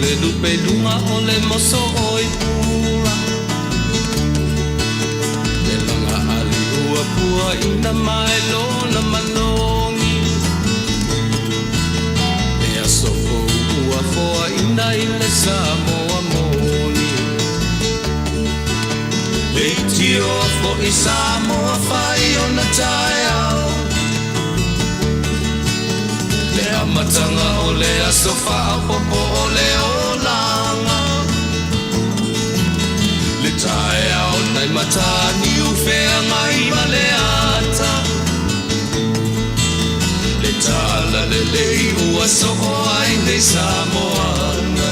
le lupe lunga o le moso o i pula. Le langa ali ua pua ina mai lona manongi. E aso o ua foa ina i le Samoa moni. Le tio fo i Samoa fai o na tai au. Le amatanga o le asofa a popo o le olanga. Le tae au nai matani ufea ngai ma le ata. Le tala le lei ua so o ai nei Samoana.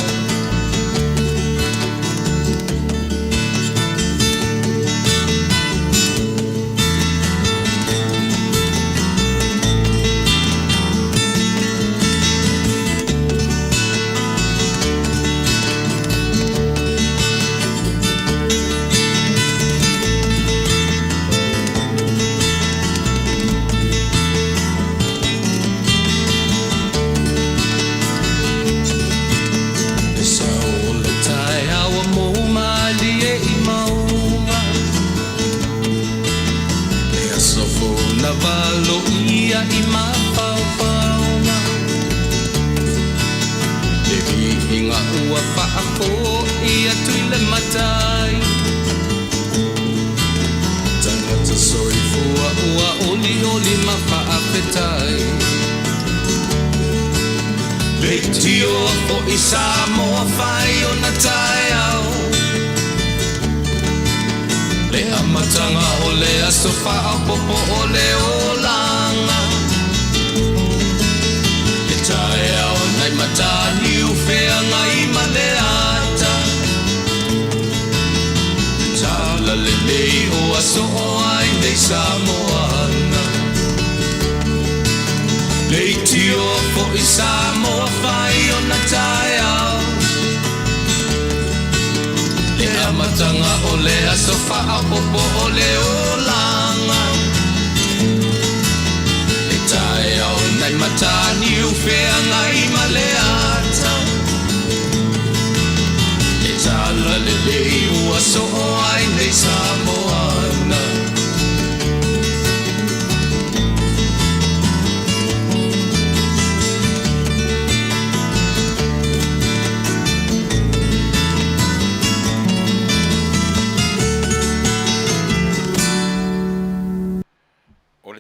Valo ia i mapaupauna. Le vihinga ua paako ia tuile matai. Tangata soifua ua oli oli mafaafetai. Le tio o i Samoa fai o na tai au. Le amatanga o le asofa a popo o le olanga. Le tae au nai matani ufea ngai ma le ata. Le tala le lei o aso o ai nei Samoana. Le tio fo i Samoa fai o na tae au. Le amatanga o le asofa a popo o le olanga. Le tae au nai matani ufea ngai ma le ata. Le tala le lei ua so o ai nei Samoana.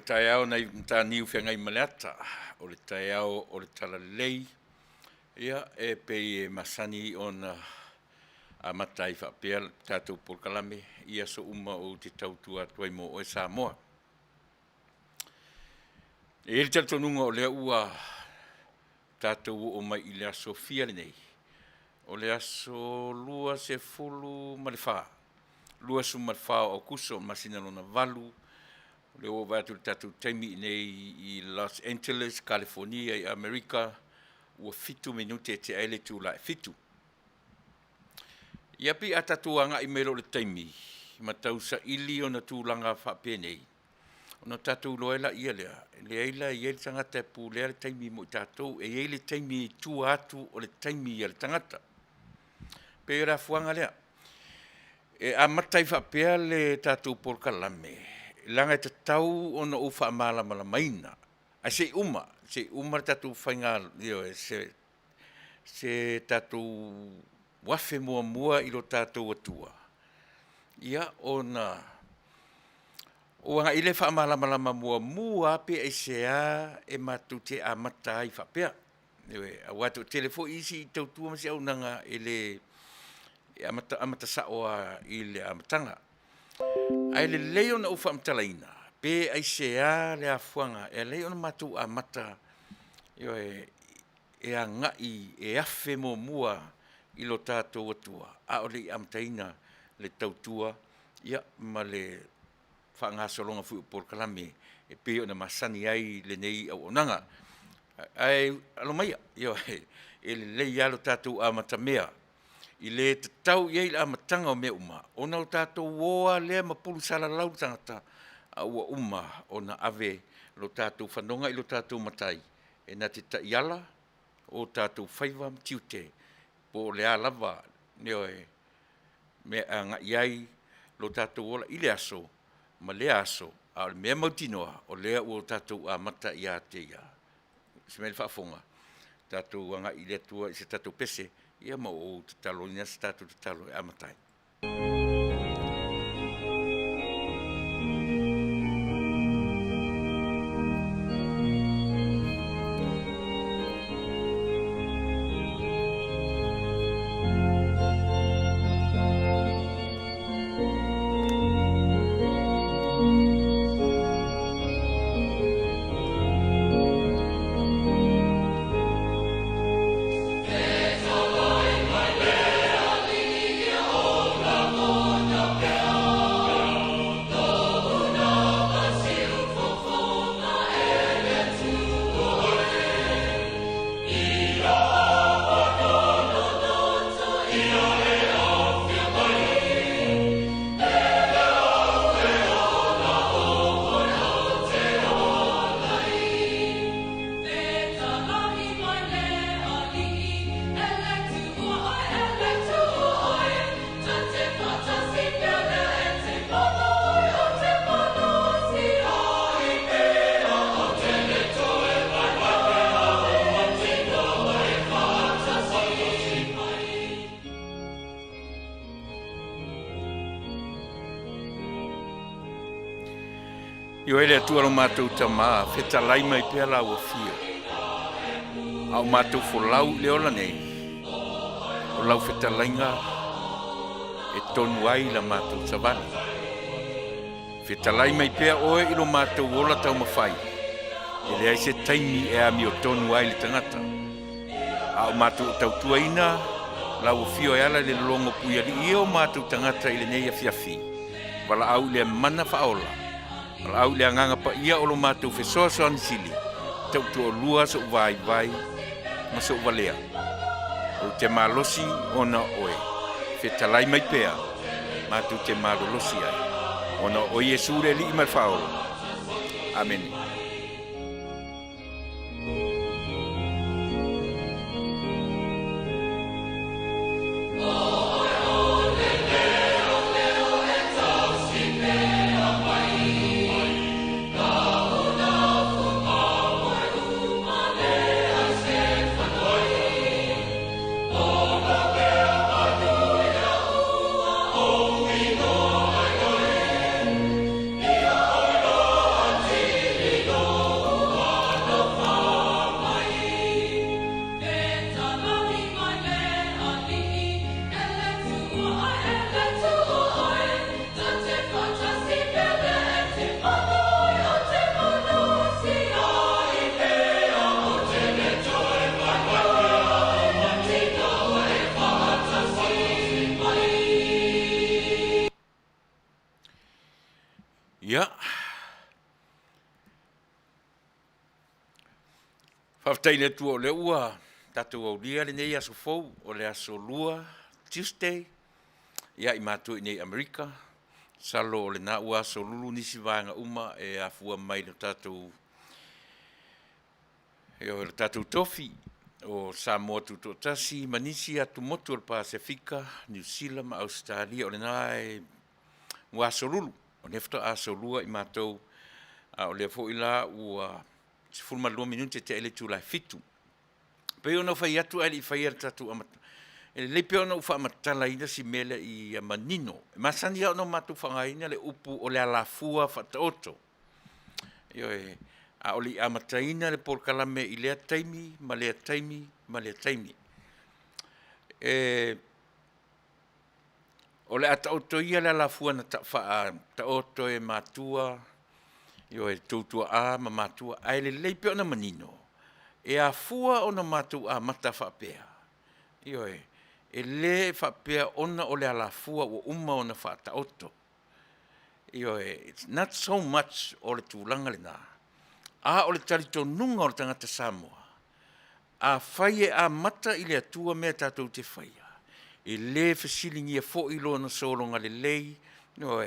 tae au nei tāniu whenga i maleata, o le tae au o le tala lei, ia e pei e masani o na a matai whapea tātou porkalame, ia so uma o te tautua tuai mo o e Samoa. E ele tatonunga o lea ua tātou o mai i le aso fia nei, o le aso lua se fulu malewha, lua su malewha o kuso masina lona valu, le o vatu tatu taimi nei i Los Angeles, California, i Amerika, ua fitu minute te aile tūlae fitu. Iapi a tatuanga i mero le taimi, ma tausa ili o na tūlanga whape nei. O na tatu loela ia lea, le eila i ele tangata e pū lea le taimi mo i tatou, e ele taimi i tū atu o le taimi i le tangata. Pera fuanga lea. E a matai whapea le tatou porkalame, langa te tau ona ufa amala malamaina. Ai se uma tatu whainga, se tatu wafe mua i lo tatu atua. Ia ona, o anga ile wha amala malama mua pe e sea e matu te amata i whapea. A watu telefo isi i tautua masi au nanga ele amata saoa i le amatanga. Ai le leo na ufa mtalaina, pe ai sea le afuanga, e leo na matu a mata, e a ngai, e afe mo mua i lo tātou atua, a o le amtaina le tautua, ia ma le whaangasolonga fu porkalame, e pe o na masani ai le nei au onanga. Ai alomaia, e le lei alo tātou a mata mea, i le te tau iei le amatanga o me uma. O nau tātou woa lea mapulu sala lau tangata a ua uma o na ave lo tātou whanonga i lo tātou matai. E na te taiala o tātou whaiva mtiute po le alava nioe me anga iai lo tatou ola i le aso ma le aso a le mea mautinoa o lea ua tatou a mata ia te ia se me le whaafonga tatou anga i le tua i se tatou pese ia ma o te talo ina se tatou te talo e amatai. Yo ele tu alo mātou tama, feta lai mai pēr la ua fia. Au mātou folau le ola nei. O lau feta lainga e tonu ai la mātou savani. Feta lai mai pēr oe ilo mātou ola tau mawhai. E le aise taimi e ami o tonu ai le tangata. Au mātou tau tuaina, la ua fio e ala le longo puia li o mātou tangata i le nei a fiafi. Wala au le mana faola. Au le anganga pa ia o lo mātou fesoa soan sili, tau tu o lua so vai vai, ma so valea. O te malosi ona oe, fetalai mai pea, mātou te malolosi ai. Ona o Yesu le li mai whaola. Amen. Faafetai le tua o le ua, tatou au lia le nei aso fou, o le aso lua, Tuesday, ia i mātua i nei Amerika, salo o le na ua aso lulu nisi vanga uma e afua mai le tatou, le tatou tofi, o Samoa tutotasi, manisi atu motu o le Pasifika, New Zealand ma Australia, o le na e ua aso lulu, o nefta aso lua i mātou, o le fo ila ua, se fulma 2 minuti te ele tu la fitu. Pe ono fai atu ali fai tatu amata. E le pe ono fa matala ina si mele i manino. Masani ono matu fanga ina le upu o le alafua fa toto. Yo e a oli amata ina le porkalame i le taimi, ma le taimi, ma le taimi. O le ata oto ia le alafua na ta oto e matua. Yo e tautua a ma matua ai le leipe ona manino. E a fua ona matua a mata whapea. Yo e le whapea ona o le ala fua o uma ona whata oto. Yo it's not so much o le tūlanga le nā. A o le tarito nunga o le tangata Samoa. A whaie a mata i le atua mea tātou te whaia. E le whasilingi e fo ilo na solonga le lei. Yo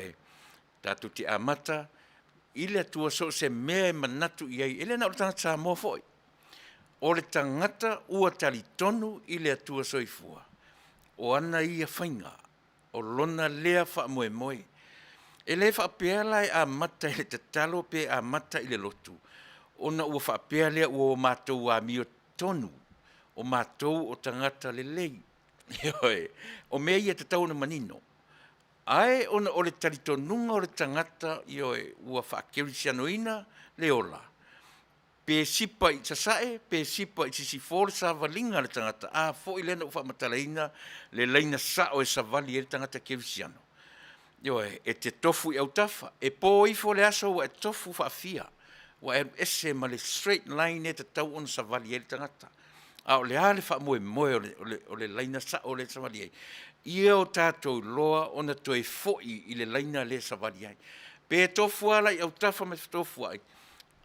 tātou te a mata. Ile tua so se mea manatu iai, ele na o tangata Samoa foi. O le tangata ua tali tonu ile tua soifua. o ana ia whainga, o lona lea wha moe moe. E le wha pēa lai a mata i le tatalo pe a mata i le lotu. Ona ua wha pēa lea ua o mātou a mio tonu, o mātou o tangata le lei. O mea ia te tau na manino. Ai ona o le talitonunga o le tangata ua wha kerisianoina le ola. Pe sipa i tasae, pe sipa i sisifore sa valinga le tangata. A fo i lena ufa matalaina le leina sao e sa vali e le tangata kerisiano. E te tofu i au tafa. E po i fo le aso wa e tofu fa fia. Wa e ese ma le straight line e te tau on sa vali e le tangata. A o le ale fa moe moe o le leina sao le sa vali e. Ia o tātou loa ona toi foi i le leina le sa vali ai. Pe tofu ala i au tafa me tofu ai.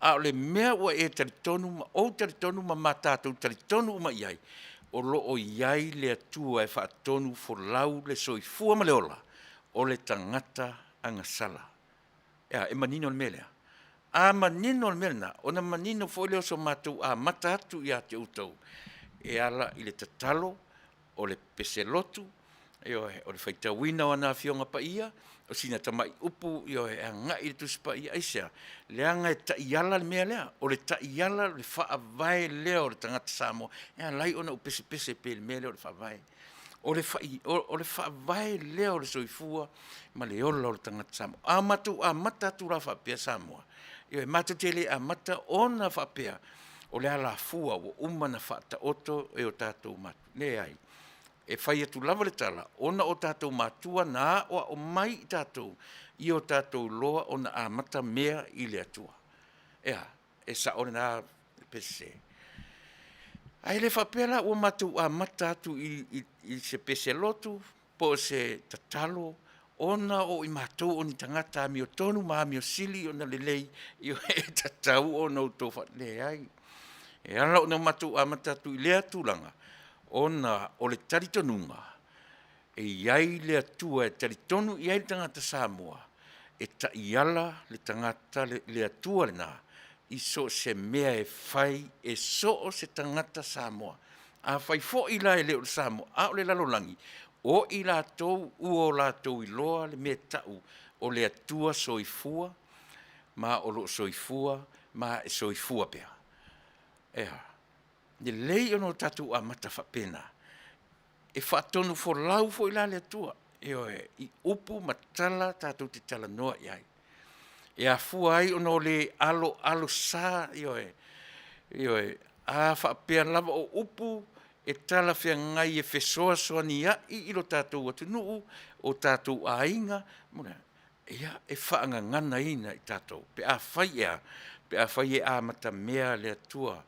A o le mea ua e talitonu ma mātātou talitonu ma iai. O lo o iai le atua e whaatonu fo lau le soifua ma le ola. O le tangata angasala. E manino le melea. A manino le melea. O na manino fo leo so mātou a matatu i a te utau. E ala i le tatalo, o le peselotu, o le whaitawina o ana fionga pa ia, o sina tamai upu, e anga i le tuspa ia aisea. Le anga e ta iala le mea lea, o le ta iala le wha vai lea o le tangata Samoa. E lai ona upese pese pe le mea lea o le wha vai. O le wha vai lea o le soifua, ma le ola o le tangata Samoa. A matatu la wha pia Samoa. E matu tele a mata ona wha pia. O le ala fua o umana whaata oto e o tātou matu. Le ai. E whai atu lava le tala. Ona o tātou matua nā o mai i tātou. I o tātou loa ona a mata mea i le atua. Ea, e sa ore nā pese. Ai le whapela o matu a mata atu i se pese lotu, po se tatalo, ona o i mātou o ni tangata mi o tonu maa mi o sili o na lelei i o e tatau o nau tofa le ai. E ala o na matu a matatu i lea tūlanga, ona o le taritonunga, e iai lea tua e taritonu iai le tangata Samoa, e ta iala le tangata lea tua le nā, i so se mea e fai, e so o se tangata Samoa. A fai fo i la e leo le Samoa, a o le lalolangi, o i la tau, o la tau i loa le mea tau, o lea tua soifua, ma o lo soifua, ma e soifua pea. Ea, ni lei ono tatu a mata whapena. E whaatonu fo lau fo i la le atua. I upu matala tatu te tala noa iai. E a fua ai ono le alo sa, a whapea lava o upu, e tala whia ngai e whesoa soa ni ai ilo tatu atu nuu, o tatu a inga, muna, e whaanga ngana ina i tatu. Pe a whai e a mata mea le atua,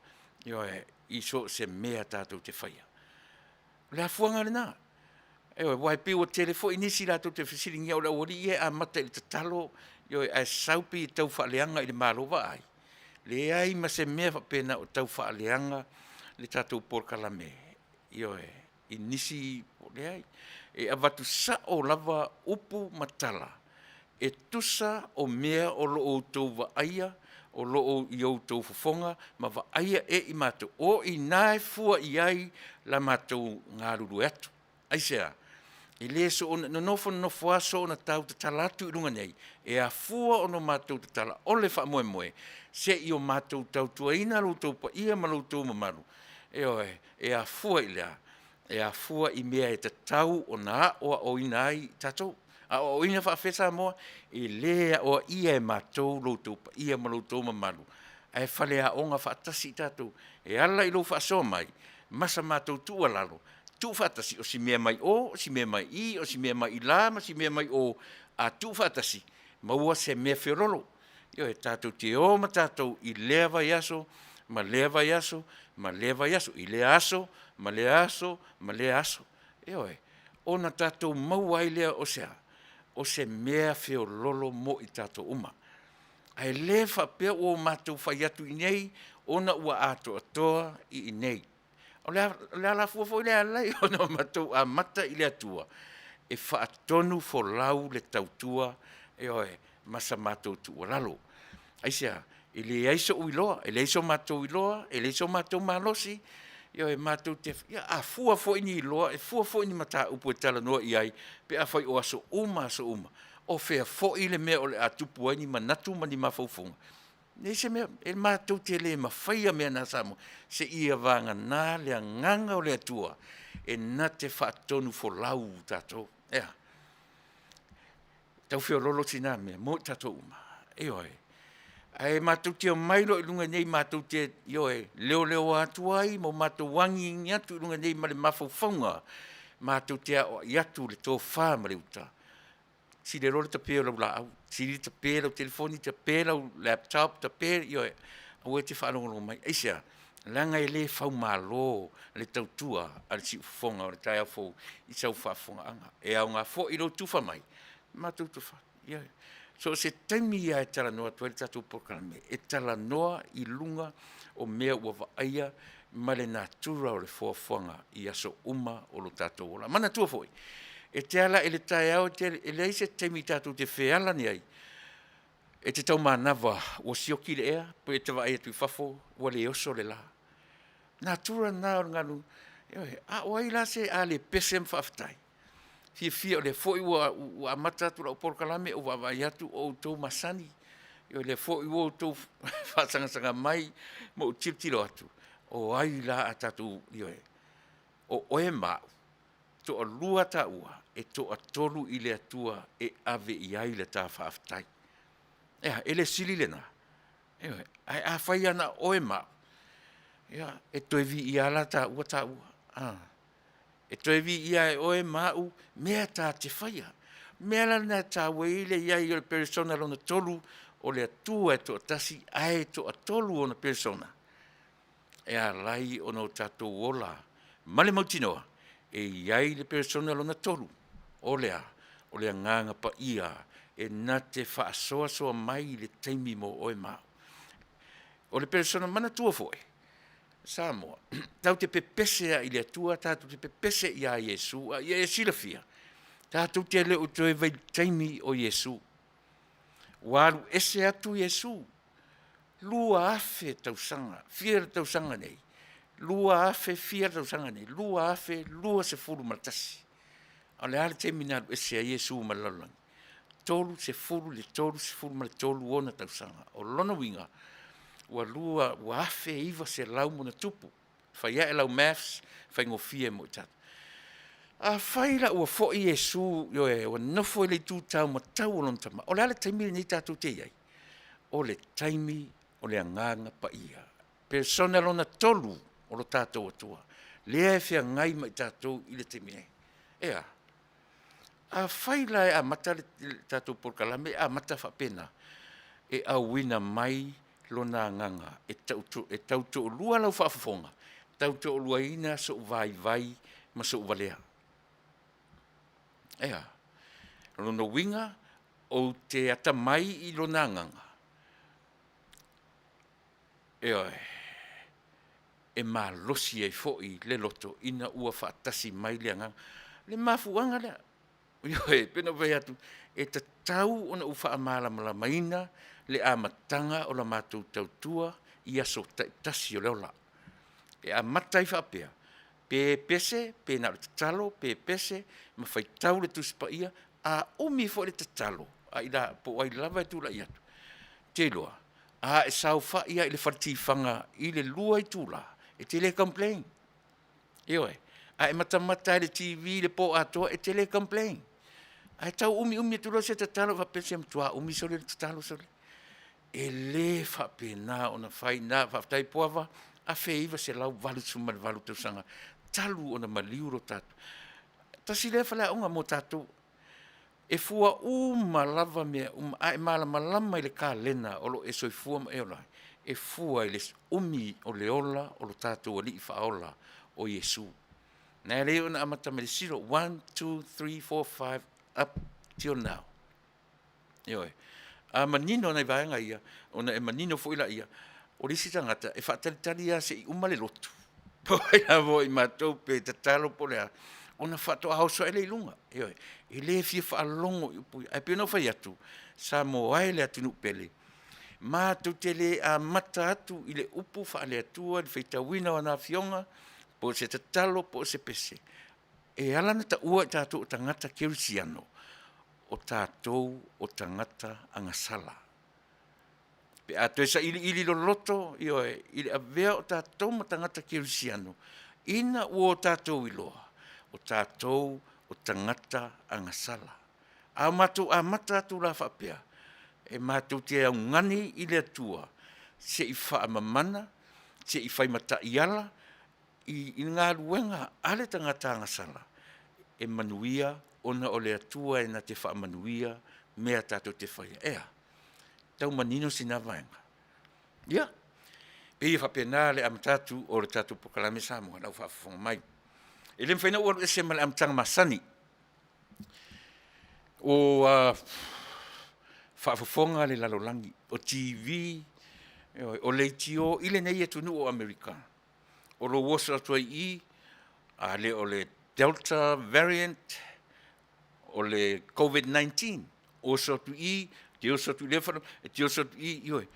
i so se mea tātou te whaia. Lea fuanga le nā. Wai piu o telefo inisi la te whisiringi au la ori e a mata i te talo, a saupi i tau whaaleanga i le mālova ai. Le ai ma se mea whapena o tau whaaleanga le tātou porkalame. Inisi o le ai. E avatu sa o lava upu matala. E tusa o mea o lo o tau wa aia, o loo i au tau fofonga, ma wa aia e i mātou. O i nāe fua i ai la mātou ngā ruru atu. Aisea, i le so o nofo aso o na tau te talatu i runga nei, e a fua o no mātou te tala, o le wha moe moe, se i o mātou tau tua ina loutou pa ia ma loutou mamaru. E a fua i lea, e a fua i mea e te tau o nā o ina ai tātou. A o ina whaafesa moa, e lea o ia e mātou loutou pa ia ma loutou mamaru. E whale a onga whaatasi tātou. E ala i lou whaasoa mai, masa mātou tua lalo. Tu whaatasi o si mea mai o si mea mai i, o si mea mai i la, ma si mea mai o. A tu whaatasi, maua se mea whiorolo. E tātou te o ma tātou i lea vai aso, ma lea vai aso, ma lea vai aso. I lea aso, ma lea aso, ma lea aso. Ona tātou maua i lea o sea. O se mea feo lolo mo i tātou uma. Ai le whapea o mātou whai atu i nei, ona ua ato atoa i nei. O le ala fuafo i le alai, ona mātou a mata i le atua. E whaatonu fo lau le tautua, masa mātou tua lalo. Aisea, e le aiso uiloa, e le aiso mātou iloa, e le aiso mātou malosi, Yo e mātou te, ia a fua fo ini loa, e fua fo ini mata upo e tala noa i ai, pe a whai o aso uma. O whea fo i le mea o le atupu ai ni manatu mani mawhaufunga. Nei se mea, e mātou te le ma whaia mea nā samo, se ia vanga nā lea nganga o le atua, e nā te whaatonu fo lau tātou. Ea, tau whio lolo tina mea, mo tātou uma. E oi. Ai mātou te o mailo i lunga nei mātou te leo atua ai, mo mātou wangi ngi atu i lunga nei ma le mawhaufunga, mātou te o i atu le tō whā ma le uta. Si le role te pēra lau lau, si le te pēra o telefoni, te pēra o laptop, te pēra, au e te whanongo mai. Eisia, langa e le whau mālo, le tautua, a le si ufonga, o le tai au fō, i sau whafonga anga. E au ngā fō i lo tuwha mai, mātou tuwha, So se taimi ia e tala noa tuare tātou pokalame, e tala noa i lunga o mea ua waaia, ma le natura o le whoafuanga i aso uma o lo tātou ola. Mana tua foi. E te ala e le tae au, e le eise taimi tātou te wheala ni ai. E te tau manawa, o sioki le ea, po e te wa ai atu i whafo, ua le oso le la. Natura nā o nganu, a oai la se a le pesem Faafetai. Fia o le foi ua amata atu lau porokalame, o wawai atu o tau masani. Le foi o tau whasangasanga mai, mo utiptiro atu. O ai la a tatu, o oe mau. To a lua ta ua, e to a tolu i le atua e ave i ai le tā Faafetai. E le sili le nā. Ai a whai ana oe mau. E toi vi i ala ta ua. E toi vi i ai oe mau, mea tā te whaia. Mea lana tā weile i ai o le persona lona tolu, o le atua e to a tasi, ai to a tolu o na persona. E a lai o no tātou ola. Male mautinoa. E iai le persona lona tolu, o lea nganga pa ia, e na te whaasoa mai le teimi mo oe mau. O le persona mana tua foi, Samoa, tau te pepese i le atua, tātou te pepese i a Iesu, i a silafia, tātou te leo toe vai teimi o Iesu. Waru ese atu Iesu, lua afe tausanga, fiera tausanga nei. Lua afe fia tau sanga nei, lua afe, lua se furu matasi. O le ale te minaru e se a Iesu malalang. Tolu se furu le tolu ona tau sanga. O lona winga, ua lua, ua afe iwa se lau mona tupu. Fai e lau maths, fai ngofia mo tatu. A fai la ua fo i Iesu, ua nofo i le tu tau ma tau olon tama. O le ale taimi ni tatu te iai. O le taimi, o le anganga pa ia. Persona lona tolu, o lo tātou atua. Lea e whia ngai mai tātou i le temi nei. Ea, a whaila e a mata le tātou porkalame, a mata whapena, e a wina mai lona nganga, e tauto lua lau whaafafonga, tauto lua ina so vai, ma so valea. Ea, lona winga, o te ata mai i lona nganga. Ea, e malosi ai foi le loto ina ua whaatasi mai le anga. Le mafuanga lea. Pena vai atu. E ta tau ona uwha amala malamaina le amatanga o la mātou tautua i aso tasi o leola. E a matai whaapea. Pe pese, pe na le tatalo, pe pese, ma whai tau le tuspa ia, a umi fo le tatalo. A ila po ai lava e tula i atu. Te loa. A e sau wha ia i le whatifanga i le lua i tula. E te le complain. Eoi, a e matamata le TV, le po atoa, e te le complain. A e tau umi e tula se tatalo, whapese mtua, umi sole le tatalo sole. E le whapena o na whai na whaftai poava, a wheiva se lau walu suma le walu tausanga, talu o na maliuro tatu. Tasi le whala unga mo tatu, e fua lava mea, a e malama i le kā lena, o lo e soifua ma e olai. E fua i le umi o le ola o lo tātou ali i whaola o Iesu. Nā reo na amata me le siro, 1, 2, 3, 4, 5, up till now. Ioi. A manino nei vaenga ia, ona e manino fuila ia, o risi tangata, e whaatalitari a se i umale lotu. Po ia vo i mātou pe te talo po lea, ona whatoa hausa ele i lunga. Ioi. E le fia whaalongo i upui, ai pio no whai atu, sa mo ai le atu nupele. Mātou te le a mata atu i le upu whaale atua, le whaitawina o nā fionga, po se tatalo, po se pese. E ala na ta ua tātou o tangata kerisiano, o tātou o tangata angasala. Pe a toi sa ili loto, ili a vea o tātou ma tangata kerisiano, ina ua o tātou iloa, o tātou o tangata angasala. A mata tu la whapea, e mātou te au ngani i le atua, se i wha mamana, se i whai mata i ala, i ngā ruenga ale tangata angasala, e Manuia, ona o le atua e na te wha Manuia, mea tātou te whai. Ea, tau manino sina vaenga. Ia, pe i whapea nā le amatatu o le tātou pokalame Samoa, nau whaafonga mai. E le mwhaina ua e se male amatanga masani, o whaafonga le lalolangi, o TV, o le tio, ile nei e tunu o Amerika. O lo wosa atua i, o le Delta variant, o le COVID-19, o sa tu i, te o sa tu lewhana, te o sa tu i, ioi.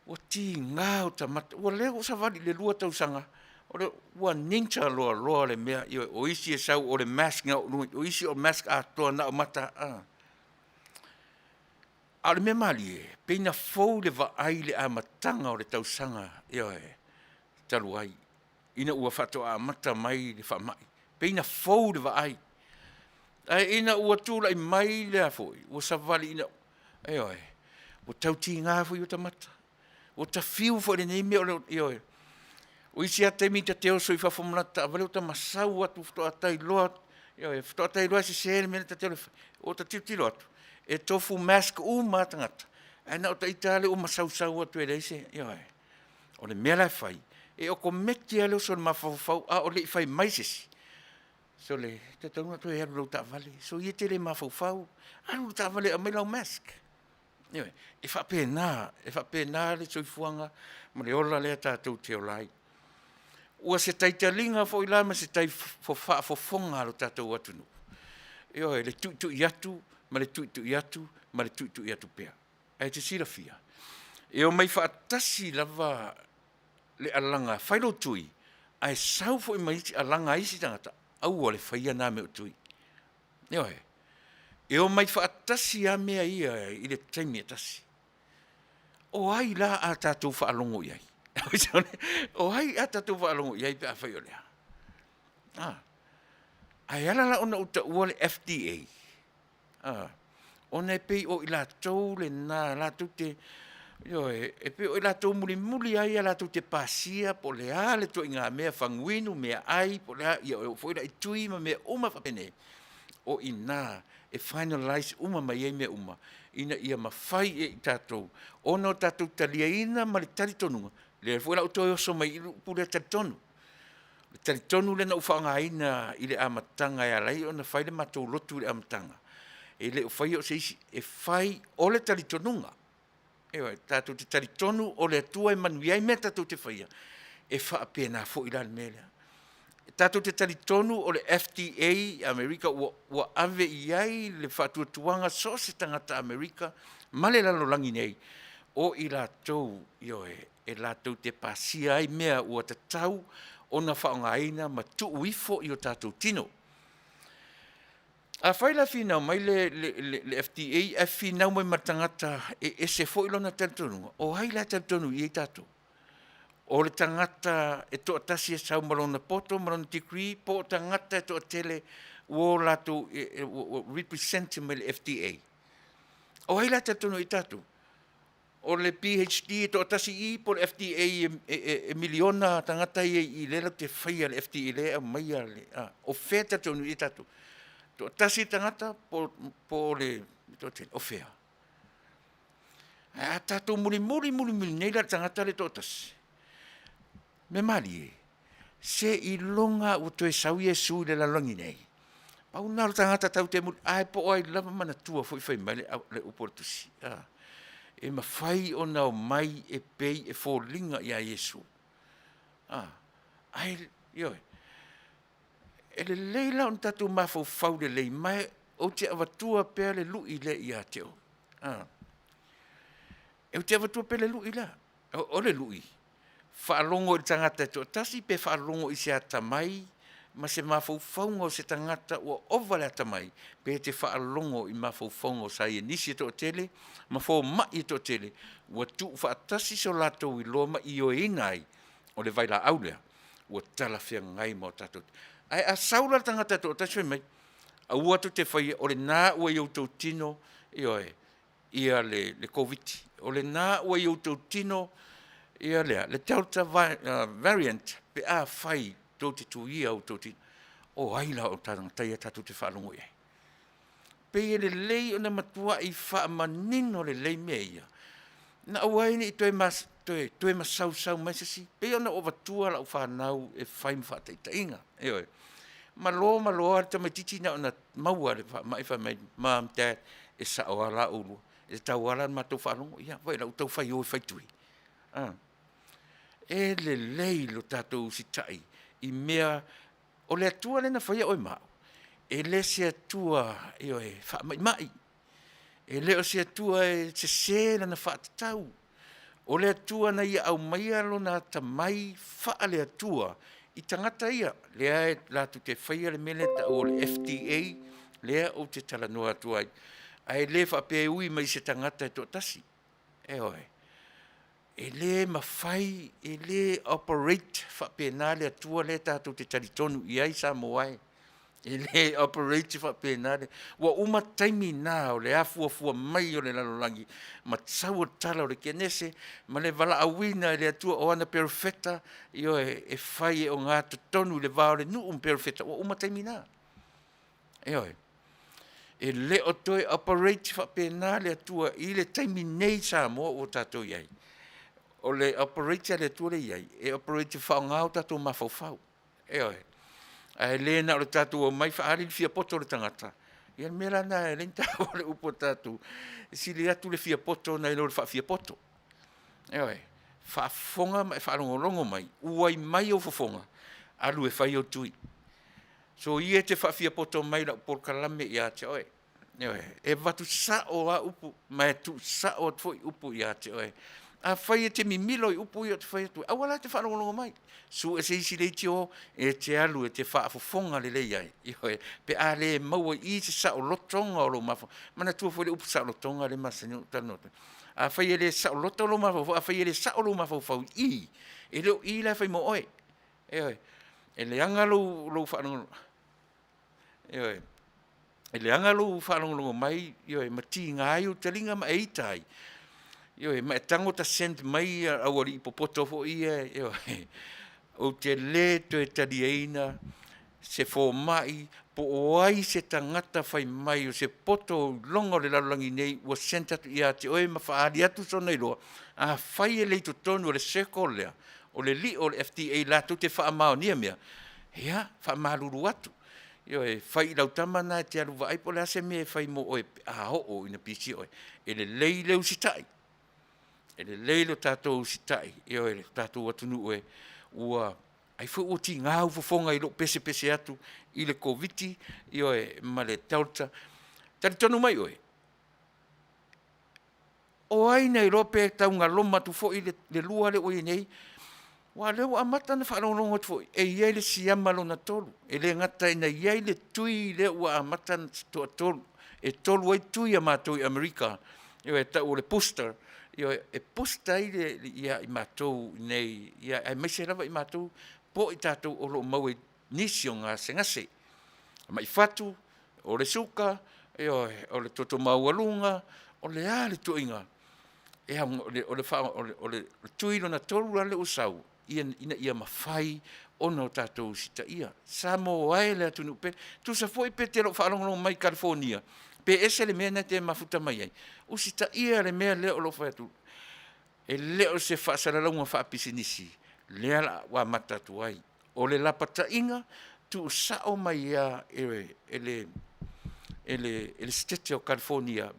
O ti ngā o tamata, o leo sa wadi le lua tausanga, o le ua ninta loa le mea, ioi, o isi e sau o le mask ngā, o isi o mask a toa na o mata, A le mea mali e, peina fau le vaai le amatanga o le tausanga, ioi, talu ai. Ina ua whato a mata mai le whamai. Peina fau le vaai. Ina ua tūla i mai le a foi. Ua savali ina, ioi, o tauti ngā foi o tamata. O ta fiu foi le nei mea o le, ioi. O isi a temi ta teo soi whawhamlata, a vale o ta masau atu whato atai loa, ioi, whato atai loa si sere mena ta teo le, o ta tiro atu. E tofu mask mātangata. E na o ta itale o masau atu e reise, ioi. O le mea lai whai. E o ko meki ale o so le mawhawhau, a o le i whai maisesi. So le, te taunga tu e alu lau ta vale. So i te le mawhawhau, alu ta vale a mai lau mask. Ioi, e whape nā le soifuanga, ma le ola lea tātou te olai. Ua se taitalinga fo ila ma se tai fo fonga alo tātou atunu. Ioi, le tuitu i atu, ma le tuitu i atu, ma le tuitu i atu pea. E te sira fia. E o mai whaatasi lava le alanga, whailo tui, ai sau fo i mai alanga isi tangata, au o le whaia nā meo tui. Ioi, e o mai whaatasi a mea ia i le taimi atasi. O ai la a tātou whaalongo iai. O ai a tātou whaalongo iai pe a whai o lea. Ai ala la ona uta ua le FDA. Ona e pei o i la tau le nā la tu te, e pei o i la tau muli ai a la tu te pasia po le a le tu inga mea whanguinu mea ai po le a ia o fwira i tui ma mea uma whapene. O i nā e finalize uma mai ei mea uma. Ina ia mawhai e i tātou. Ona o tātou talia ina ma le tari tonunga. Le fwira o toi oso mai ilu pule tari tonu. Le tari tonu le na ufanga ina i le amatanga e alai ona whai le matou lotu le amatanga. E le whai o se isi e whai o le tari tonunga. Ewa, tātou te tari tonu o le atua e Manuia i mea tātou te whaia. E wha pēnā fo i la le mea. Tātou te tari tonu o le FDA, Amerika, ua ave iai le whatuatuanga so se tangata Amerika, ma le lalolangi nei, o i lātou, e lātou te pasia ai mea ua te tau, o na whaongaina ma tu uifo i o tātou tino. A whaila whinau mai le FDA, a whinau mai matangata e se fo ilona tari tonu, o hai la tari tonu i e tātou. O le tangata e toa tasi e sau marona poto, marona tikri, po o tangata e toa tele o lato represent me le FDA. O hai lata tono i tatu. O le PhD e toa tasi i po le FDA e miliona tangata i lela te whaia le FDA le a maia le. O feta tono i tatu. Toa tasi tangata po le o fea. A tatu muri nei la tangata le toa tasi. Me mali e, se i longa o toe sau Iesu le lalongi nei. Pau naro tangata tau te muli, ai po ai lava mana tua fwoi mai le uportusi. E ma whai o nao mai e pei e fōlinga i a Iesu. Ai, ioi. E le leila on tatu mafau fau le lei mai, o te avatua pēr le lui le i a teo. E o te avatua pēr le lui la, o le lui. whaalongo i tangata to tasi pe whaalongo i se atamai, ma se mawhauwhaunga o se tangata ua ovale atamai, pe te whaalongo i mawhauwhaunga o sa i nisi to tele, ma whau mai to tele, ua tu whaatasi so lato i loma i o ingai, o le vaila aulea, ua tala whia ngai mo tatot. Ai a saula tangata to tasi mai, a ua to te whai, o le nā ua iau tau tino, ia le COVID, o le nā ua iau tau tino, ia lea, le Delta variant, pe a whai tau te tuia au tau tino, o aila o tarangatai a tatu te whaalongo iai. Pe le lei o na matua i whaamanino le lei mea ia, na awaini i toe masau mai sasi, pe ona o watua la o whanau e whai mwhaataitainga, malo ar tama titi na ona maua le mai mai mom dad e sa o ala ulu e tau ala ma tau whalongo ia vai la tau whai o whai tui e le lei lo tatou sitai i mea o le atua le na whai o mau e le se atua e wha mai e le o se atua e se na whaatatau o le atua na ia au mai alo na tamai wha le atua i tangata ia, lea e latu te whaia le mele ta o le FDA, lea o te tala noa atuai. Ai le whape ui mai se tangata e tō tasi. E oi. E le mawhai, e le operate whape nā le atua le tātou te taritonu i ai sa moai. E le operate whape nā le. Wa uma taimi nā o le afua mai o le lalolangi. Ma tsau o tala o le kenese, ma le wala awina le atua o ana perfecta, io e whai e o ngā tonu le vao le nu perfecta. Wa uma taimi nā. E oi. E le o toi operate whape nā le atua i le taimi nei sa moa o tātou iai. O le operate le atua le iai. E operate whao ngāo tātou mawhau. E oi. Ai le na o tātou o mai whaari fia poto le tangata. Ia mera na e lenta o le upo tātou. Si le atu le fia poto na ilo le wha fia poto. E oi. Whaafonga mai whaarongolongo mai. Uai mai o whafonga. Alu e whai o tui. So ia te wha fia poto mai la upor kalame ia te oi. E oi. E watu sa o a upu. Mai tu sa o tui upu ia te oi. A whai e te mimilo i upu i o te whai atu. Awala te whaarongolongo mai. Su e se isi leiti o e te alu e te whaafofonga le lei ai. Pe a le maua i te sa o lotonga o lo mafo. Mana tua fwere upu sa o lotonga le masani o tanota. A whai e le sa o lotonga o lo mafo. A whai e le sa o lo mafo fau i. E leo i la whai mo oe. E le anga lo whaarongolongo. E le anga lo whaarongolongo mai. Mati ngai o talinga ma eitai. Ma e tango ta send mai awari ipopoto fo i o te le to e tarieina se fo mai po oai se tangata whai mai o se poto longo le lalangi nei ua sentatu ia te oe ma whaari atu so nei loa a whai e leito tonu o le seko lea o le li o le FDA la tu te whaamao nia mea hea whaamaruru atu whai lau tamana e te alu vai po le ase me whai mo oe a ho ina pisi oe e le lei leu sitai e le leilo tātou sitai, le tātou atunu oe, ua, ai fu o ti ngāu fofonga i lo pese atu, i le COVID, ma le Delta, tari tonu mai oe. O aina i rope taunga loma tu fo i le lua le oe nei, wa leo amata na whaarongolongo tu fo, e iai le siyama lo na tolu, e le ngata ina iai le tui le ua amata na tolu, e tolu ai tui amato i Amerika, e tau le poster, e posta ia i mātou nei, ia ai maise rawa i mātou, po i tātou o lo mau e nisi o ngā sengase. Mai whatu, o le suka, o le toto maualunga, o le a le tuinga. O le tuilo na toru le usau, ia mawhai ono tātou sita ia. Samo ai le atunu pe, tu sa foi pe te lo whaalongolong mai California, pe ese le mea na te mafuta mai ai. Usita ia le mea leo lo whaiatu. E leo se whaasaralaunga whaapisinisi. Lea la wa matatu ai. O le lapata inga, tu sao mai ia ele state o California.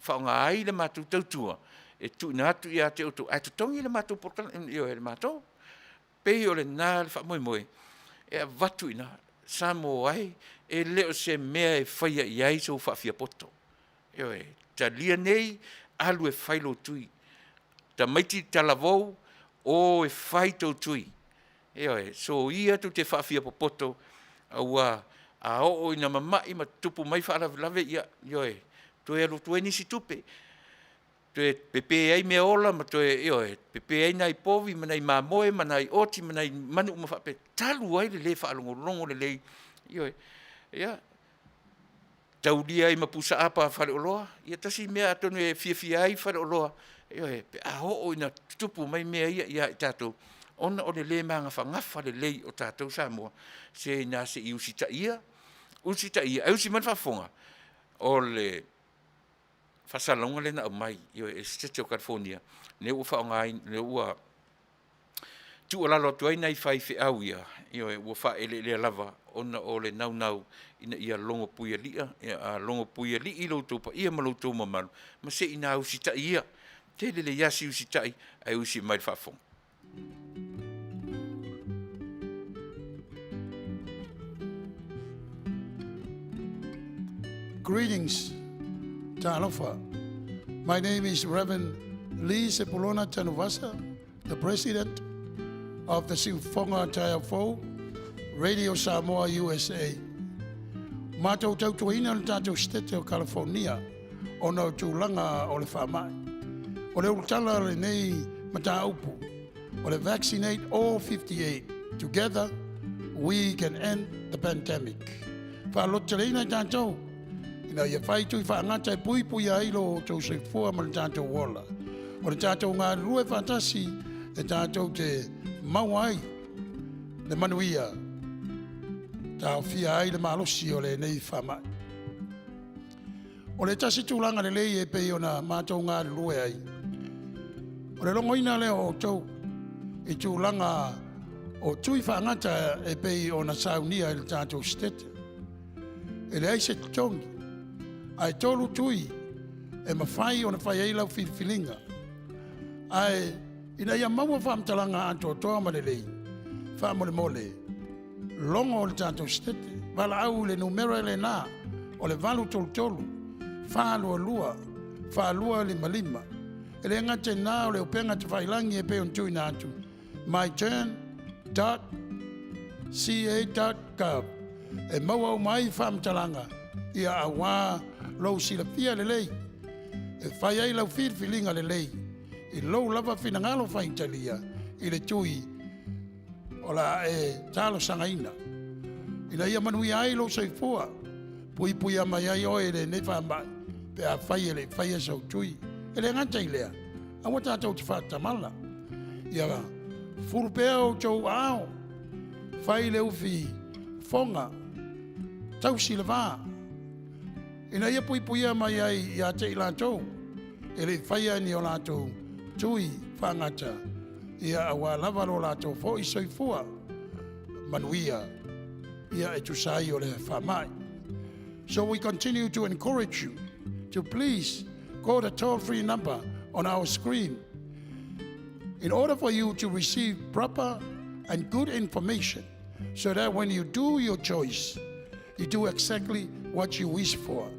Whaonga ai le matu tautua. E tu natu ia te utu. Ai tu tongi le matu portala. Le matu. Pei o le nā le whaamoe. E a watu ina. Samo ai. E leo se mea e whaia iai so whaafia poto. Ta lia nei, alu e whailo tui. Ta maiti talavou, o e whai tau tui. So ia tu te whawhia popoto, aua a o ina mamai ma tupu mai whaalawe ia, tu e alo tu e nisi tupe. Tu e pepe ai mea ola, ma tu e pepe ai nai povi, ma nai mamoe, ma nai oti, ma nai manu ma whape, talu ai le whaalongo le lei, taulia ai mapusa apa whare oloa, ia tasi mea atonu e fia ai whare oloa, pe a o ina tupu mai mea ia i tātou, ona o le le maanga whangafa le lei o tātou Samoa, se nā se i usita ia, au si man whafonga, o le whasalonga le na au mai, e State of California, ne ua whaongai, ne ua tu o lalo tu ai nei whai whi au ia, ua wha ele le lava, ona o le nau, ina ia longo puia lia, longo puia li i loutou pa ia ma loutou mamaru, ma se ina usita ia, te le yasi usitai, ai usi mai whafong. Greetings, Talofa. My name is Reverend Lee Sepulona Tanuvasa, the president of the Sifonga Taiafo, Radio Samoa, USA. Mātou tautuina le tātou State of California, o nau tūlanga o le whamai. O le urutala le nei mata upu, o le vaccinate all 58. Together, we can end the pandemic. Whalotelina tātou, ina ia whaitu I whaangata e pui a ilo o tau se fua ma le tātou wola. O le tātou ngā rue whantasi, e tātou te mauai, le manuia, tau fia ai le malosi o le nei whamai. O le tasi tūlanga le lei e pei o na mātou ngā rue ai. O le longoina leo o tau, I tūlanga o tui whaangata e pei o na saunia I le tātou stete. E le aise tongi, ai tolu tui, e mawhai o na whai eilau whilwhilinga. Ai, ina ia maua whaamtalanga anto toa ma le lei, whaamole mole, longo o le tātou stete, wala au le numero le nā, o le valu tolu, whaalua lua, whaalua lima, e le ngate nā o le upenga te whailangi e pe on tui nā atu, myturn.ca.gov, e maua o mai whaamtalanga, ia a wā lau sila pia le lei, e whai ai lau whilwhilinga le lei, I lou lava whinangalo whaintalia, I le tui, o la e talo sangaina. Ina ia manuia ai lo saifua, pui a mai ai oe le ne whamai, pe a whai ele, whai e sau tui, ele ngata I lea, a wata tau te whatamala. Ia furupea o tau ao, whai le uwhi fonga, tau sila vā. Ina ia pui a mai ai ia te ilatou, ele whai ani o latou, tui whangata, ia awa lava lo latou fo I soifua, manuia, ia e tusai o le whamai. So we continue to encourage you to please call the toll-free number on our screen in order for you to receive proper and good information so that when you do your choice, you do exactly what you wish for.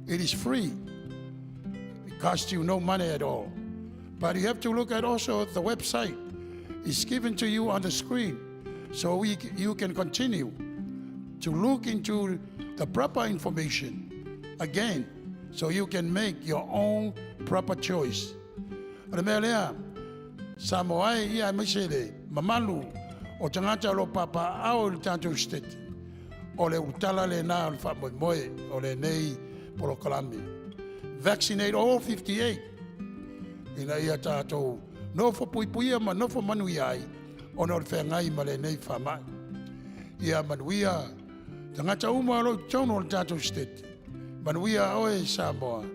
It is free. It costs you no money at all. But you have to look at also the website. It's given to you on the screen so you can continue to look into the proper information again so you can make your own proper choice. Remelea, Samoa ia misele, mamalu, o tangata lo papa au le tātou stete, o le utala le nā o le whamoimoe, o le nei polokalami. Vaccinate all 58. Ina ia tātou, nofo puipuia ma nofo manuia ai, o no le whengai ma le nei whamai. Ia manuia, tangata uma alo tono le tātou stete. Manuia oe Samoa,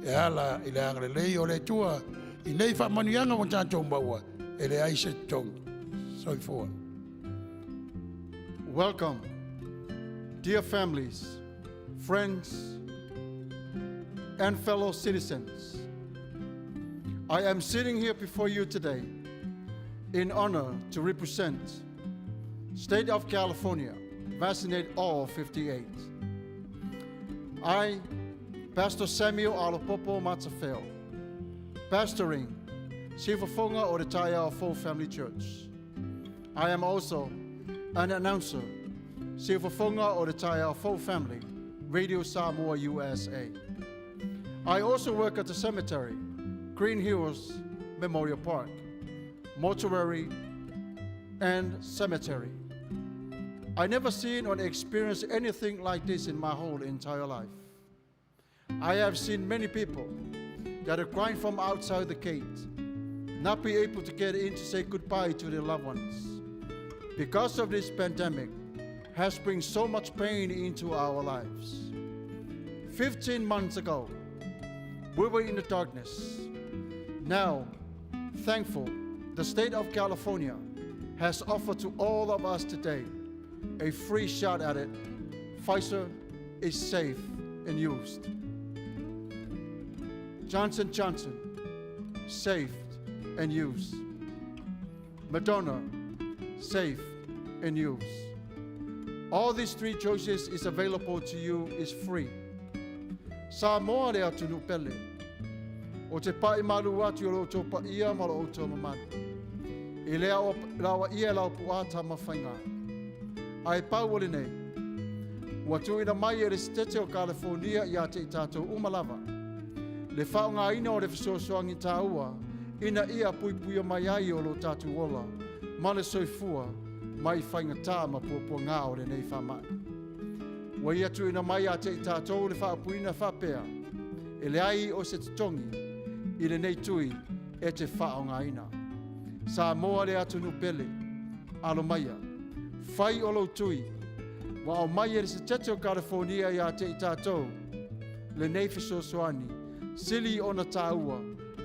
e ala I le angre lei o le tua, I nei whamanuianga o tātou maua, e le aise tongi. Soifua. Welcome, dear families, friends, and fellow citizens. I am sitting here before you today in honor to represent State of California, Vaccinate All 58. I, Pastor Samuel Alopopo Matsafeo, pastoring Sifafonga o the Taiao Full Family Church. I am also an announcer, Sifafonga o the Taiao Full Family, Radio Samoa USA. I also work at the cemetery, Green Hills Memorial Park, mortuary, and cemetery. I never seen or experienced anything like this in my whole entire life. I have seen many people that are crying from outside the gate, not be able to get in to say goodbye to their loved ones. Because of this pandemic, has brought so much pain into our lives. 15 months ago, we were in the darkness. Now, thankful, the state of California has offered to all of us today a free shot at it. Pfizer is safe and used. Johnson & Johnson, safe and used. Moderna, safe and used. All these three choices is available to you, is free. Samoa le atu nupele. O te pai malu atu o lo tō pa ia ma lo tō mamanu. I lea o lawa ia lau puata mawhainga. Ai pau ole nei. Ua tuina mai e resitete o California i a te i tātou umalava. Le whaonga ina o le fisosoangi tāua, ina ia puipuia mai ai o lo tātou ola, ma le soifua, mai whainga tā ma puapua ngā o le nei whamai. Wa ia tuina mai a te i tātou le whaapuina whapea, e le ai o se titongi, i le nei tui e te whaonga ina. Samoa le atu nupele, alo maia, whai o lo tui, wa o mai e se tete o California i a te i tātou, le nei fisosoani, sili ona tāua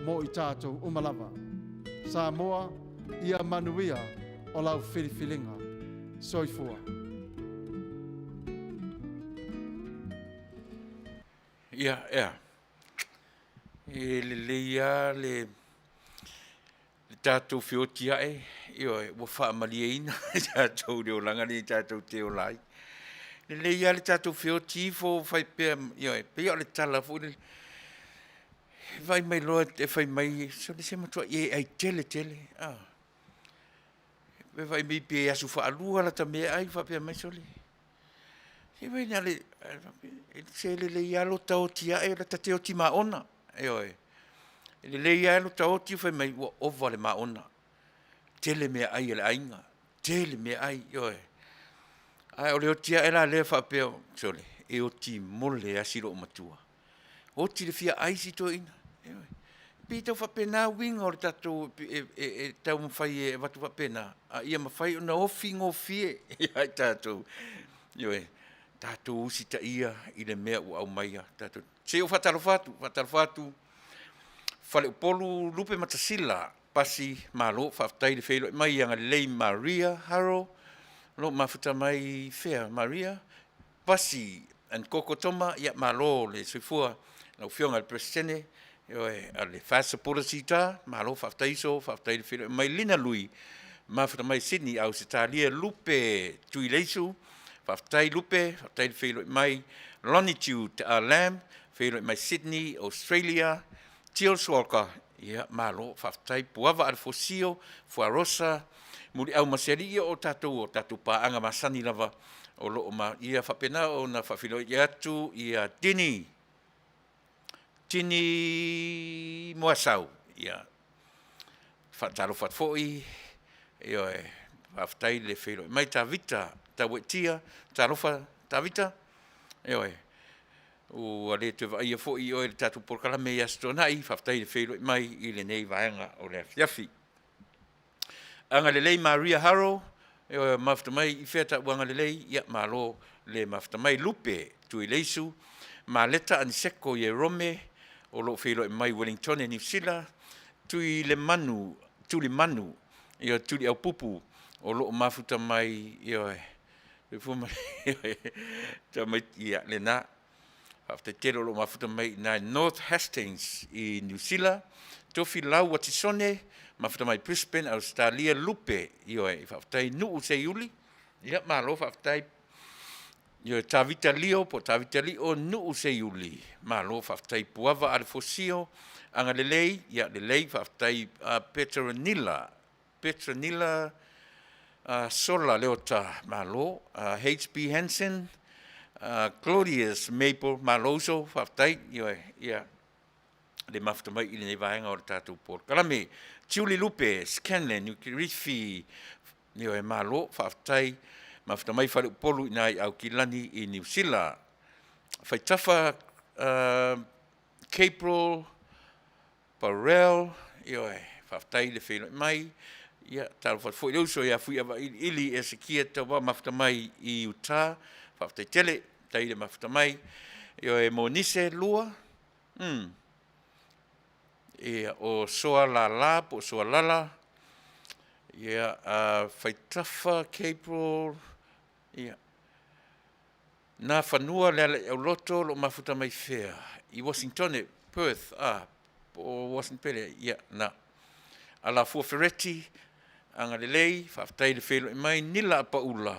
mo i tātou umalava. Samoa ia Manuia o lau whiriwhiringa. Soifua. Ia. E le leia le tātou whiotia e, ioe, wa whaamalia tātou reo langa ni tātou teo lai. Le leia le tātou whioti fo whai pia, ioe, pia le tala fo le vai mai loa e whai mai, so le se matua e ai tele. Vai mai pe asu wha alua la ta mea ai wha pia mai soli. E vai nga le, se le ialo tau tia e la ta teo ti maona. Eoe, le ialo tau ti whai mai ua ova le maona. Tele mea ai e le ainga. Tele mea ai, eoe. Ai o le o tia e la le wha pia soli. E o ti mole a siro o matua. O ti le fia ai si to ina. Pi tau whapena winga o le tatou e tau mawhai e watu whapena. A ia mawhai o na ofi ngofie. Ia tatou. Ioe, tatou usi ta ia i le mea ua au maia. Tatou. Se o whatalofatu. Whale upolu lupe matasila. Pasi malo whaftai le whelo. Mai anga lei Maria Haro. Lo mafuta mai whea Maria. Pasi an kokotoma ia malo le soifua. Nau whionga le presene. Ioe, ale Fasa porasita, malo whaftaiso, whaftai le whelo. Mai lina lui, mawhata mai Sydney au se tālia lupe Tuilaepa, whaftai lupe, whaftai le whelo mai Longitude Lamb, whelo mai Sydney, Australia, Tioswalka, ia malo whaftai puava al fosio, fuarosa, muri au maseri o tātou paanga masani lava, o loo ma ia whapena o na whawhilo i atu, ia Tini moasau, ia. Whataro whatfoi, ioe, whaftai le whelo. Mai tā vita, tā wetia, tā rofa, tā vita, ioe. O ale te vai a foi ioe le tātu porkala me astonai, whaftai le whelo mai i le nei vaenga o le fiafi. Anga le lei Maria Haro, ioe mafta mai i wheta uanga le lei, ia malo le mafta mai lupe Tuilaepa, ma leta aniseko i Rome, o lo whelo mai Wellington e New Zealand, tuli manu, ia tuli au pupu, o lo mafuta mai, ioe, ta mai ia le nā, hafta tero lo mafuta mai na North Hastings i New Zealand, tofi lau watisone, mafuta mai Brisbane, Australia lupe, ioe, haftai nuu se iuli, ia malo haftai, Yo tavita lio po tavita lio nu se yuli. Malo faafetai puava ale fosio anga lelei ya lelei faafetai Petronilla. Petronilla sola leota malo HB Hansen Claudius Maple Maloso faafetai yo ya le maftamai ile ne vaenga o tatu por. Kalame Julie Lupe Scanlon Ukirifi yo malo faafetai maftamai fale polu nai au kilani I New Zealand. Fai tafa Capril Parel yo faafetai le felo mai ia tal fo yo so ya fui ava ili esekia tawa maftamai I Utah faafetai tele tai le maftamai yo monise lua o soa la po soa lala ia fai tafa Capril ia na fanua le o loto lo mafuta mai fair I Washington Perth o Washington pele ia na ala fu ferretti anga lelei faafetai le felo mai nila pa ula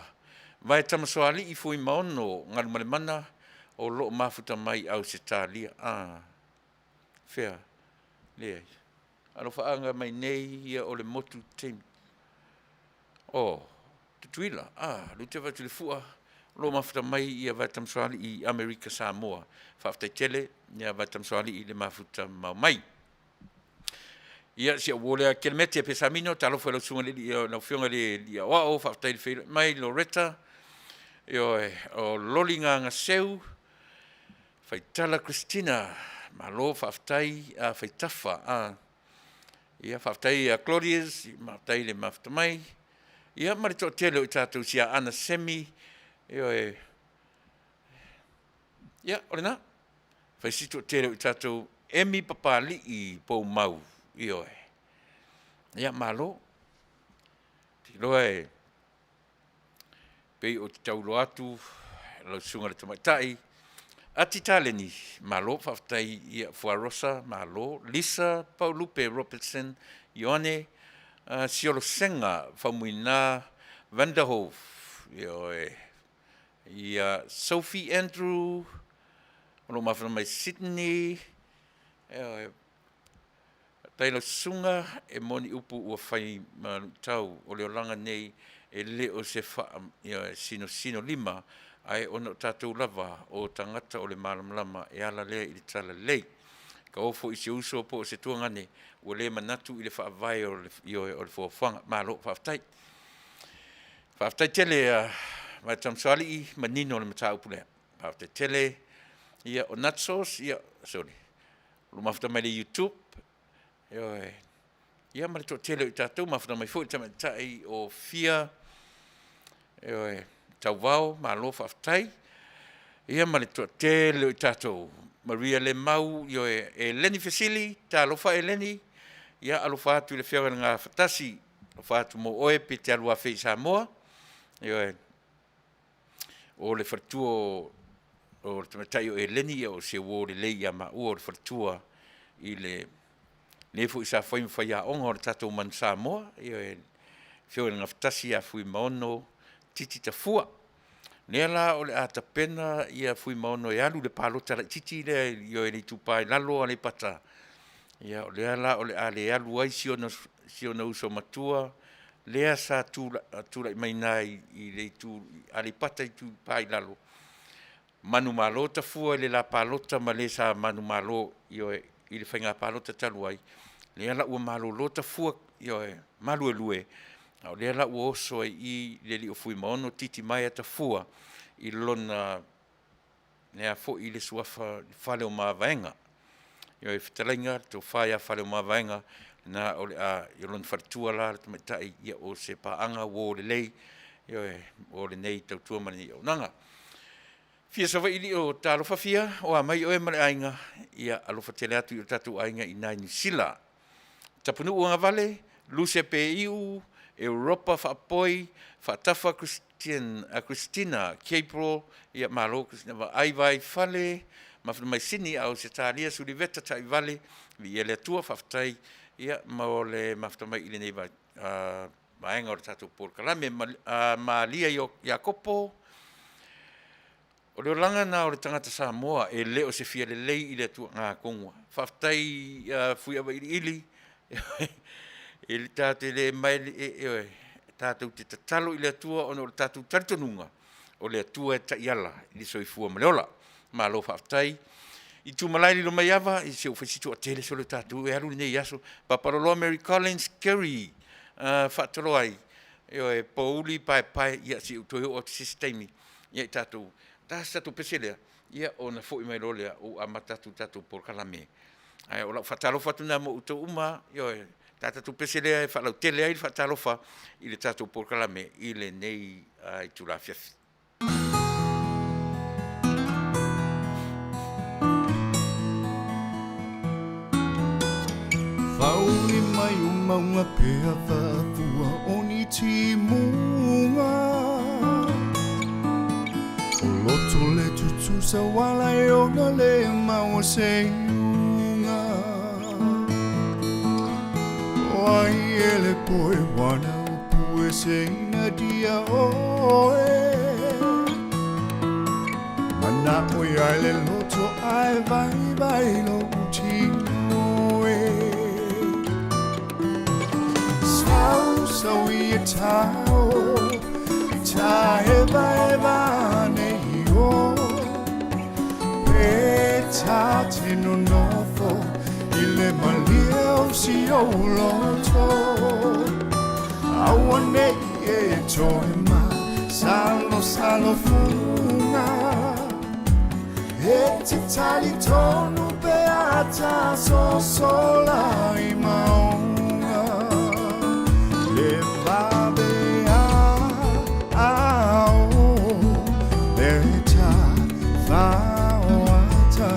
vai tamasoali I foi maono ngal malemana o lo mafuta mai au setalia fair le alo fa anga mai nei ia o le motu team tuila lu te vatu le fua lo mafuta mai ia vai tamasoali I America Samoa faafetai tele ia vai tamasoali I le mafuta mai ia si wole kelmete pe samino talo fo lo sunga le no fionga le ia o faafetai le felo mai Loretta yo o lolinga nga seu fai tala Christina malo faafetai fai tafa ia faafetai Claudius faafetai le mafuta mai ia mari to tele o tatu sia ana semi yo ia olena fai sito tele o tatu emi papali I po mau io ia malo tiloe pe o taulo atu lo sunga le tamatai ati taleni malo faafetai ia Fuarosa malo Lisa Paulupe Robertson Ione siolo senga famuina Vanderhof io ia Sophie Andrew lo mafana mai Sydney Taila sunga moni upu ua fai tau o leo langa nei le o se wha sino lima ai ono tātou lava o tangata o le malamlama ala lea I le tala lei. Ka ofo I se uso po o se tuangane o le manatu I le wha vai o le fuafanga malo faafetai. Faafetai tele mai tamsali I manino le mata upu lea. Faafetai tele ia o natsos ia sorry. Lo mafta mai le YouTube ia mari to tele tatou mafuna mai foi tamatai o fia tauwao malo faafetai ia mari to tele tatou Maria le mau Eleni Fesili talofa Eleni ia alofa atu le fia nga fatasi alofa atu mo oe pe te alua fei Samoa o le fartuo o tamatai o Eleni o se wo le leia ma o le fartua I le fu isa foi faia onga o tatou man Samoa fio nga fatasi a fui maono titi tafua nela o le atapena ia fui maono alu le palota titi le le tupai lalo ale pata ia o le ala o le ale alu ai sio na uso matua lea sa tu mai nai I le tu ale pata I tupai lalo manu malo tafua le la palota ma le sa manu malo I le whainga palota taluai le ala ua malo lota fua malu lue o le ala ua oso I le li o fui maono titi mai ata fua I lona nea fo I le suafa fale o mavaenga fitalainga to faya fale o mavaenga na o le lona fartua la tamatai ia o se paanga wo le lei o le nei tautua mani o nanga fia sawa ili o talofa fia o mai o male ainga ia alofa tele atu I tatu ainga I New Zealand tapunu nga Vale Lucia PIU Europa faapoi faatafa Christina Capril ia malo Christina ai vai fale mafuna mai sini au se talia suliveta tai Vale vi ele tua faafetai ia ma le mafuna mai ile nei vai maenga o tatu por kalame malia Jacopo O leo langa na o le tangata Samoa e leo se fia le lei i le atua ngā kongua. Faafetai fui awa ili. E le tāte le mai e tātou te tatalo i le atua o le tātou taritonunga. O le atua e taiala i le soifua maleola. Ma lo Faafetai. I tu malai lo mai ava i se ofisitu a tele so le tātou e alu nei aso. Paparolo Mary Collins Kerry. Whaatoro ai. E pauli pai ia si utoi o te sistemi. Ia i tātou. Tāsa tu peselea, ia o na fo i mai rolea o amatatu tatu por kalame. Ai o la whatalofa tuna mo uto uma, io tata tu peselea e whalau tele ai whatalofa i le tatu por kalame i le nei i tula fiafi. Whau i mai o maunga pēa whafua o ni timunga. Loto le tutu sa wala e ona le maua se iunga. Wai e le poe wana upu e se ina dia oe. Mana oi ai le loto ai vai lo uti oe. Sau i e tau, i ta eva nei o. Peta te no nofo, i le malia o si o loto. Aua nei e toe ma, salo funga. E te tali tonu beata so sola i maunga. Le vabea ao, leta whawata.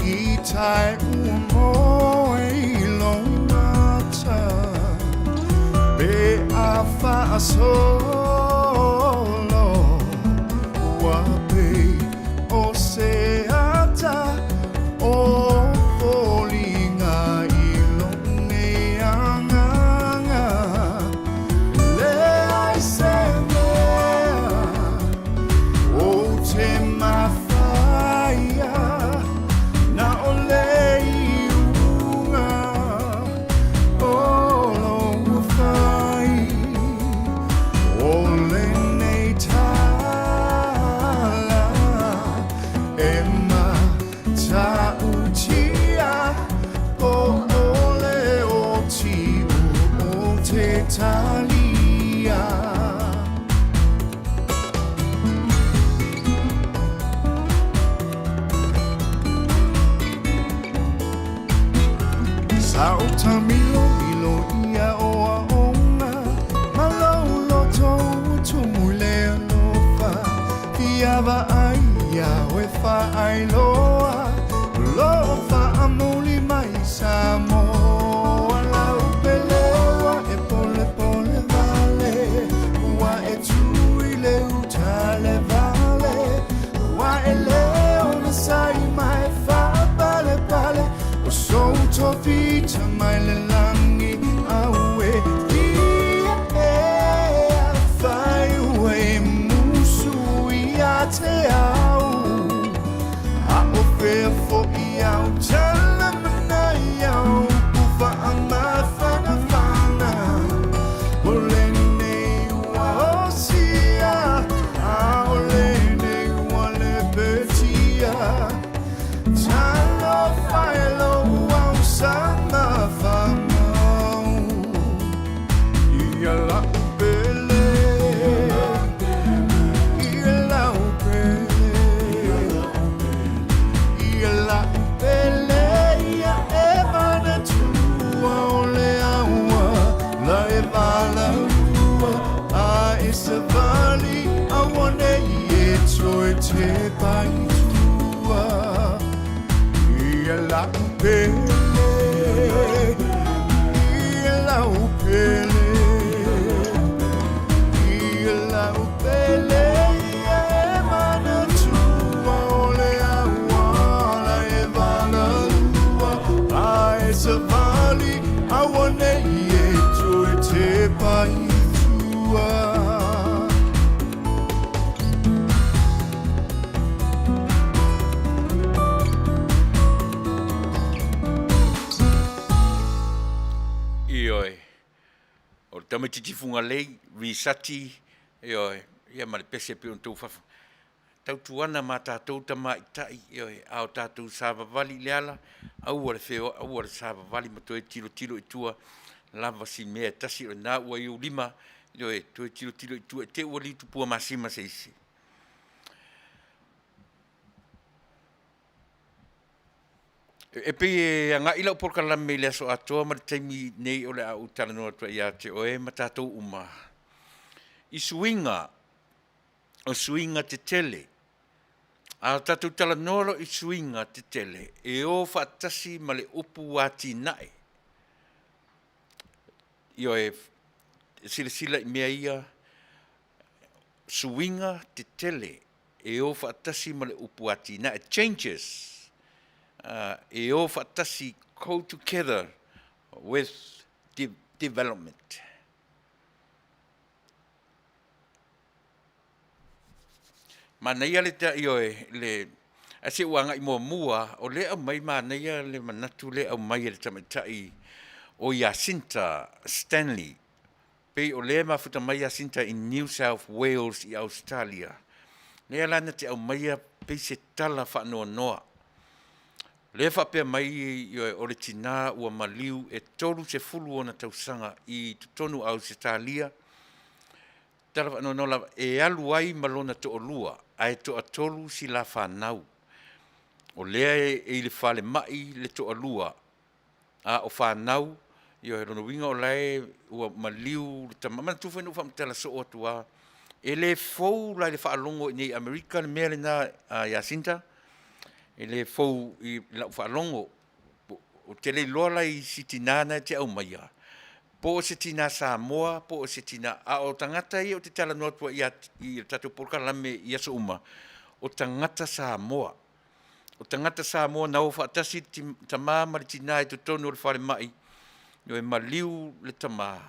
I tai umo e longata. Be a wha solo, wape o se ata. O folinga i longe anganga. Le ai se mea o te mawhaia. Na o le iunga o lo whai. O le nei tala e ma ta utia. O ole o tiu o te talia. Sao tamilo ia o aonga. Malau loto utu mule alofa. Iava aia o e wha ailoa. Lofa amuli mai Samoa. Lau pelewa e pole vale. Ua e tui le utale vale. Ua e leo na sai mai wha pale. O souto vita mai le langi aue. Ia e a whai ue musu ia te au. A o whea fo i au tala mana i au. Ufa a mawhana whana. O le nei ua o sia. A o le nei ua le betia. Talo whaelo au sama whamau. Ia la upele. Ia la upele. Ia la upele. Ia e mana tua o le aua. La e vala ua. A e se vali. A wane i e toe te pai tua. Ia la upele. Ia la upele. Ia la upele. Ia e mana tua o le aua. La e vala lua. A e se vali. A wane i e toe te pai tua. tamatitifunga lei, risati, ia ma le pese pe on tau fafu. Tau tuana ma tātou tama itai, au tātou sāvavali leala, au le feo, au le sāvavali ma toe tilo i tua, lava si mea tasi o nā ua iu lima, toe tilo i tua, te ua li tupua masima se isi. E pe anga ila por kala me le so atoa ma taimi nei o le au tala no tua ia te oe ma tātou uma. I suinga, o suinga te tele, a tātou tala nolo i suinga te tele, e o whaatasi ma le upu wāti nae. Io e sila i mea ia, suinga te tele, e o whaatasi ma le upu wāti nae. Changes. E o whaatasi go together with development. Manaia le ta le ase wanga I mua o le au mai manaia le manatu le au mai le tamatai o Jacinta Stanley pe o le mafuta mai Jacinta in New South Wales I Australia. Le lana te au mai pe se tala whanoa noa. Le whapea mai o le tina ua maliu e tolu se fulu ona tausanga I tonu Australia. Tala whanoa noa e alu ai malona to o lua, ai to a tolu si la whanau. O lea e le whale mai le to a lua, a o whanau, he rono winga o lae ua maliu, mana tuwhai no whamtala so o tua, e le fau lai le whaalongo nei Amerika, le mea le na Jacinta, e le fau I la whaalongo, o te le loa lai si tinana te au maia. Po o se tina Samoa, po o se tina a o tangata I o te tala notua I tatu porkalame I aso uma. O tangata Samoa. O tangata Samoa na o whaatasi tamā mari tina I tu tonu o le whare mai. Io e maliu le tamā.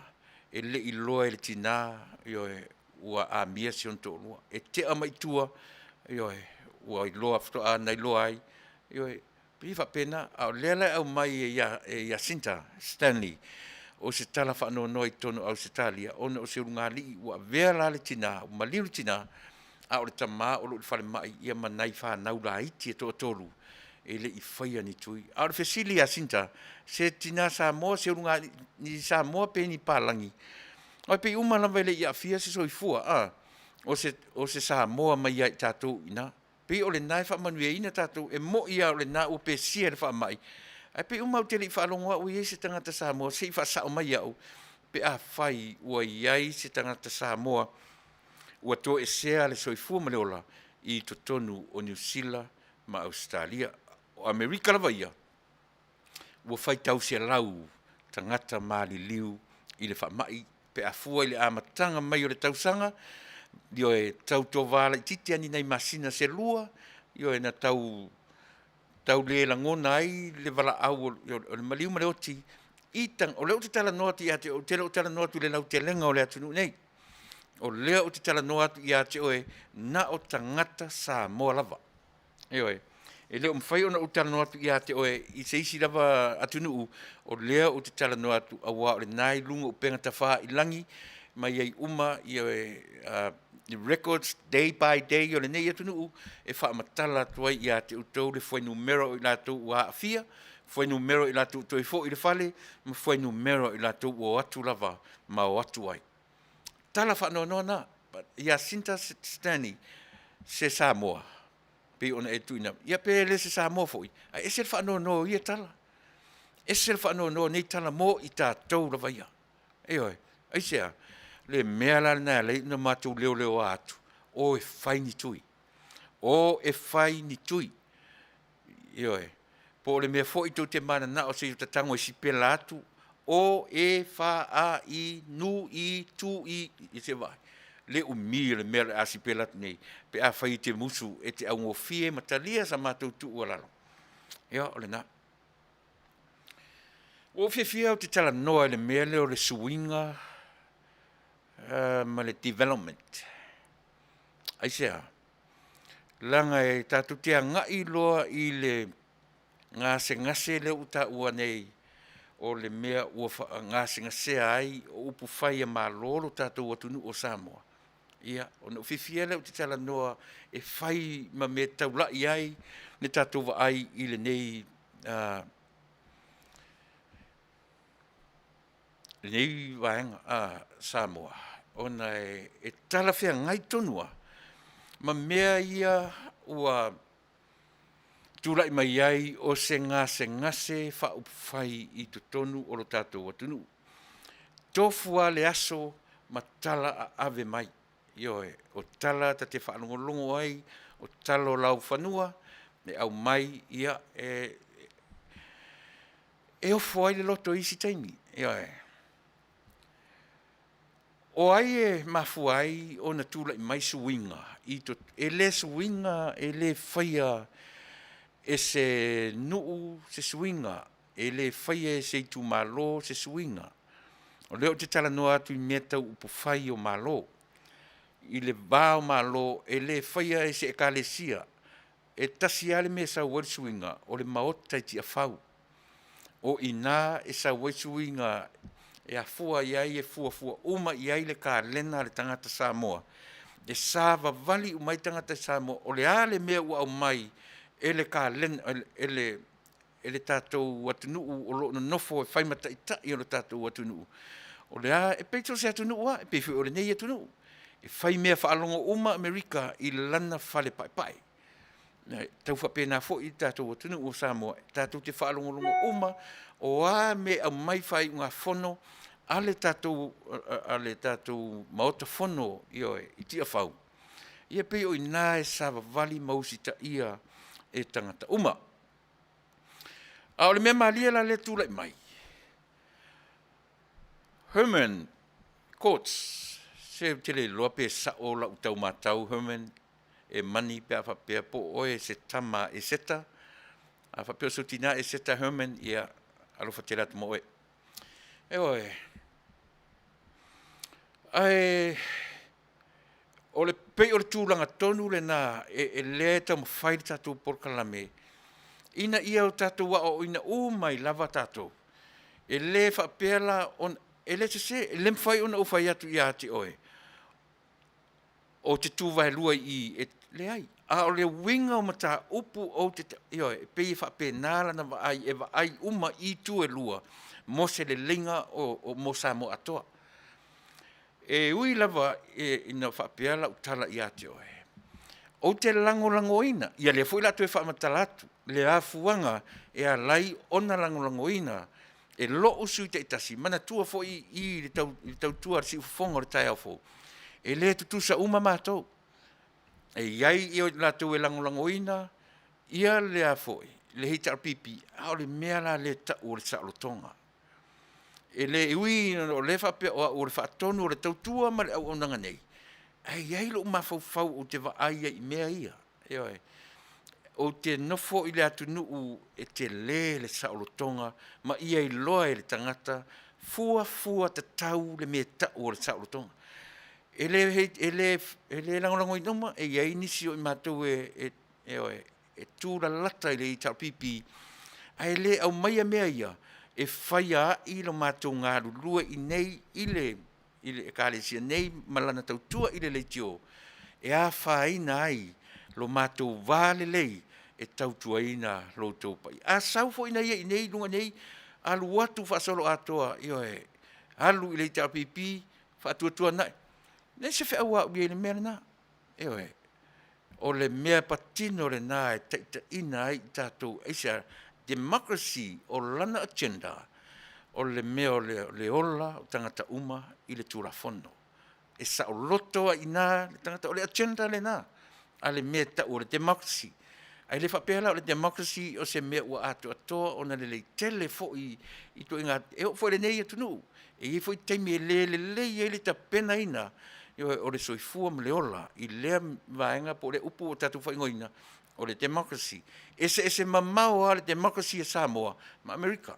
E le I loa le tina. Io e ua a mia si on tōlua. E te amai tua. Io e ua I loa ftoa nei loa ai. Io e piwa pena. Au lele au mai e Jacinta Stanley. O se tala whanau noi tono Australia, ona o se urunga li, ua vea la le tina, o maliu le tina, a o le tamā, o le whale mai, ia manai whanau la iti e toa tolu, e le I whaia ni tui. A o le whesili Jacinta, se tina Samoa, se urunga ni Samoa pe ni pālangi. O pe umalawa le ia fia se soifua, o se Samoa mai ai tātou ina. Pe o le nai Manuia ina tātou, e mo ia o le nā o pe sia le wha mai. Ai pe umau te li whaalongoa ui e se tangata Samoa, se I whasao mai au, pe a whai ua iai se tangata Samoa, ua to e sea le soifua ma leola I to tonu o New Zealand ma Australia, o Amerika lava ia, ua whai tau se lau tangata maali liu I le whamai, pe a fua I le amatanga mai o le tausanga, io e tau to Vale, titi ani nei masina se lua, io e na tau le langona ai le vala au o le maliu ma le oti itang o le o te tala noa ti ate o te le o tala noa tu le lau te lenga o le atunu nei o le o te tala noa tu I ate oe na o tangata Samoa lava e le o mwhai o na o tala noa tu I ate oe I se isi lava atunu o le o te tala noa tu awa o le nai lunga o penga tawha I langi mai ai uma I oe the records day by day o le nei atunu e whaamatala tuai I a te utou le whai numero I lātou ua awhia, whai numero I lātou toi fo I le whale, ma whai numero I lātou o atu lava ma o atu ai. Tala whanau noa na, Jacinta Stanley, se Samoa, pe ona e tuina, ia pe le se Samoa foi, a e se whanau noa ia tala. E se whanau noa nei tala mo I tātou lava ia. E oi, ai sea, le mea la na le na matu leo atu o e fai ni tui io e po le mea fo I tu te mana na o se ta tango si pela atu o e fa a I nu I tu I se vai le umi le mea a si pela nei pe a fai te musu e te au fie matalia sa matu tu o lalo io le na o fie o te tala noa le mea le o le suinga ma le development. Ai sea, langa e tātou te ngai loa I le ngase le uta ua nei o le mea ua ngāsinga sea ai o upu whai a mālolo tātou atunu o Samoa. Ia, o na whiwhia leo te tala noa e whai ma me taulai ai ne tātou wa ai i le nei nei waenga Samoa. Ona e tala whea ngai tonua ma mea ia ua tūlai mai ai o se ngase whauwhai i tu tonu o lo tātou atunu. Tofua le aso ma tala a ave mai. Ioe, o tala ta te whaanongolongo ai, o talo lau whanua, ne au mai ia e ofo ai le loto isi taimi. Ioe. O ai e mafu ai o na tūlai mai suinga. E le suinga, e le whaia e se nuu se suinga, e le whaia e se tu malo se suinga. O leo te tala noa atu i mea tau upo whai o malo. I le vāo malo e le whaia e se ekalesia. E tasi ale me sa wari suinga o le maota i ti a whau. O ina e sa wari suinga e a fua iai e fua uma iai le ka lena le tangata Samoa. E sa vavali umai tangata Samoa o le ale mea ua au mai e le ka lena e le tātou atunuu o lo no nofo e whaimata i tai o le tātou atunuu. O le a e peito se atunuu a e peifu o le nei atunuu. E whai mea whaalongo uma Amerika i lana whale pai. Tau whapena fo i tātou atunuu o Samoa. Tātou te whaalongo uma o a me au mai whai unga whono ale tātou maota whono i tia whau. Ia pei o i nā e sawa vali mausita ia e tangata uma. A ole mea malia la le tūlai mai. Herman Coates, se te le loa pe sa o la utau mātau Herman, e mani pe a whapea po oe se tama e seta, a whapea sutina e seta Herman ia alofa te ratu mo oe. E oe, o le pei o le tūlanga tonu le nā e lea tau mawhairi tātou porkalame. Ina ia o tātou wa o ina mai lava tātou. E le whapela on, e le te se, e le mwhai ona o whai atu i ati oe. O te tūwai lua i e le ai. A o le winga o mata upu o te e pei whape nāla na waai e waai uma i tu e lua. Mo se le linga o mo Samoa atoa. E ui lava e ina whapeala o tala i ati oe. O te lango ina, ia le fui latu e whamatalatu, le afuanga e a lai ona lango ina, e lo usu te itasi, mana tua fo i le tau tua si ufonga le tai au fo. E le tutusa uma mātou. E iai i o latu e lango ina, ia le a foi, le hita pipi, au le mea la le ta o le sa alotonga. E le ui o le whape o le whaatonu o le tautua ma le au onanga nei. Ai iai lo mawhau o te waaia i mea ia. O te nofo i le atunuu e te le saolotonga, ma ia i loa e le tangata, fua te tau le mea tau o le saolotonga. E le langolango i noma, e iai nisi o i mātou e tūra lata i le i tau pipi, ai le au maia mea ia, e whaia i lo mātou ngā rulua i nei i le ekalesia nei malana tautua i le leitio. E a whaina ai lo mātou Vale lei e tautua ina lo tau pai. A saufo ina ia i nei lunga nei alu atu whasolo atoa alu i le tau pipi whatuatua nai. Nei se whea ua ui e le mea na. O le mea patino le nā e taita ina ai tātou eisa democracy o lana agenda o le mea o le ola o tangata uma i le tūra fono. E sa o loto i nā le tangata o le agenda le nā a le mea ta o le democracy. Ai le whapela o le democracy o se mea ua atu atoa o na le tele fo i to inga e o fo le nei atunu. E i fo i teimi e le i le ta pena ina o le soifua ma le ola i lea vaenga po le upu o tatu fo ingoina o le democracy. Ese mamau a le democracy e Samoa, ma Amerika.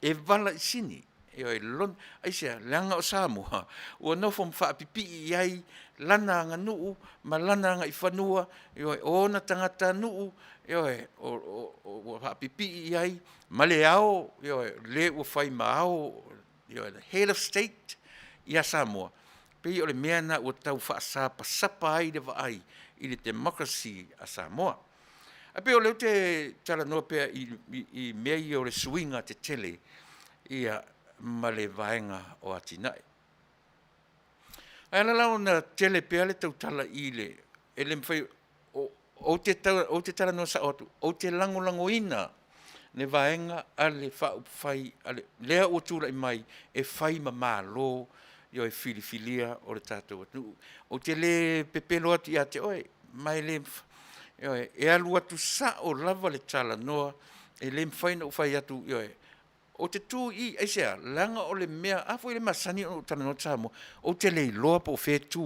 E vala i sini. lon ai se langa o Samoa o no fom fa pipi ai lana nga nuu ma lana nga ifanua ona tangata nuu o fa pipi ai male ao le o fai mao the head of state ia Samoa pe o le mea na o tau fa sapa ai de vai i le democracy a Samoa a pe o le te tala no pe i mea o le swinga te tele ia ma le vaenga o atinai. Aina lau na tele pea le tautala i le, e le mwhai, o te tala no sa otu, o te lango ina, ne vaenga a le whai, lea o tūra i mai, e whai ma mālo, i o e filifilia o le tātou atu. O te le pepelo ati a te oe, mai le, e alu atu sa o lava le tala noa, e le mwhai na whai atu, i oe, o te tū i, eisea, langa o le mea, a fwoi le masani o tana no tāmo, o te le loa po whē tū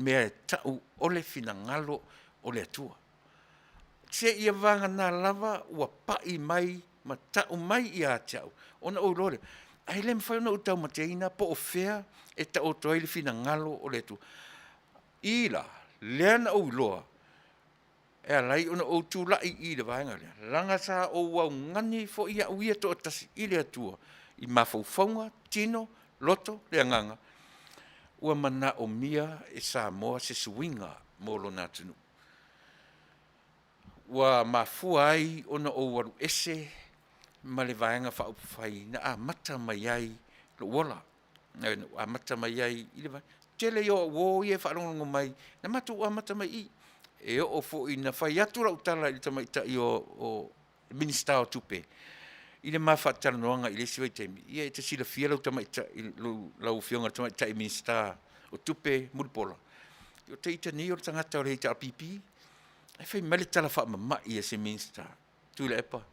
mea tau o le fina ngalo o le atua. Se ia vanga nā lava, ua pai mai, ma tau mai i a tau, ona o lore, ai le mwhai ona o tau mateina, po o whea, e ta o toi le fina ngalo o le atua. Ila, leana o loa, e alai ona o tūlai i le vaenga lea. Langa sa o wau ngani fo ia uia to atasi i le atua. I mawhauwhaunga, tino, loto, le anganga. Ua mana o mia e Samoa se suinga molo nā tunu. Ua mafua ai ona o waru ese ma le vaenga whauwhai na a mata mai ai lo wala. A mata mai ai i le vaenga. Tele yo wo ye wharongo mai. Na matu a mata mai i. E o fo ina fai atu rau tala i tamaita i o minista o tupe. I le mawhatala noanga i le siwai teimi. Ia e te sila fia lau tamaita i lau fionga tamaita i minista o tupe muripola. I o te ita ni o tangata o le heita pipi. E fai mele tala wha mama i e se minista. Tuilaepa.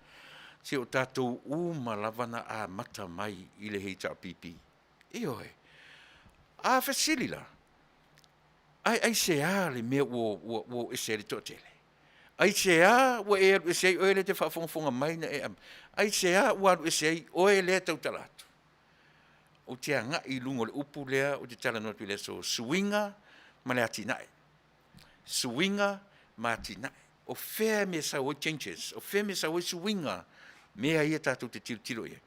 Se o tātou uma lavana a mata mai i le heita pipi. E oe. A fasili la. Ai se a le mea o ese le totele. Ai se a o e ese o le te whafonga mai na e am. Ai se a o ese o e le tau talatu. O te anga i lungo le upu lea o te tala notu le so suinga ma le atinai. Suinga ma atinai. O whea me sa o changes. O whea me sa o suinga mea ia tātou te tilo ia.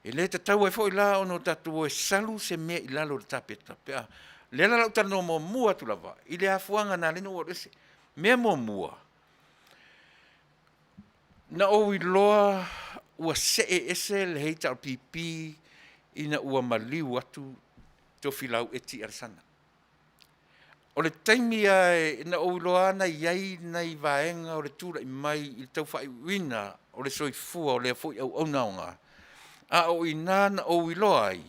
E le te tau e fo i la ono tātou e salu se mea i lalo le tapeta. Pea lela lau tala no mua tu lava. I le afuanga na leno o rese. Mea mua. Na o i loa ua se ese le heita al pipi ina ua maliu atu to filau eti arsana. O le taimi ai na o i loa na iai na i vaenga o le tūra i mai i tau whai wina o le soifua o le afoi au naonga. A o i nana o i loa ai.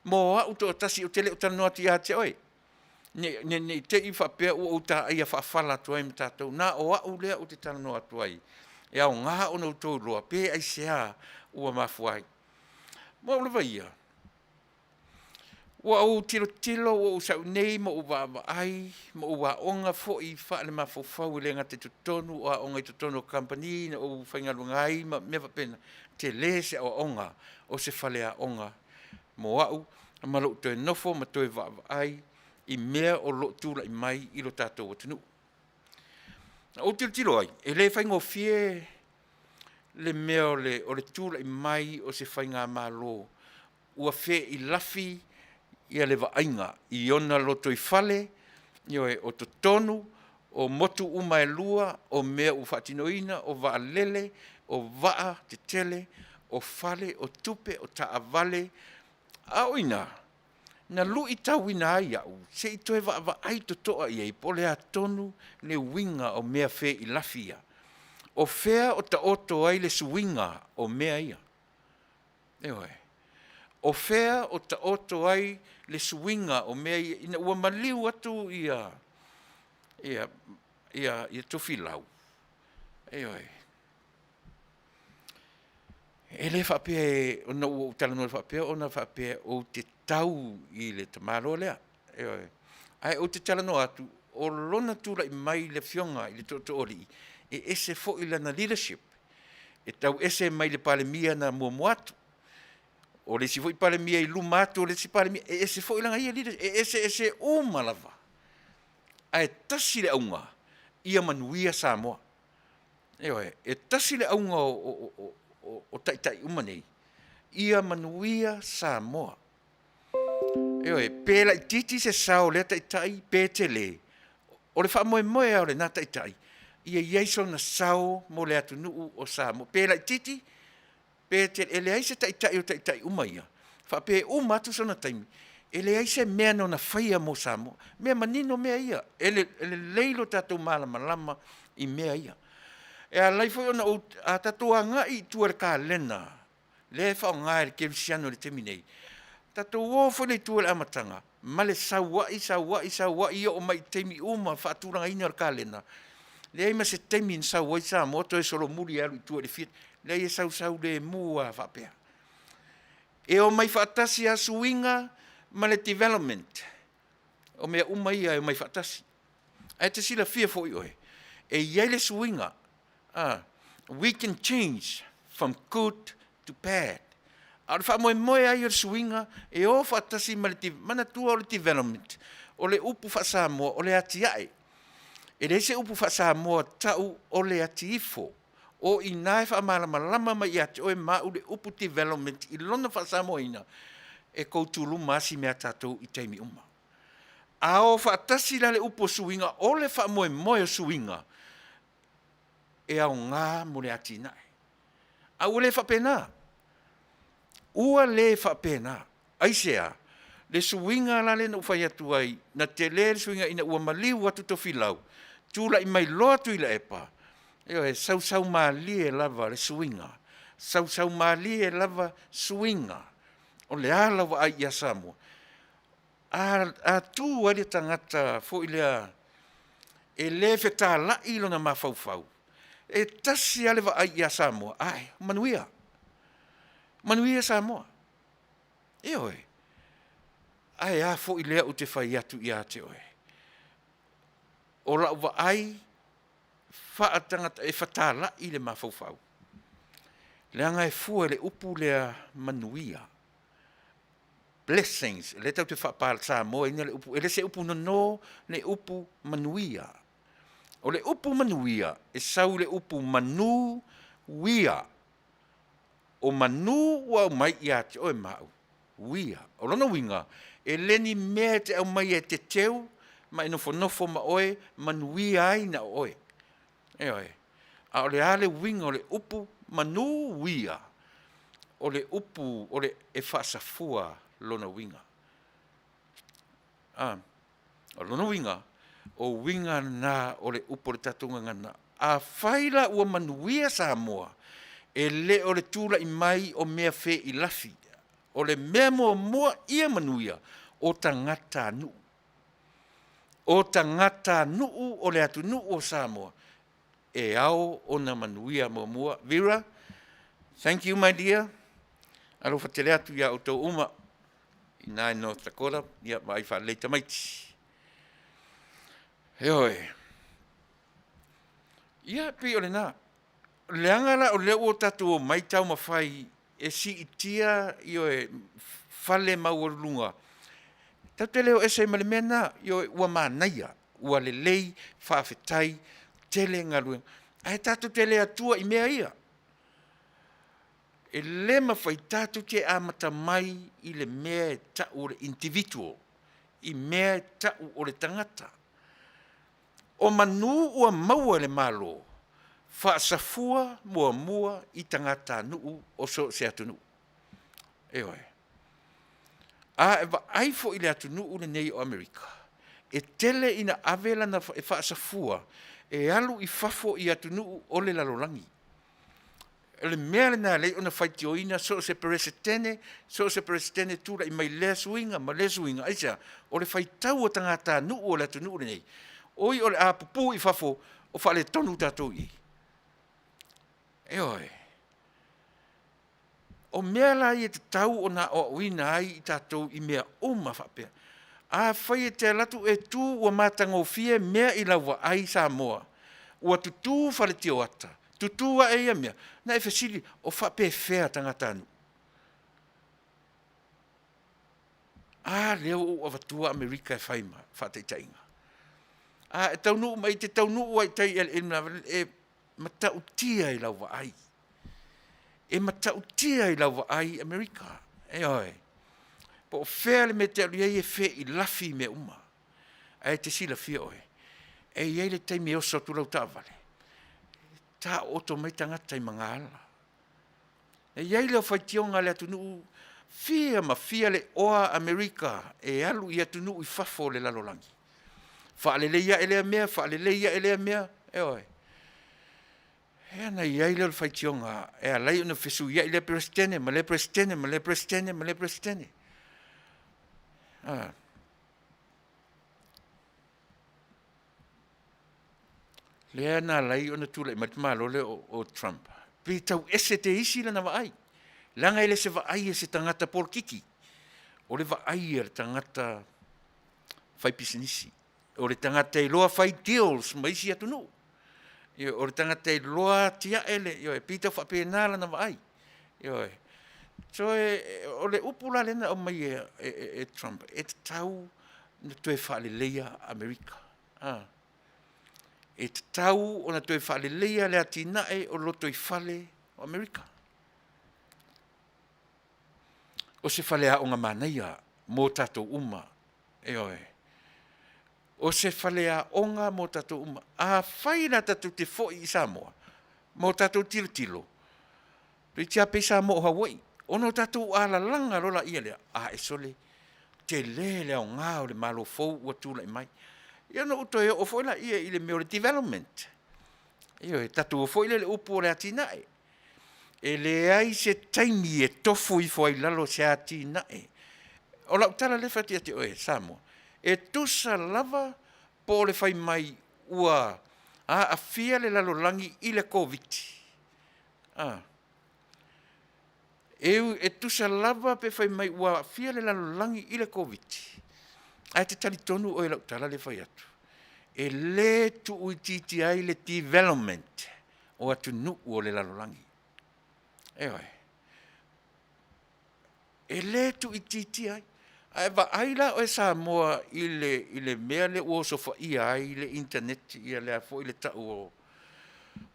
Mo au to tasi o tele o tano ati a te oi. Ne te i whapea o ta ai a whawhala tuai me tātou. Nā o au lea o te tano atuai. E au ngā o nau tō loa. Pē ai sea ua mafuai. Mo au lewa ia. Ua au tilo o sau nei mo o wa ai. Mo o wa onga fo i whaale mawhawhau le ngate tutonu. O a onga i tutonu company. Na o whaingalunga ai. Ma mewa pena. Te le se o onga. O se whale a onga. Mo au. Malo toi nofo ma toi wa ai. I mea o lo tūla i mai i lo tātou atunu. O tilo ai, e le whaingo fie le mea o le tūla i mai o se whainga mālo. Ua whe i lafi i a le waainga. I ona loto i whale, o to tonu, o motu uma e lua, o mea u whatinoina, o waa lele, o waa te tele, o whale, o tupe, o taa vale. A oina, na lu i tau ina ai au, se i toe wa ai to toa i ei, po lea tonu le winga o mea whea i lafia. O whea o ta oto ai le suwinga o mea ia. Ewe. O whea o ta oto ai le suwinga o mea ia, ina ua maliu atu ia tofi lau. Ewe. E le whapea, ona ua talanoa le whapea, ona whapea o te tau i le tamaro lea. Ai o te talanoa atu, o lona tūra i mai le fionga i le toto ori, e ese fo i lana leadership. E tau ese mai le palemia na mua muatu. O le si foi pale mia I luma atu, o le si pale mia, e se foi langa ia leaders, e se uma lava. Ai tasi le aunga, ia Manuia Samoa. E tasi le aunga o taitai uma nei. Ia Manuia Samoa. Pela I titi se sao le taitai petele. O le wha moe au le nā taitai. Ia iaiso na sao mo le atu nuu o Samoa. Pela I titi, petele, ele ai se taitai o taitai uma ia. Wha pe uma atu sona taimi. Ele ai se mea no na whaia mo Samoa. Mea manino mea ia. Ele leilo tatou malama I mea ia. E a laifo ona a tatou anga I tuar ka lena. Le whao ngā e ke visiano le temi nei. Tatou wofo le tuar amatanga. Ma le sauai o mai temi uma whaaturanga ina ka lena. Le ai ma se temi in sauai Samoa to e solo muri alu I tuar le fit. Le ai sau le mua whapea. E o mai whaatasi a suinga ma le development. O mea umaia e mai whaatasi. Ai te sila fia fo I oe. E iai le suinga. We can change from good to bad. Ar wha moe ai o suinga e o whaatasi ma le mana tua o le development. O le upu wha Samoa o le ati ai. E le se upu wha Samoa tau o le ati ifo. O I nai wha malama mai ati o e mau le upu development I lona wha Samoa ina. E koutulu masi mea tatou I teimi uma. A o whaatasi la le upo suinga o le wha moe o suinga. E au ngā mo le ati nai. A ua le whapena. Ua le whapena. Aisea, le suinga la le na uwhai atu ai, na te le suinga ina ua maliu atu to filau. Tūla I mai loa Tuilaepa. Eo e sau mali e lava le suinga. Sau mali e lava suinga. O le ala wa ai ia Samoa. A tū ali tangata fo ilea e le whetā la ilo na mawhauwhau. E tasi ale wa ai ia Samoa. Ai, Manuia. Manuia Samoa. E oe. Ai a fo ilea u te whai atu ia te oe. O la wa ai whaatangata e whatala I le mawhauwhau. Leanga e fua le upu lea Manuia. Blessings. Le tau te whapala Samoa ina le upu. Ele se upu no le upu Manuia. O le upu Manuia e sau le upu Manuia. O manu wa mai ia te oe mau. Wia. O lona winga. E leni mea te au mai e te teu. Ma nofo ma oe. Manuia ai na oe. E oe. A o le ale winga o le upu Manuia. O le upu, o le e Fasafua lona winga. O lona winga. O winga na o le upo le tatunga ngana. A whaila ua Manuia Samoa. E le o le tūla I mai o mea whe I lafi. O le mea mua ia Manuia o tangata nuu. O tangata nuu o le atu nuu o Samoa. E ao o na Manuia mua. Vera, thank you my dear. Alo whatele atu ia o tau uma. I nai North Dakota. Ia mai wha leita maiti. Heoi. Ia pi o le nā. Leangala o leo o tatu o mai tau mawhai e si itia I o e whale mau o lunga. Tatu leo e se male mena I o e ua mānaia. Ua le lei, Faafetai, tele ngaruenga. Ai tatu tele atua I mea ia. E le mawhai tatu te amata mai I le mea e tau o le individual. I mea e tau o le tangata. O manu ua maua le malo. Whaasafua mua I tangata nuu o so se atu nuu. E oe. A ewa aifo I le atu nuu le nei o Amerika. E tele ina avela na e whaasafua. E alu I fafo I atu nuu o le lalolangi. E le mea le na lei ona whaitioina so se peresetene tūra I mai lea suinga, ma lea suinga. Aisa, o le whaitau o tangata nuu o le atu nuu le nei. Oi o le a pupu I fafo o whale tonu tatou I. E oe. O mea la I te tau o na o uina ai I tatou I mea uma whapea. A whai e te latu e tū ua mātango fie mea I lawa ai Samoa. Ua tutu whale tio ata. Tutua e ia mea. Na e whesili o whape whea tangata anu. leo o avatua Amerika e whaima, whateitainga. E taunuu mai te taunuu ai tai e matautia I lau wa ai. E matautia I lau wa ai Amerika. E oi. Po o whea le me te alu e whe I lafi me uma. E te sila fia oi. E iei le taimi oso tu lau tāwale. Tā oto mai tangata I mga ala. E iei leo whaitionga le atunu fia le oa Amerika e alu I atunu I fafo le lalolangi. Whaaleleia elea mea, whaaleleia elea mea, e oi. E ana iei leo whaitionga, e alai una whesu ia I le prestene, ma le prestene, ma le prestene, ma le prestene. Lea na lai ona tula I matamalo le o Trump. Pi tau ese te isi lana waai. Langa ele se waai e se tangata polkiki. O le waai e le tangata whai pisinisi. O le tangata I loa whai deals ma isi atunu. O le tangata I loa tia ele. E pita whapena lana waai. So o le upula lena o mai e Trump. E te tau na tue whaaleleia Amerika. E te tau o na tue whaaleleia le atinae o loto I whale o Amerika. O se whalea o ngā manaia mō tatou uma. E oe. O se whalea o ngā mō tatou uma. A whaina tatou te fōi I Samoa. Mō tatou tilo. Rei tia pe Samoa Hawaii. Ono tatou ala langa rola ia lea. E sole. Te le o ngā o le malo fōu ua tūla I mai. Ia no uto e o fōila ia I le meo le development. Ia tatou o fōila le upo o le atinae. E le ai se taimi e tofu I fōi lalo se atinae. O lau tala le whatia te oe, Samoa. E tusa lava po le whai mai ua a fia le lalo langi I le COVID. E tusa lava pe whai mai ua fia le lalo langi I le COVID. Ai te tali tonu o lau tala le whai atu. E le tu uititi ai le development o atu nu o le lalo langi. E le tu uititi ai. Ai va aila o Samoa I le mea le o sofa ia ai le internet ia le fo I le tau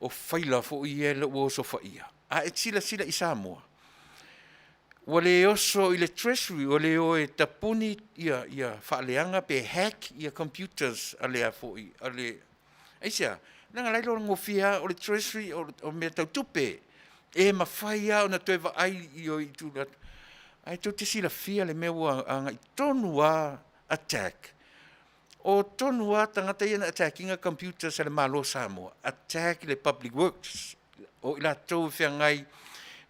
o faila fo ia le o sofa ia. E sila I Samoa. Wale oso I le treasury, wale o e tapuni ia whaaleanga pe hack ia computers alea fōi, ale. Eisia, nanga lailo ngofia o le treasury o mea tau tupe, e mawhaia o na toewa ai I o I tūrat. Ai tau te sila fia le mea ua anga I tonu a attack. O tonu a tangata ia na attackinga computers ale malo Samoa, attack le public works, o ila tau whiangai,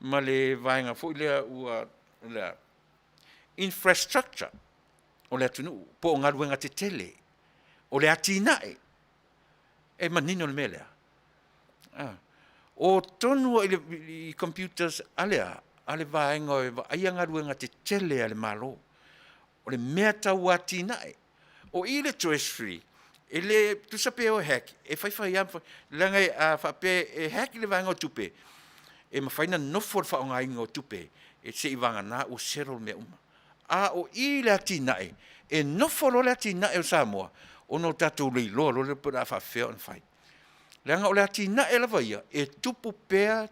ma le vaenga fo lea ua lea infrastructure o le atunu po o ngaruenga te tele o le atinae e manino le melea o tonu I computers alea ale vaenga o ai ngaruenga te tele ale malo o le mea tau atinae o I le treasury e le tusape o hack e whaiwhai am langai a whape e hack le vaenga o tupe e mawhaina nofo le whaonga inga o tupe, e se I wanga nā o serol mea uma. O I le atinae, e nofo lo le atinae o Samoa, o no tatou lei loa, lo le pura whawhea on whai. Leanga o le atinae lava ia, e tupu pea,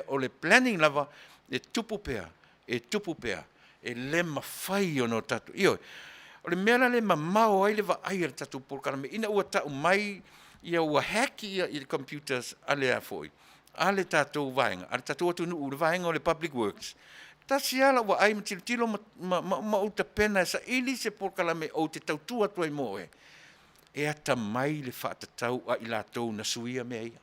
o le planning lava, e tupu pea, e le mawhai o no tatou. Io, o le mea le mamao ai le wa ai le tatou polkara me, ina ua tau mai, ia ua haki ia I le computers alea foi. Ale tatou vaenga, ale tatou atu nuu le vaenga o le public works. Tasi ala wa ai matilo ma uta pena sa ili se polkalame o te tautua tuai moe. E ata mai le whaatatau a I lātou na suia mea ia.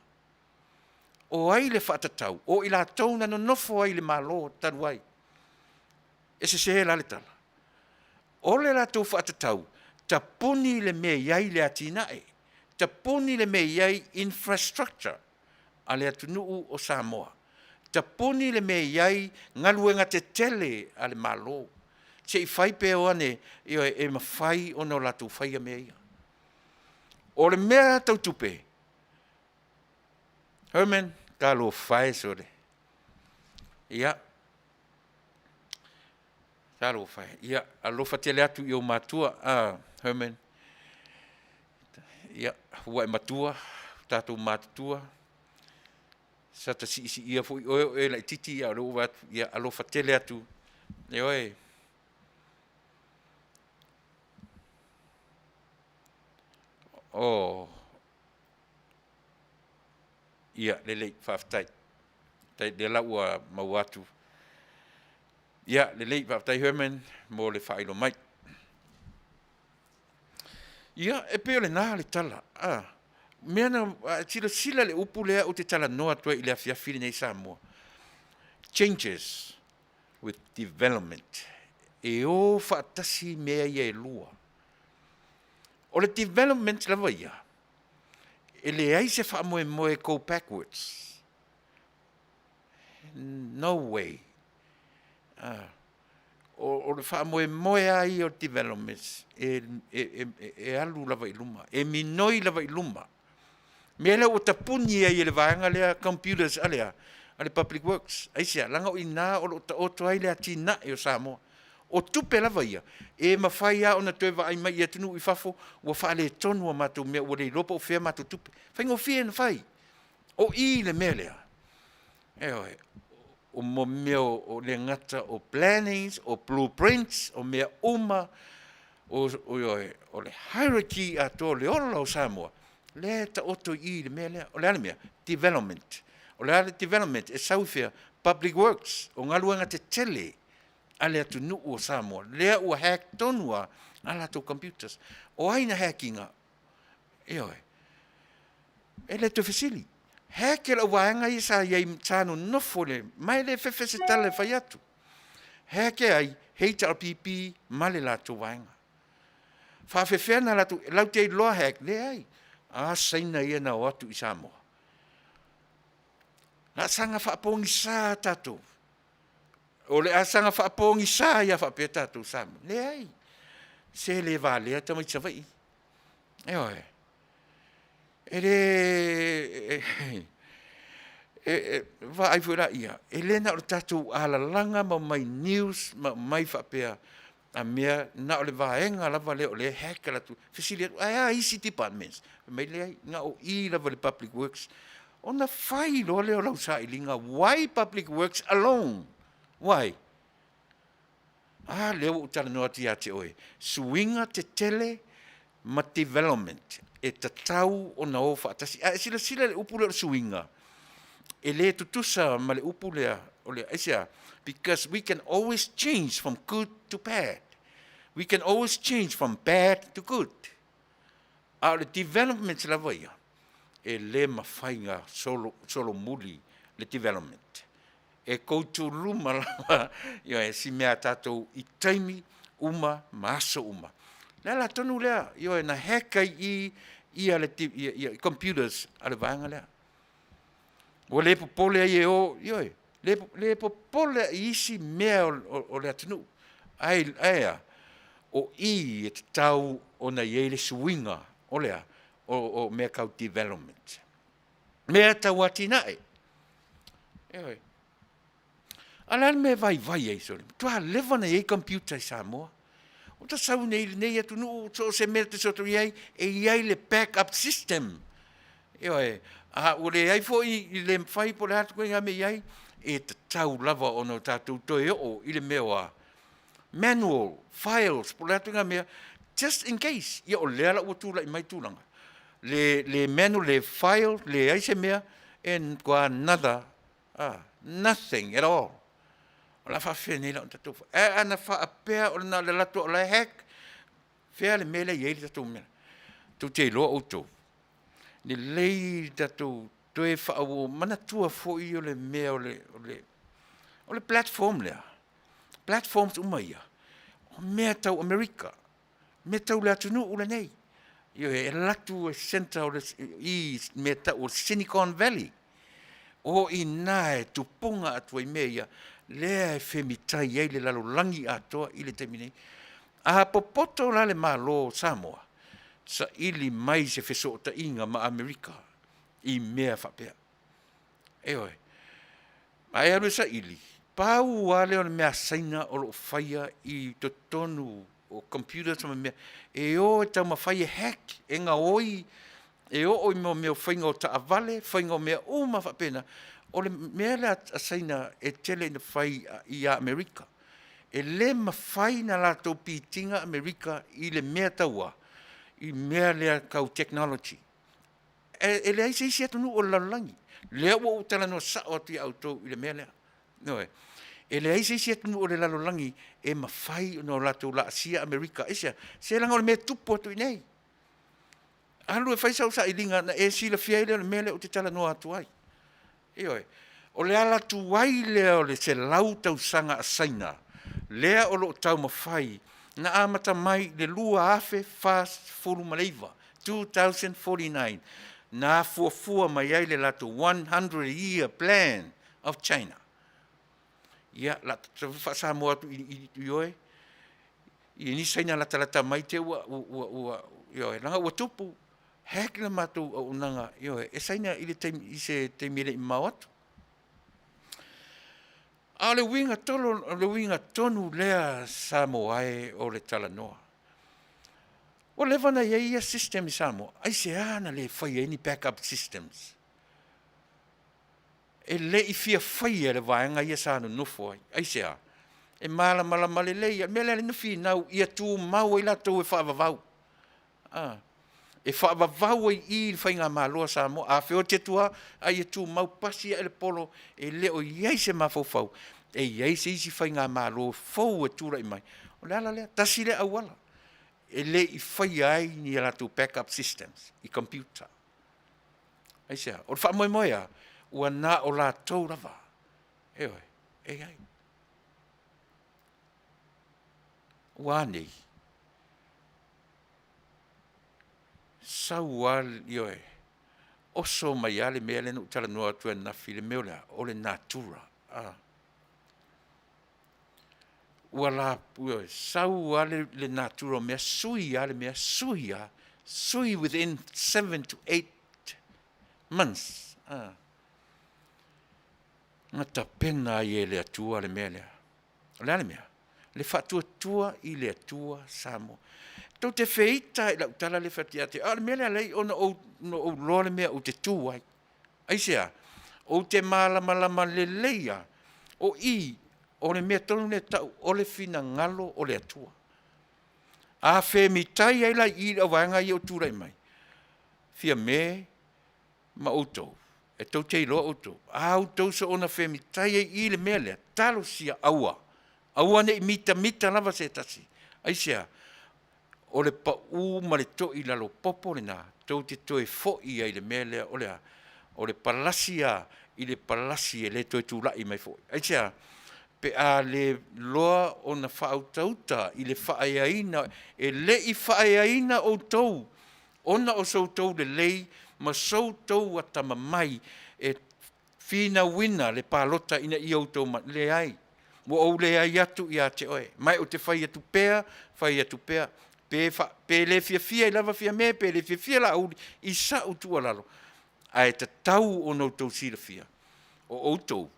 O ai le whaatatau, o I lātou na nofo ai le malo taru ai. E se la le tala. O le lātou whaatatau, ta puni le mea iai le atinae, ta puni le mea iai infrastructure, ale atunuu o Samoa. Ta poni le me iai ngaluenga te tele ale malo. Se I whai peo ane e mawhai o no latu whai a mea ia. O le mea tau tupe. Herman, ka lo whai sore. Ia. Talo fai. Ia, alofa tele atu i o matua, Herman. Ia, hua e matua, tātou mātua. Sata si ia fo i oe la titi ia ro wat ia alofa tele atu. E oe. Oh. Ia, lele Faafetai. Tai de la ua mauatu. Ia, lele Faafetai Herman, mo le whailo mai. Ia, e peo le nā le tala. Meana, sila le upu lea o te tala noa tua i le afiafiri nei Samoa. Changes with development. E o whaatasi mea ia e lua. O le development lava ia. E le ai se whaamoe moe go backwards. No way. O le whaamoe moe ai o developments. E alu lava i luma. E minoi lava i luma. Mele o tapuni ai le vaanga le computers alea. Ale public works. Aisia, langa o ina o o toai le atina e o Samoa. O tupe lava ia. E mawhai a ona toe wa ai mai ia tunu i fafo. Ua whaale tonu a mātou mea. Ua le lopa o whea mātou tupe. Whai ngō whia na whai. O i le mea lea. E oi. O mo mea o le ngata o plannings, o blueprints, o mea uma. O le hierarchy a to le ola o Samoa. Le ta oto i le mea lea. O le ale mea. Development. O le ale development. E sauwhea. Public works. O ngaluanga te tele. Ale atu nu o Samoa. Lea ua hack tonua ala to computers. O aina hackinga. E oi. E le to fasili. Hack e la waanga i sa iei tānu nofo le. Mai le fefese tale whai atu. Hack e ai HRPP male la to waanga. Faafetai la to lau te loa hack le ai. Saina ia na o atu i Samoa. La sanga whaapongi sa tatou. O le asanga whaapongi sa ia whapea tātou Samoa. Le ai. Se le Vale, tamai tawai. E oe. E le... Wa ai fuera ia. E le na o tātou ala langa ma mai news, ma mai whapea a mea na o le vaenga lava le o le heka latu. Facility, ai easy departments. Mai le ai, nga o i lava le public works. Ona whai lo le o lau sa ilinga. Why public works alone? Why? Leo o tala noa ti ate oe. Suinga te tele ma development. E tatau o na o whaatasi. Sila le upu le o suinga. E le tutusa ma le upu lea. O le aisia. Because we can always change from good to bad. We can always change from bad to good. Le development la vaia. E le mawhainga solo muli le development. E koutou luma lawa, e si mea tātou i taimi uma, maaso uma. Lea tonu lea, e na heka i computers ale vaanga lea. O le popole ai e o, le popole i isi mea o lea tonu. Aia, o i e tau o na iele suinga, o lea, o mea kau development. Mea tau atinae. E Alan me vai ai sori. Tua leva na ei computer Samoa. O ta sau nei atu nu so se merte so to iai e iai le backup system. O le ai fo i le fai po le hatu koe ngame iai e ta tau lava o no tātou toe o i le mea manual files po le hatu ngame just in case. Ia o lea la ua tūla i mai tūlanga. Le manual le file le ai se mea and go another nothing at all. O la whawhia nei la o tatou. Ana whaapea o na le lato o la hek. Whea le mele i eili tatou mea. Tu te loa o tau. Ni lei tatou toe whaau mana tua fōi o le mea o le platform lea. Platforms umaia. O mea tau Amerika. Mea tau le atunu ula nei. E latu e center o le mea tau o Silicon Valley. O i nae tupunga atua i mea lea e whemitai ei le lalo langi atoa i le temine. Popoto la le malo Samoa. Sa ili mai se whesota inga ma Amerika. I mea whapea. E oi. Ai aru sa ili. pau wale o le mea saina o lo whaia I to tonu o computer sama mea. E o e tau mawhaia hack, e ngā oi, e o oi mo mea whainga o ta Vale, whainga o mea uma whapena. O le mea le a saina e tele na whai I a Amerika. E le mawhai na lato pitinga Amerika I le mea taua, I mea lea kau technology. E le aise isi atu nu o lalangi. Lea ua utala no sa o ti auto I le mea lea. Noe. E le aise isi atu nu o le lalangi e mawhai no lato la asia Amerika. Isia, se langa o le mea tupo atu I nei. Alu e whaisau sa ilinga na e sila fia I le mea lea o te tala no atu ai. Ioe. O le ala tuai lea o le se lau tau sanga asaina. Lea o lo tau mawhai. Na amata mai le lua afe fast fulu maleiva. 2049. Na fuafua mai ai le lato 100-year plan of China. Ia, la whasa mo atu I ioe. I ni saina la talata mai te ioe. Langa ua tupu. Hek le matu o unanga ioe. E saina I se te mire I mau atu. A le winga tonu lea Samoae o le talanoa. O le vana ia system I Samoa. Ai se ana le whaia ni backup systems. E le I fia whaia le vaenga ia sānu nufo ai. Ai se a. E mala male leia. Mele le nufi nau ia tū mau I lato e whaavavau. E whaavavau I whainga māloa Samoa. A whio te tua ai e tū mau pasi e le polo. E leo iai se mawhauwhau. E iai se isi whainga māloa. Fau e tūra I mai. O le ala lea. Tasi le awala. E le I whaia ai ni lato backup systems. I computer. Ai sea. O le wha moe a. Ua nā o la tau rawa. E oi. E ai. Ua nei. Sau al ioe. Oso mai ale mea le nuk tala noa tua nafi le meo lea. O le natura. Ua la ioe. Sau ale le natura mea sui ale mea sui a. Sui within 7 to 8 months. Ngata pena I le atua le mea lea. Le ale mea. Le whatua tua I le atua Samoa. Tau te whita I lau tala le whatiate. Le mea lea lei ona o loa le mea o te tuai. Ai sea. O te malama le leia. O I. O le mea tonu ne tau. O le fina ngalo o le atua. A whe mitai ai la I la wanga I o tūrai mai. Fia me ma outou. E tau te iloa outou. A outou sa ona whe mitai ai I le mea lea. Talo sia aua. Aua ne mita lava se tasi. Ai sea. O le pa ma le to I lalo popo le nā. Tau te toe fo'i ai le mea lea. O le palasia I le palasi e le toe tūlai mai fo'i. Ai sea. Pe a le loa o na whaautauta I le whaeaina. E le I whaeaina o tau. Ona o sau tau le lei. Ma sau tau atama mai. E whina wina le pālota ina I au tau le ai. Mo au le ai atu I a te oe. Mai o te whai atu pēa. Whai atu pēa. Pe le fia I lava fia me. Pe le fia la auri. I sa utua lalo. A e ta tau o nau tau sira fia. O outou.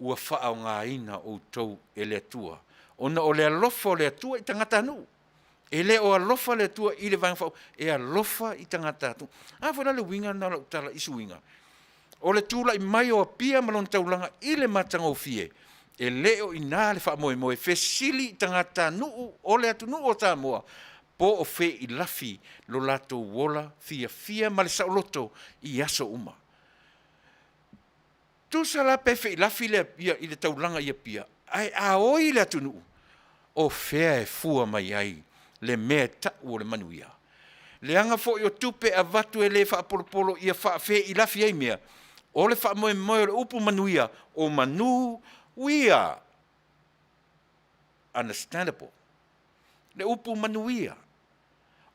Ua wha o ngā ina o tau e le atua. Ona o le alofa o le atua I tangata nu. E le o alofa le atua I le vangwhau. E alofa I tangata atu. A whana le winga na lau tala isu winga. O le tūla I mai o a pia malon taulanga I le matanga o fie. E le o I nā le wha moe. Fesili I tangata nu o le atu nu o Samoa. Po o fe I lafi lo lato wola fia ma le sauloto I aso uma. Tu sala pefe I lafi le I le taulanga I pia. Ai a oi le atunu. O fea e fua mai ai. Le mea ta'u o le Manuia. Le anga fo I o tupe a vatu e le wha polopolo I a wha fe I lafi ai mea. O le wha moe o le upu Manuia. O Manuia. Understandable. Le upu Manuia.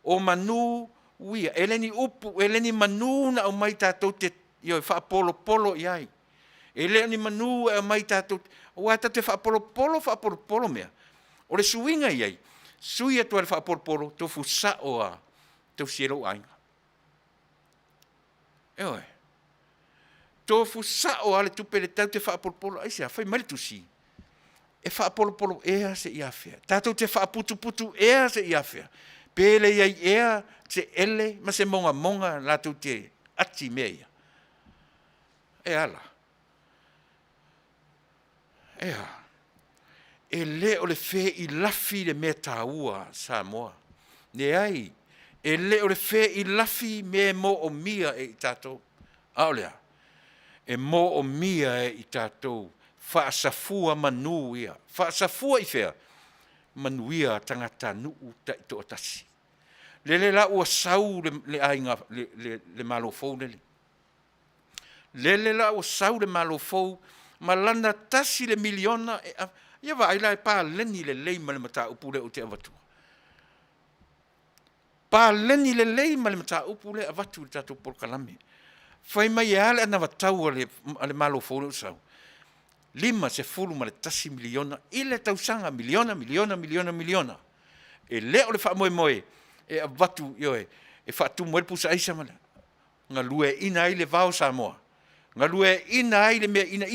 O Manuia. Eleni upu, eleni manu na o mai tātou te I wha polopolo I ai. Ele ni manu e mai tātou. O ata te whaapolopolo mea. O le suinga iai. Sui atua le whaapolopolo, tofu sa o a tau siero ainga. Eoi. Tofu sa o a le tupe le tau te whaapolopolo. Aise a whai mare tusi. e whaapolopolo ea se iawhia. Tātou te whaaputu ea se iawhia. Pēle iai ea te ele, ma se monga lātou te ati mea ia. E ala. Ea. E le o le whē I lafi le mea tāua Samoa. Ne ai. E le o le whē I lafi me mo o mia e I tātou. Aolea. E mo o mia e I tātou. Faasafua Manuia. Faasafua I whea. Manuia tangata nuu ta I to atasi. Le la ua sau le ainga le malofou le. Le la ua sau le malofou. Malana tasi le miliona e ia va ila e pa leni le lei ma le mata upu le o te avatua. Pa leni le lei ma le mata upu le avatu le tatou polkalame. Fai mai e ale ana vatau ale malofou le usau. 5 se fulu ma le tasi miliona, ile tausanga miliona. E leo le wha moe, e avatu ioe, e wha tu moe pusa aisa male. Nga lue ina ai le vao Samoa. Nga lue ina ai le mea ina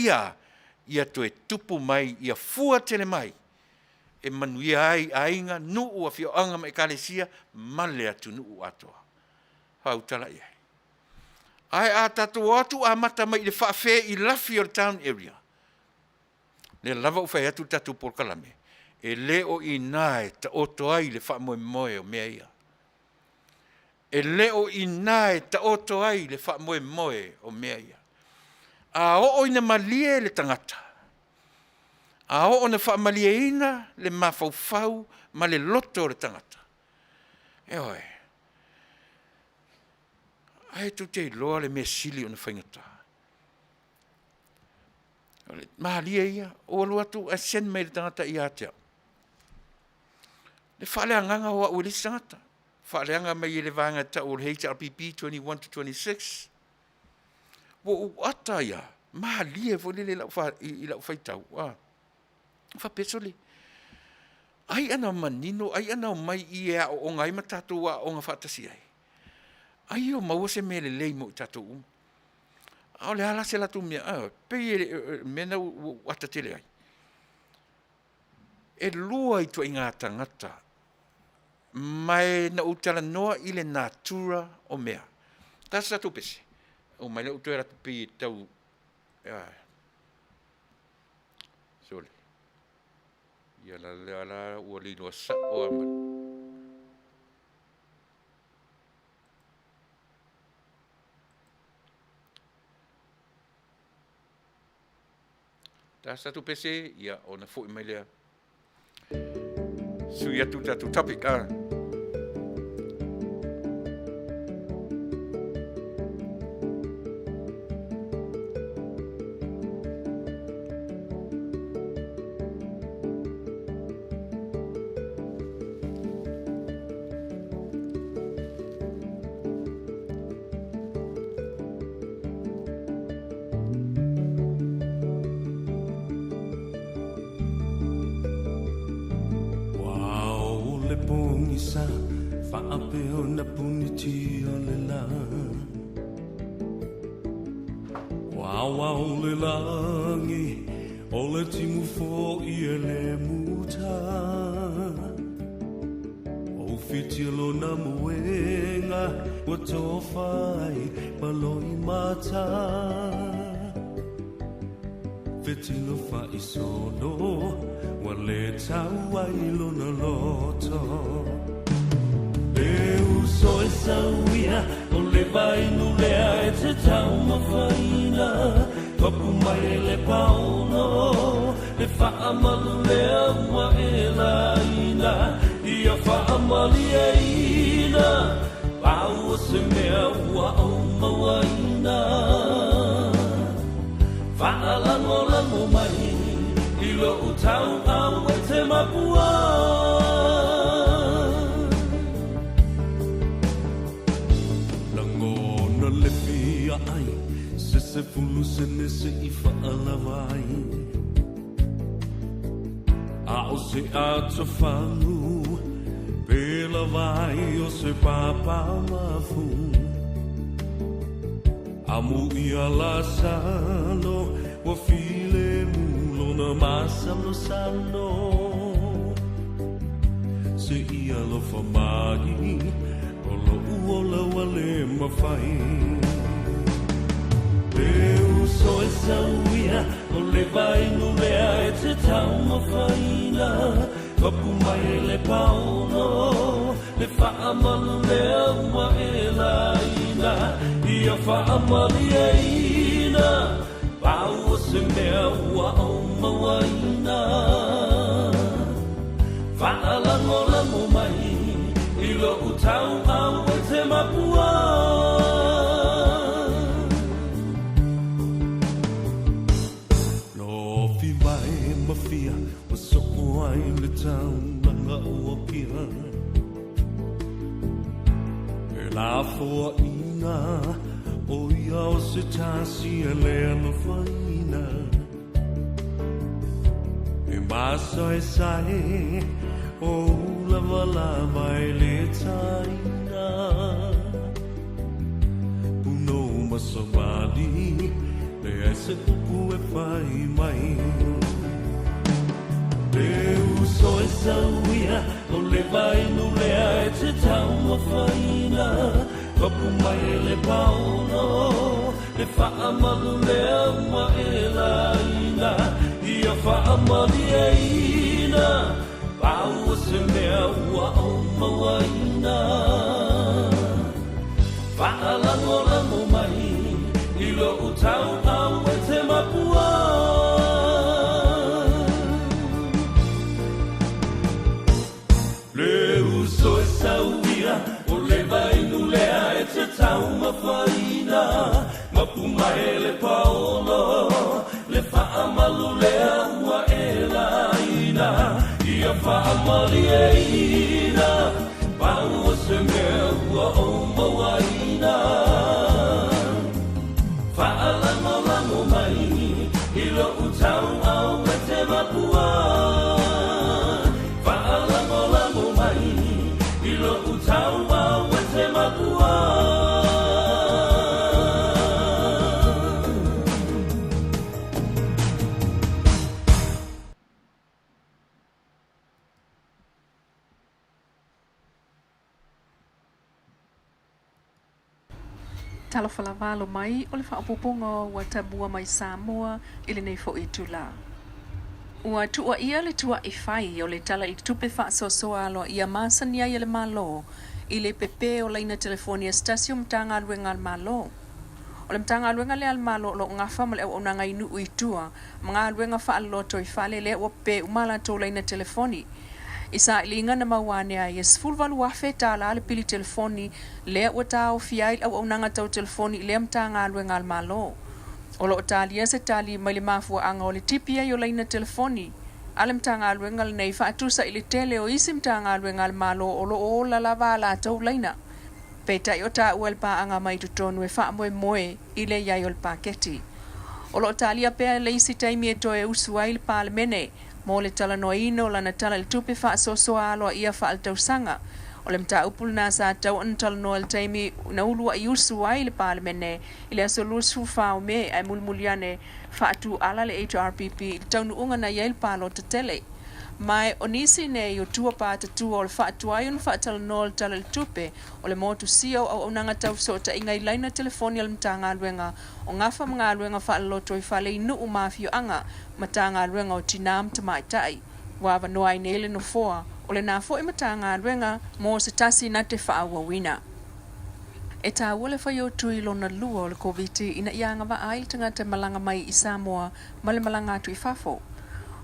ia to e tupu mai, ia fua tele mai. E manuia ai ainga nuu a fioanga ma e kalesia, male atu nuu atoa. Hau tala ia. Ai a tatu atu a mata mai le whaafe I lafi o town area. Le lava ufai atu tatu polkalame. E leo I nae ta oto ai le wha moe o mea ia. E leo I nae ta oto ai le wha moe o mea ia. A o ina malie le tangata. A o na wha malie ina le mafaufau ma le loto le tangata. E oi. Ai tu te loa le mea sili o na whaingata. Mahalia ia, o alua tu a sen mai le tangata I atea. Le whaaleanganga hoa ua lisi tangata. Whaaleanga mai I le vanga ta o le HRPP 21 to 26. Wo u ata ia, mahalia vo le lau whaitau. Wha pesole. Ai ana manino, ai ana mai I ea o ngai matatu wa o ngā whaatasi ai. Ai o maua se mele lei mo I tatou umu. Ao le ala se la tu mea, pei mena wata tele ai. E lua I tua I ngā tangata, mai na utala noa I le natura o mea. Tasa tu pese. O mai le utoe ratu pei tau. Sole. Ia la le ala ua lino sa o amari. Ta satu pese ia ona fo mai lea. Su ia tu topic Sa whaapeo na puniti o le la Wawa o le langi O le timu fo I le muta O fitilo na muenga Wa tofai paloi mata Fitilo fa isono Wa le tau ailo na loto Soy sauia, o le vainu lea e te tau mawhaina Kapu mai le pauno, e whaamalu lea ua e laina Ia whaamali e ina, au se mea ua au mawaina Whaalango mai, I lo utau au e te mapua Se fulu se nese I whaalawai A o se ato whanu Pela vai o se papa mafu Amu I ala salo Wa file mulo na masalo salo se ia lo famagi olo uola wale mafai eu so e sauia o le vai no lea e te tau mafaina kapu mai le pauno le whaamalu lea ua e laina ia whaamali e ina pau o se mea ua au mawaina whaalango mai i lo utau au e te mapua mafia o soko ai le tau nanga ua kia e la foa ina o ia o se tasi e lea no faina e masa e sae o lava lava e le taina puno masamali le ese upu e fai mai eu so e sauia o le vai no lea e te tau mafaina kapu mai le pauno le whaamalu lea ua e laina ia whaamali e ina pau o se mea ua au mawaina whaalango mai i lo utau au e te mapua so e sauia o le vai no lea e te tau mafaina mapu mai le paolo le whaamalu lea ua e laina ia whaamali e ina pau o se mea ua o mawaina whaalango mai i lo utau au e te mapua Talo falavalo mai o le whaapoponga ua tabua mai Samoa i le nei fo i tula. Ua tua ia le tua i whai o le tala i tupe whaasosoa alo ia masania i le malo i le pepe o leina telefonia stasio mtanga aluenga al malo. O le mtanga aluenga le al malo lo ngafa ma le au nanga inu uitua mga aluenga whaaloto i whale le ua pe umala to leina telefoni. Isa ilinga na mawane ai es fulvalu Faafetai la le pili telefoni le ua tau fiai au nanga tau telefoni le mtanga aluenga al malo. O lo talia se tali mai le mafua anga o le tipia yo leina telefoni. Ale mtanga aluenga le nei faatusa i le tele o isi mtanga aluenga al malo o lo o la lava la tau leina. Peta yo ta uel pa anga mai tutonu e faa moe i le iai o le paketi. O lo talia pea le isi taimi e toe usua i le pa le mene. Mo le tala no ino la na tala le tupe faa sosoa alo ia faa le tausanga. O le mta upul na sa tau antala no al taimi na ulua i usua i le pa le mene. Ile aso lusu faa me ai mulmuliane faa tu ala le HRPP taunu unga na yail palo te tele. Mai onisi ne yo tua pa tatua o le faa tuayun faa tala no al tala le tupe o le motu sio au unanga tau so ta inga ilaina telefoni al mta ngā luenga o ngafa mga luenga faa loto i faa le inu umafio anga mata ngā luenga o tinam tamai tai. Wawa noai nele no foa o le nā fo i mata ngā luenga mo se tasi na te faa wawina. E tā wale whai o tui lona lua o le COVID ina ianga wa aile tanga te malanga mai i Samoa ma le malanga atu i Fafo.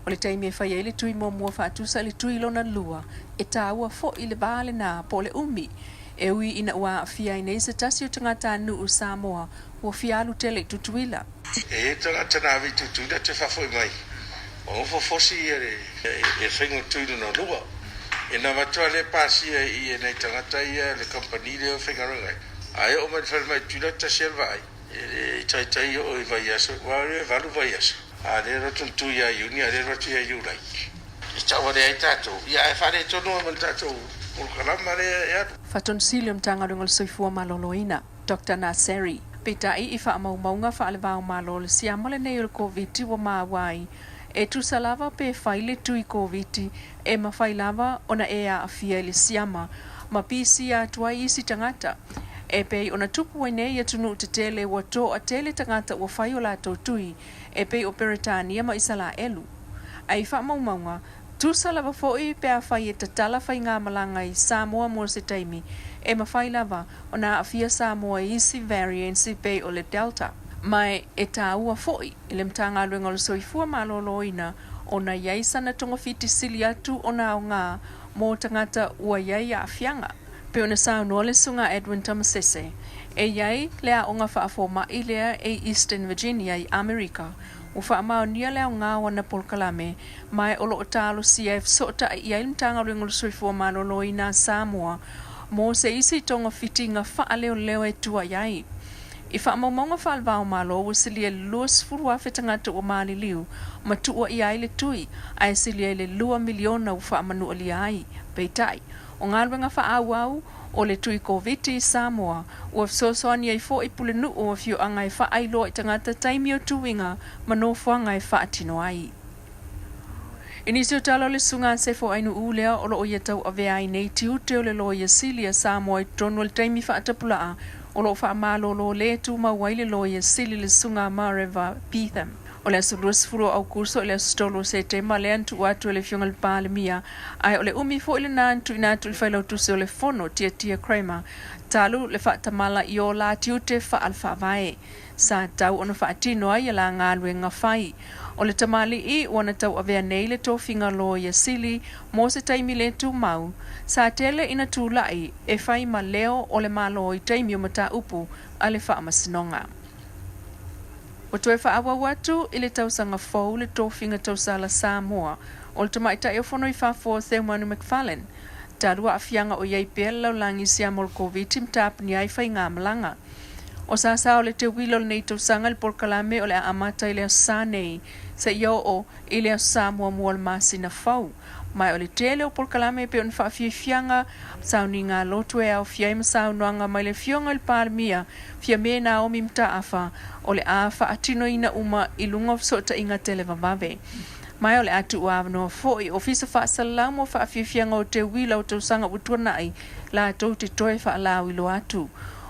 O le taimi e whai e le tui mo mua whaatusa le tui lona lua e tā ua fo i le Vale nā po le umi. E ui ina ua fia i nei se tasi o tanga tānu u Samoa ua fia alu tele tutuila. E tanga tana vi tutuila te Fafo i mai. O fo fosi e whengo tui lona lua. E na matua le pasia i e nei tangata ia le company le o whengarangai. Ai o mai mai tula ta selva ai e tai o vai aso wa valu vai aso a le rotun tu ya uni a le rotu ya yu lai i tawa le tato ya e fare to no man tato o kala mare ya Faton silium tanga ngol soifua maloloina Dr. Naseri peta i fa mau maunga fa le va malo le siamole nei o COVID wa mawai E tu salava pe faile tui COVID e mafailava ona e a afia le siama ma pisi a tua isi tangata. E pe ona tupu wene ia tunu te tele wa to a tele tangata wa faiola to tui e pe o Peretania ma isala elu. Ai wha maumaunga, tu salava foi pe a whai e tatala whai ngā malanga i Samoa mo se taimi e mawhai lava o nā awhia Samoa isi variance pe o le Delta. Mai e tā ua foi, i le mtanga luenga le soifua maloloina o na iai sana tonga fiti sili atu o nā o ngā mō tangata ua iai a awhianga. Pe ona sa no le sunga Edwin Tamasese, e iai lea o ngā whaafoma i lea e Eastern Virginia i Amerika, o whaamaunia lea o ngā wana polkalame, mai o loo tālo CF sota i iai mtanga luenga le soifua maloloina Samoa, mō se isi tonga fiti ngā wha leo leo e tua iai. I whaamaunga whaalvao malo o silia luas furua whetangata o maali liu, ma tua i ai le tui, ai silia le 2 miliona o whaamanu ali ai, peitai. O ngā ruenga whaauau o le tui COVID i Samoa, o afsosoani ai fo i pulenu o awhio anga i whaailoa i tangata taimi o tuinga, ma no whanga i whaatino ai. Inisi o talo le sunga se fo ainu ulea o lo o ia tau ave ai nei tiu te o le lo ia silia Samoa i tonu le taimi whaatapulaa, o lo wha malo lo le tu ma waile lo ia sili le sunga Mareva Pitham. O le asulus furo au kurso le stolo se te ma le antu atu le fionga le pāle mia, ai o le umi fo ile nantu inatu le whailau tuse o le fono tia Kramer, talu le wha tamala i o la tiu te wha alfa vae. Sa tau ono wha atino ai la ngālue ngā whai. O le tamali i wana tau avea nei le tōwhinga lo ia sili, mō se taimi le tu mau, sa tele ina tū lai e whai ma leo o le malo i taimi o mata upu a le wha amasinonga. O toe wha awa watu i le tausanga fau le tōwhinga tausala Samoa, o le tamaita e whono i whafo Theu Manu McFarlane, tarua a fianga o iei pēla lau langi sia mol COVID mtapni ai whai ngā malanga. O sa o le te wilo nei tausanga le porkalame o le amata i le sa nei, se iau o i le Samoa mua le masi na fau. Mai o le tele o porkalame pe on whaafia fianga, sau ni ngā lotu e au fiai masau noanga mai le fionga le pārmia, fia me na omi mta afa, o le afa atino ina uma i lunga sota inga tele vavave. Mai o le atu uavano foi, ofisa Fasa lau mo whaafia fianga o te wila o tausanga utuanai, la tau te toe whaalau ilo atu.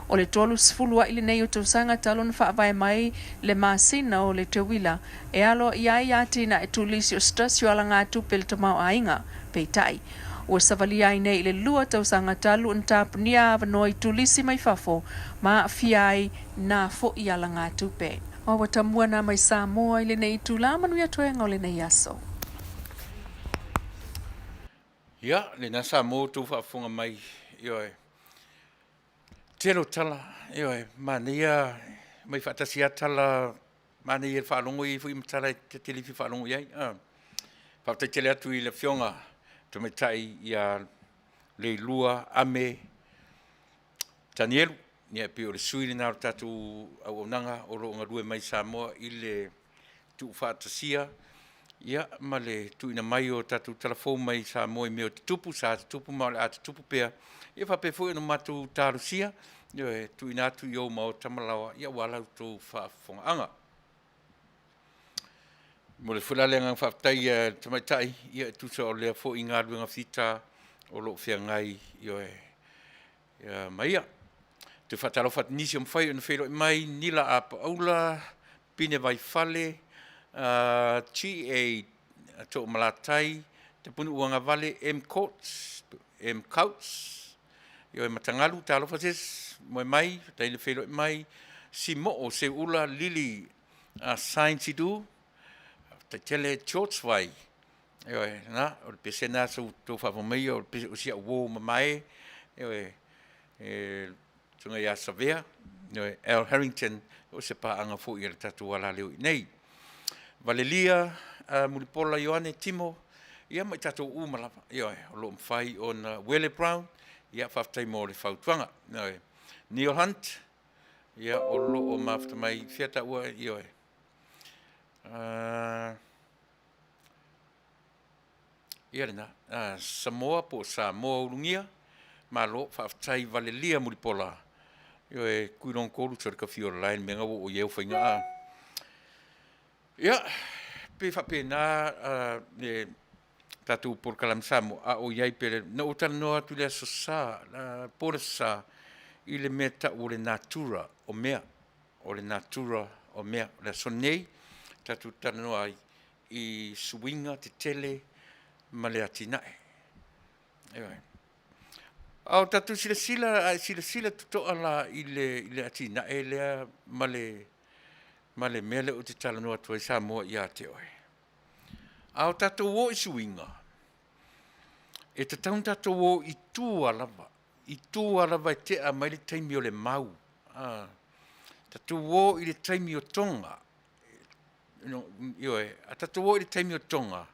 O le tolu sfulua ili nei o tausanga talon whaavai mai le masina o le te wila, e alo iai ati na e tulisi o stasio ala ngā tupel tamau ainga, peitai. O savali ai nei le lua tausanga talu en tapunia avano i tulisi mai fafo, ma fiai na fo i ala ngā tupe. O watamua na mai Samoa ili nei tula Manuia tuenga o le nei aso. Ia, le na Samoa tu whaafunga mai, ioi. Telo tala, ioi, Manuia, mai whaatasia tala, Manuia whaalongo i fui matala te telefi whaalongo iai. Whaatai tele atu i le fionga, to me tai ia le lua ame Tanielu, nia pe o le suili nā tatu au nanga o ro ngarue mai Samoa i le tu whaatasia, ia ma le tu ina mai o tatu telefon mai Samoa i meo te tupu, sa te tupu ma le a te tupu pea, ia whape fui no matu tārusia, ia tu ina atu i o mao tamalawa, ia walau tō whaafonga anga. Mo le fulale ngang Faafetai tamaitai, ia tusa o lea fo i ngā ruenga whita o lo whia ngai, ia maia. Te whatalo what nisi o mwhai o na whero i mai, nila a paula, pine vai fale, GA to malatai, te punu uanga Vale, M-Coats, ia e matangalu, talo whates, moe mai, tai le whero i mai, si mo o se ula lili science i du, te tele chorts vai, na, o le pesena sa tō whawamai, o le pese o sia wō mamae, tunga ia Savea, Al Harrington, o se paanga fo i le tatu ala leo i nei. Valelia, Mulipola Ioane Timo, ia mai tatu umalapa, o lo mwhai on Wele Brown, ia Faafetai mo le whautuanga. Neil Hunt, ia o lo o mafta mai fiata ua, ia rena, Samoa po Samoa urungia, ma lo Faafetai Valelia Mulipola, e kuirong kolu tsar ka fior line menga o yeu fainga. Ia, pe whapena le tatu por kalam samo a o iai pere na o tala noa tu le sosa la pora sa i le mea ta o le natura o mea le sonei tatu tala noa ai i suinga te tele ma le atinae au tatu sila tutoa la i le atinae lea ma le mea le o te tala noa tuai sa moa i a te oe au tatou o i suinga. E te taun tatou o i tū alava e te a mai le taimi o le mau. Tatou o i le taimi o tonga. A tatou o i le taimi o tonga.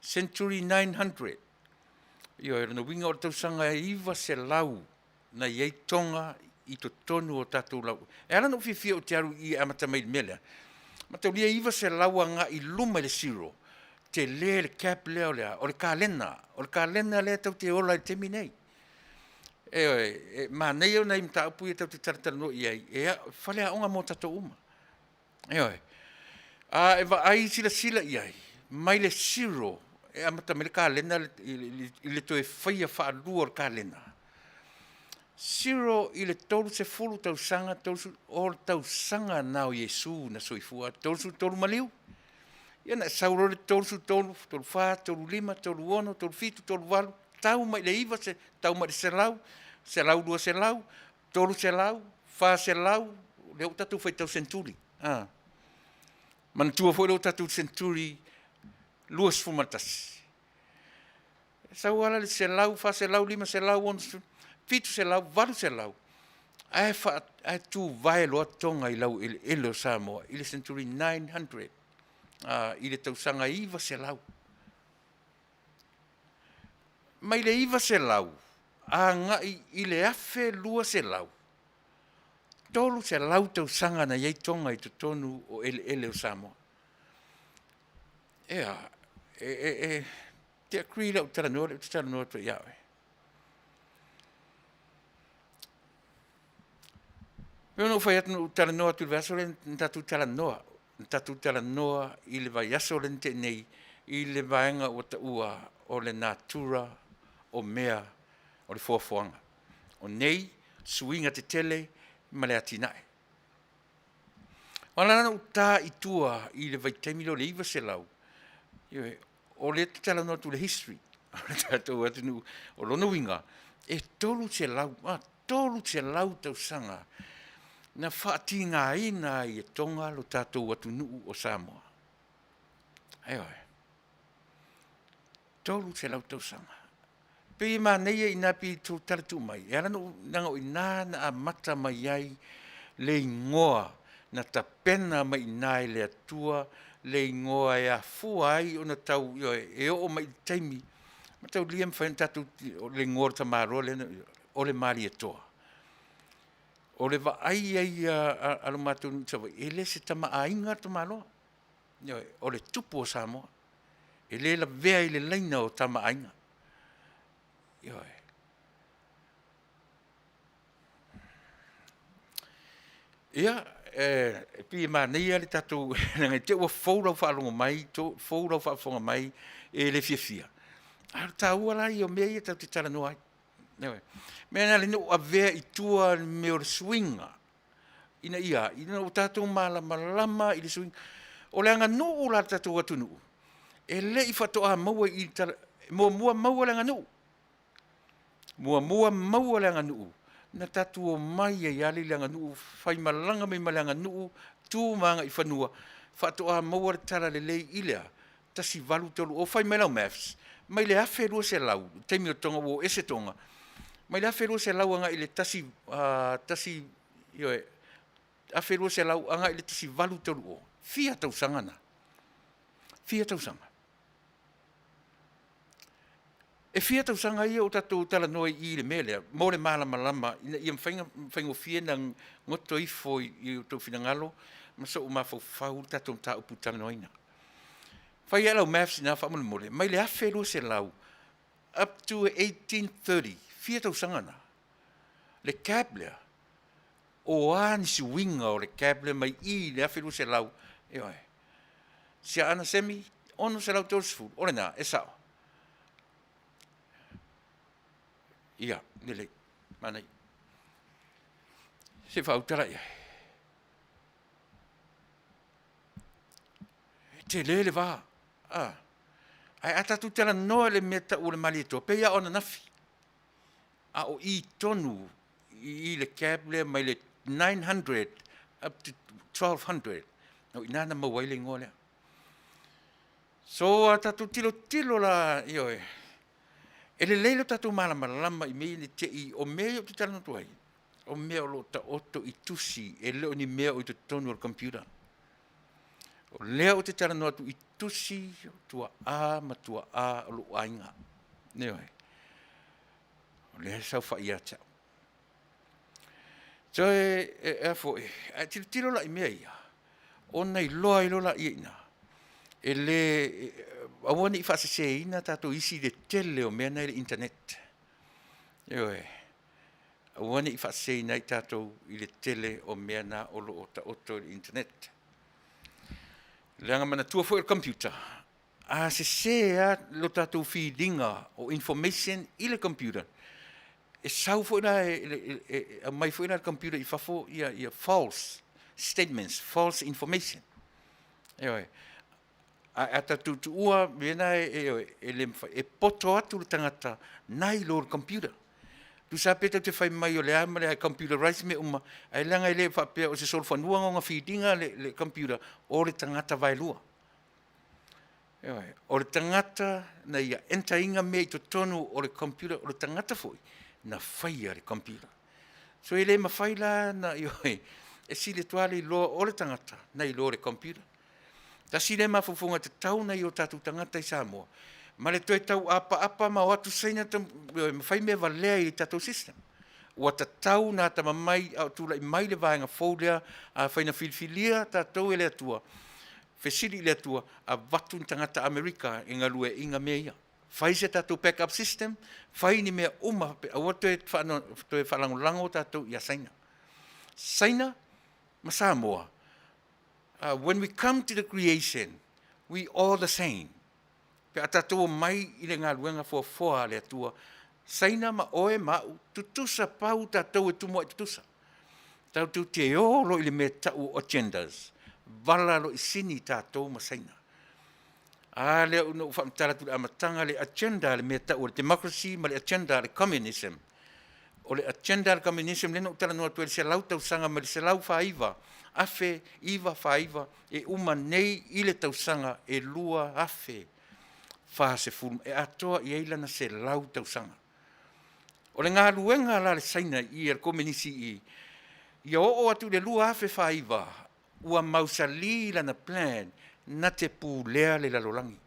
Century 900. Na winga o le tausanga e iwa se lau na iei tonga i to tonu o tatou lau. E ala no whiwhia o te aru i amata mai mele. Ma tau lia iwa se lau anga i luma le siro. Te le cap leo lea, o le kalena lea tau te ola i temi nei. Ma nei au nei mta upu i tau te taratara no i ai, whale a onga mō tatou uma. E wa ai sila i ai, mai le siro, amata me le kalena, i le toe whaia whaarua o le kalena. Siro i le tolu se fulu tau sanga, o tau sanga nao Yesu na soifua, tolu maliu. Ia na sauro le tolu wha, tolu lima, tolu ono, tolu fitu, tolu walu, tau mai le iwa, tau mai le se lau dua se lau, tolu se lau, wha se lau, le o tatu whai tau senturi. Mana tua whai le o tatu senturi, luas fumatasi. Sau ala le se lau, wha se lau, lima se lau, ono, fitu se lau, walu se lau. Ai tu vai loa tonga i lau ele o Samoa, i le senturi 900. I le tausanga iwa se lau. Mai le iwa se lau, a ngai i le afe lua se lau. Tolu se lau tausanga na iei tonga i tonu o ele o Samoa. Te akri lau tala noa tu iawe. Peo no whai atu tala noa tu vaso le tatu tala noa. Tatu tala noa i le vai aso le te nei, i le vaenga o ta ua o le natura o mea o le fuafuanga. O nei, suinga te tele, ma le atinae. Wala o tā i tua i le vai taimilo le iwa se lau. O le tala noa tu le history. O le tatou atinu o lono winga. E tolu se lau tau sanga. Na whaatinga ina i e tonga lo tātou atu nuu o Samoa. Tolu se lau tausanga. Pei ma neia i nā pi tō taratu mai. E arano nanga o i nā na a mata mai ai le ingoa na ta pena mai nai le atua le ingoa e a fua ai o na tau e o mai taimi. Ma tau liam whain tatu le ingoa ta maro o le mari e toa. O le wa ai alo mātou nutawa, e le se tama a inga to malo. O le tupu o Samoa. E le la vea i le leina o tama a inga. Ia, pi ma nei ale tatou, nanga te ua fōrau whaalonga mai, fōrau whaafonga mai, e le fiafia. Aro tā ua lai o mea ia tau te tala noai. Mea nā le no a vea i tua me o le swinga. Ina o tātou malama i le swinga. O le anga nuu la tātou atu nuu. E le i whatoa maua i tala, mua maua le anga nuu. Mua maua le anga nuu. Na tātou o mai e yali le anga nuu, whai malanga me le anga nuu, tū maanga i whanua. Whatoa maua le tala le lei ilea, tasi valu tolu, o whai melau maths. Mai le afe rua se lau, teimi o tonga o ese tonga. Mai la fero se lau anga ile tasi afero se lau anga ile tasi valu tolu o. Fia tau sangana. Fia tau sanga. E fia tau sanga ia o tatou tala noa i le mele. Mo le malama, ia mwhaingo fia na ngoto ifo i o tau finangalo, ma so o mawhau tatou ta upu tala noa ina. Whai alau maths na whamule mole. Mai le afero se lau, up to 1830, fia tau sangana. Le kablea. O ani si winga o le kablea mai i le afiru se lau. sia ana semi, ono se lau tolu sefulu, ole nā, e sao. Ia, nele, manai. Se whautara ia. Te lele wā. Ai atatu tala noa le meta ule mali to, pe ia ona nafi. A o I tonu, I le cab le mai le 900 up to 1200. No inana mawaile ngolea. So atatu tilo la ioe. Ele leilo tatu malama I mei ni te I o mea o te tala tuai. O mea o lo ta oto I tusi, e leo ni mea o te tonu o computer. O leo o te tala noa tu I tusi, tua a ma tua a o lo ainga. Neoe. O lea sau wha ia tau. So e fo e tilo la I mea ia. O nei loa I lola I ina. E le, awani I whasa se ina tato isi le tele o mea nei le internet. Eoe. Awani I whasa se ina I tato I le tele o mea na o lo o ta oto le internet. Leanga mana tua fo il computer. A se a lo tato feedinga o information I le computer. E sau fo ina mai fo ina le computer I fafo ia false statements, false information. Eoe. A tatu ua mena e poto atu le tangata nai lo le computer. Tu sa peta te fai mai o le ama le computerized me uma. Ai langa I le whapea o se sol whanua ngonga whidinga le computer o le tangata vailua. O le tangata na ia enta inga me I to tonu o le computer o le tangata foi na whaia le computer. So I le mawhaila na ioe e si le tuale lo o le tangata na I lo le computer. Ta si le mafufunga te tau na I o tatu tangata I Samoa. Ma le toi tau apa ma o atu seina mawhai mea valea I tatou system. Ua ta tau na ta mamai au tula I mai le vaenga fōlea a whaina filfilia tatou e le atua. Fesiri le atua a watu tangata Amerika I ngalue inga mea ia. Whai se tatou backup system, whai ni mea uma, a watu e whalangolango tatou ia saina. Saina, ma Samoa. When we come to the creation, we all the same. Pe atatua mai I le ngā luenga fua le atua. Saina ma oe ma tutusa pau tatou e tumo e tutusa. Tau tu te olo I le me tau o agendas. Vala lo I sini tatou ma saina. Le uno whamtara tu le amatanga le agenda le me tau o le democracy ma le agenda le communism. O le agenda le communism le no utala noa tue le se lau tau sanga ma le se lau whaiva. Afe, iwa whaiva, e uma nei I le tausanga e lua afe Fasa fulu, e atoa I eilana se lau tausanga. O le ngā luenga la le saina I el komenisi I o atu le lua afe whaiva, ua mausali lana plan na te pūlea le lalolangi.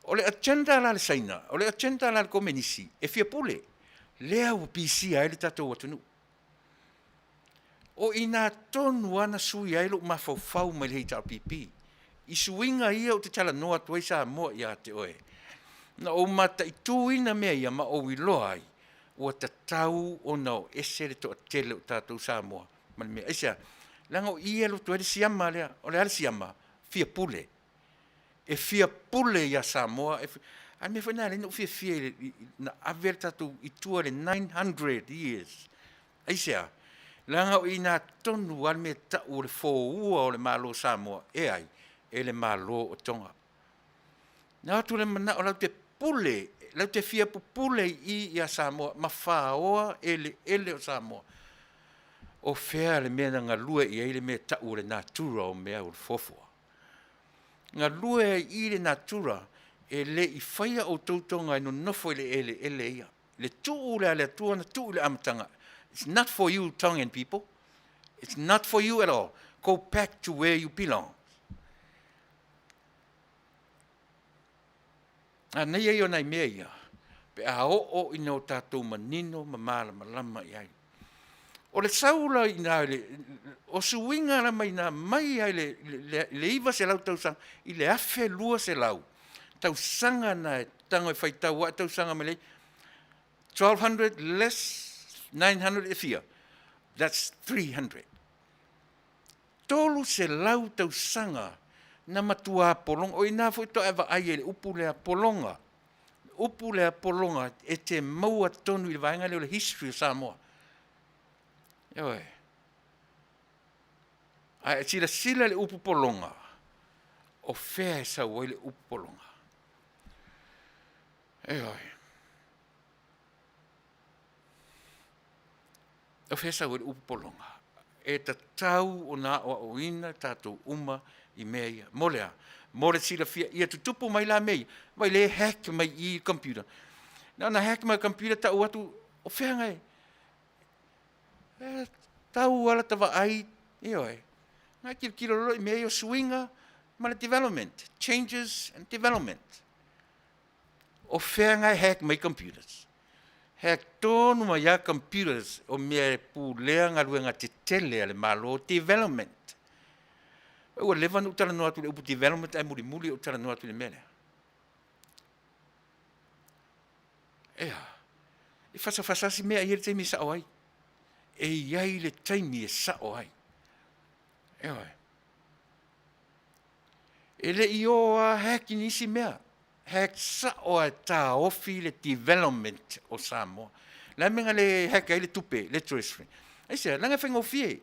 O le agenda la le saina, o le agenda la le komenisi, e fia pule, lea u pisia e le tatou atunu. O ina tonu ana sui ai lo mafau mai le pipi. I suinga ia o te tala noa tuai sa moa ia te oe. Na o mata I tuina mea ia ma o iloa ai. O ta tau o nao ese le toa tele o tātou sa moa. Mani mea esa. Langa o ia lo tuai le siama lea. O le ale siama. Fia pule. E fia pule ia sa moa. A me whanā le no fia na aver tātou I tua le 900 years. Esa. Langa o ina tonu al me tau le fōua o le malo Samoa e ai, e le malo o tonga. Nā tu le mana o lau te pule, lau te fia pule I a Samoa, ma whaoa ele o Samoa. O whea le mea ngā lue I ele me tau le natura o mea o le fofua. Ngā lue I le natura e le I whaia o tautonga I no nofo ele ia. Le tuu le ale tua na tuu le amatanga. It's not for you, Tongan people. It's not for you at all. Go back to where you belong. Nei ai o nei mea ia. Pe a o I no tātou manino, mamala, malama I ai. O le saula I nā o suinga la mai nā mai ai le iwa se lau tausanga, I le afe lua se lau. Tausanga na tango e whaitau wa tausanga me le 1200 less 900 e fia. That's 300. Tolu se lau tausanga na matua polonga. O ina fo to eva ai le upu le polonga. Upu le polonga e te maua tonu i le vaenga le history o Samoa. Oi. Ai sila le upu polonga. O fea e sa wai le upu polonga. Oi. O fea sa wai le upu polonga. E ta tau o na o ina tatou uma i mea. Molea. Mole sila fia ia tutupu mai la mei. Vai le hack mai i computer. Na hack mai computer ta watu o fea ngai. Tau ala tawa ai. Oi. Ngai kilo lo i mea o swinga. Mala development, changes and development. O whea ngai hack my computers. Hack tōnu mai a computers o mea pu lea ngā ruenga te tele ale malo development. Ua lewa nu utala noa tu le upu development ai muri muri utala noa tu le mele. Ea, i fasasi mea i te mi sa o ai. E iai le taimi e sa o ai. Ea, ele i o a hack nisi mea. Hack sa o a tā ofi le development o Samoa. La menga le hack ai le tupe, le terrestrial. Ai se, langa whaingofie.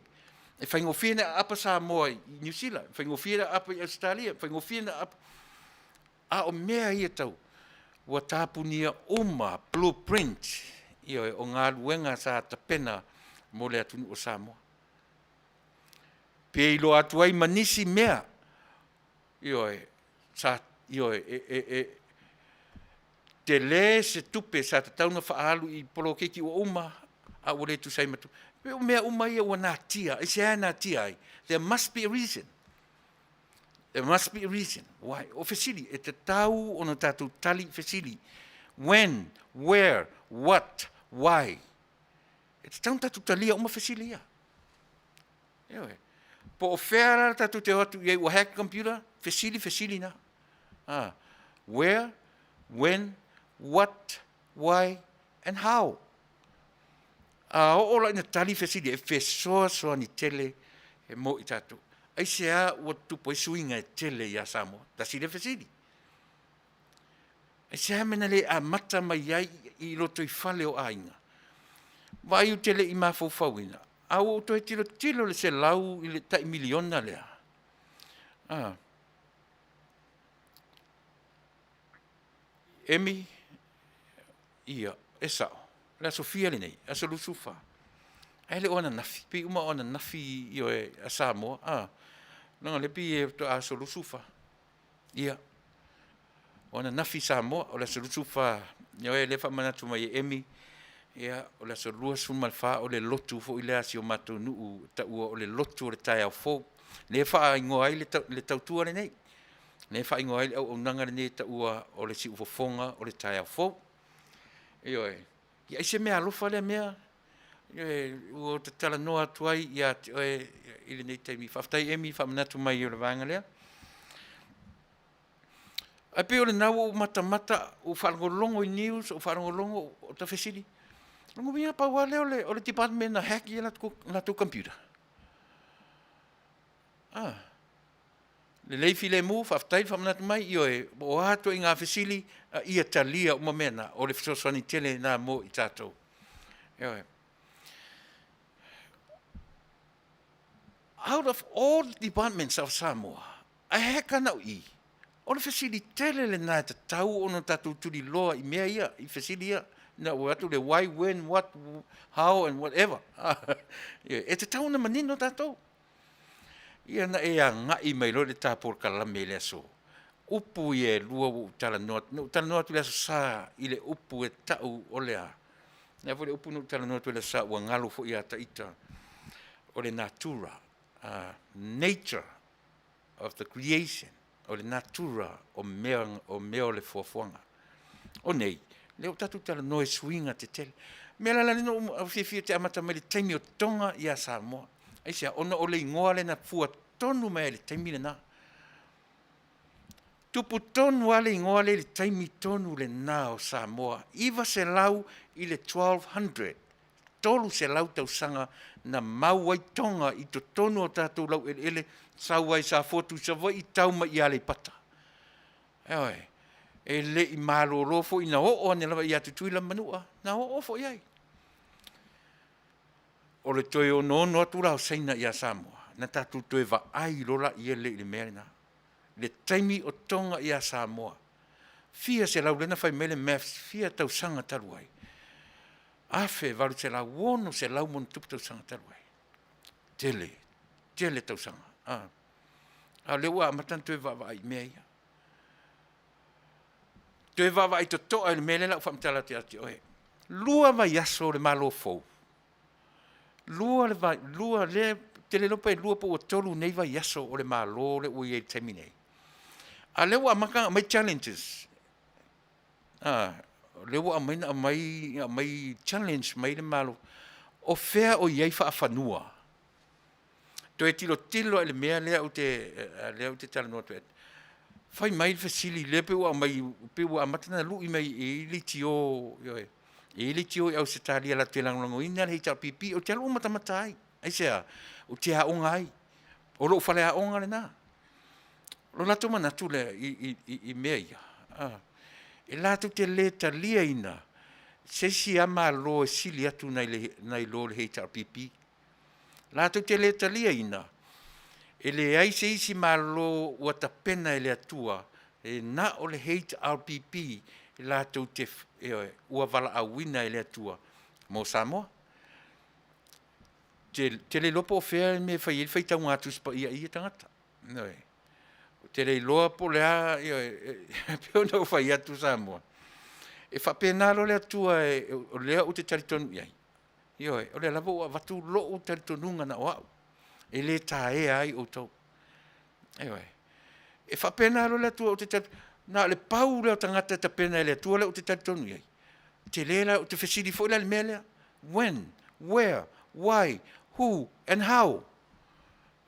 E whaingofie na apa Samoa i New Zealand. Whaingofie na apa i Australia. Whaingofie na apa. A o mea ia tau. Ua tāpunia uma blueprint. Io o ngā luenga sa tapena mo le atunu o Samoa. Pe ilo atu ai manisi mea. Te le se tupe sa te tauna whaalu i polo keki o uma a ure tu sai matu. Pe o mea uma ia ua nā tia, i se nā tia ai. There must be a reason. There must be a reason. Why? O fesili, e te tau o na tātou tali fesili. When, where, what, why. E te tauna tātou talia uma fesili ia. Po o whera tātou te watu iei ua hack computer, fesili na. Where, when, what, why, and how. Ola ina tali fesili, e fesoa ni tele e mo i tātou. Ai sea ua tupo i suinga e tele i a Samoa. Tasi le fesili. Ai sea mena le a mata mai ai i loto i fale o ainga. Vai u tele i mafau-fauina. Au o toi tilo le se lau i le tai miliona lea. Emi, ia, e sao. La Sofia le nei, a solusufa. Ai le ona nafi, pi uma ona nafi i o e a Samoa. Nanga le pi e to a solusufa. Ia. Ona nafi Samoa, o la solusufa, i o e le wha manatu mai e emi. Ia, o la solua sumalfa o le lotu fo i lea si o matou nuu ta ua o le lotu o le tai au fo. Le wha ingoa ai le tautua le nei. Le wha ingoa ai au nanga le nei ta ua o le si ufofonga o le tai au fo. Io e. Ia se mea alofa le mea. O te tala noa tuai ia i le nei taimi. Faafetai emi whamanatu mai o le vanga lea. Ai pe o le nau o mata o wharangolongo i news o wharangolongo o ta fesili. Nungu mia pa wale o le department na hack i la tu computer. Le leifi le mu, Faafetai whamanatu mai, i oe, o ato i ngā fesili, ia talia o mamena, o le fisosani tele nā mo i tātou. Out of all the departments of Samoa, a heka nau i, o le fesili tele le nā te tau o no tātou turi loa i mea ia, i fesili ia, na watu le why, when, what, how, and whatever. E te tau na manino tātou. Ia na e a ngai mai lo le tāpor kalame le aso. Upu i e lua u tala noa tu le aso sa i le upu e tau o le a. Nea fo le upu no tala noa tu le sa ua ngalo fo i a taita o le natura, nature of the creation, o le natura o mea le fuafuanga. O nei. Leo tatu tala noe swinga te tele. Mea la lino fia te amata mai le taimi o tonga i a Samoa. Aisia, ona o le ingoa le na fua tonu mai le taimi le na. Tupu tonu ale ingoa le taimi tonu le na o Samoa. Iwa se lau i le 1200. tolu se lau tausanga na mauai tonga i to tonu o tātou lau ele sauai sa fotu sa vai i tauma i ale pata. Eoi, e le i mālolo fo i na o ane lawa i atu tuila manua, na o fo iai. O le toi o nono atu lau seina i a Samoa, na tātou toi va ai lola i ele i le merina. Le taimi o tonga i a Samoa. Fia se lau lena fai mele maths, fia tau sanga taruai. Afe varu se lau wono se lau mon tupu tau sanga taruai. Tele tau sanga. A lewa amatan tue vava ai mea ia. Tue vava ai to toa le mele lau whamtala te ati oe. Lua mai aso le malo fou. Lua le tele lopa e lua po o tolu nei vai aso o le malo le ui e teminei. A lewa amaka mai challenges. Lewa mai challenge mai le malo. O fea o iei whaafanua. To e tilo e le mea lea o te tala noa tuet. Fai mai le fasili le peua a matana lu i mai e li tio i au se talia la te langolango ina le heita pipi o te alu matamatai. Ai sea, o te haonga ai. O lo fale haonga le na. Lo lato manatu le i mea ia. E lato te le talia ina. Se si ama lo e sili atu nai lo le heita pipi. Lato te le talia ina. E le ai se isi malo ua tapena e le atua. E na o le hate RPP. E lato te ua vala awina e le atua. Mo Samoa. Te le lopo o fea me fai tau ngatu spa ia tangata. Noi. Te le loa po lea. Peo no fai atu Samoa. E whapenalo le atua o lea o te taritonu iai. Ioe, o le lava ua watu lo o taritonunga na o au. E le tae ai o tau. Ioe, e whapena lo le atua o te taritonu. Na le pau leo tangata ta pena le atua le o te taritonu iai. Te lela o te fesiri fo le mea lea. When, where, why, who, and how.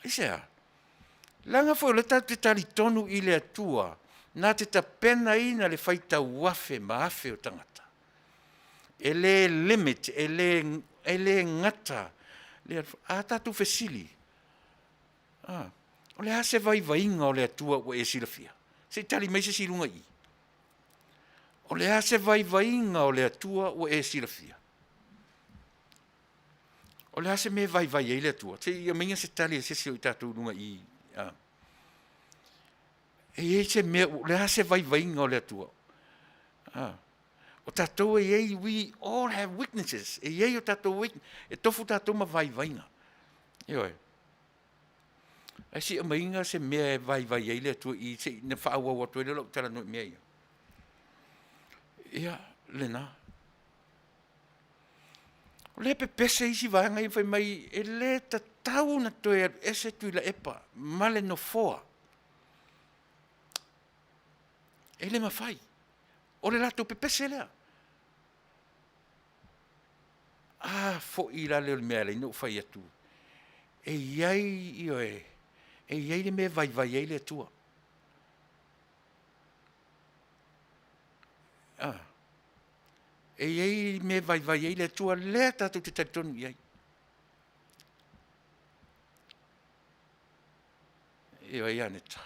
Isea, langa fo le te taritonu i le atua. Na te ta pena ina le whaita wafe maafe o tangata. E le limit, e le ngata, a tatu fesili. O le hase vai vainga o le atua o e silafia. Se tali mai se silunga i. O le hase vai vainga o le atua o e silafia. O le hase me vai e le atua. Se ia minga se tali e se si o i tatu lunga i. E se me, o le hase vai vainga o le atua. O tatou e ei, we all have weaknesses. E ei o tatou weakness. E tofu tatou ma vai vainga. Ioe. E si amainga se mea vai ei le atua i se na whaawa watu e le lau tala no mea ia. Ia, le na. O le pepese isi vanga i whai mai e le tatau na toe e se Tuilaepa. Male no foa. E le mawhai. O le lato pepese lea. Fo i la leo le mea le ino whai atu. E iai ioe. E iai le mea vai ei le atua. E iai me vai ei le atua lea tatu te taritonu iai. Ioe ianeta.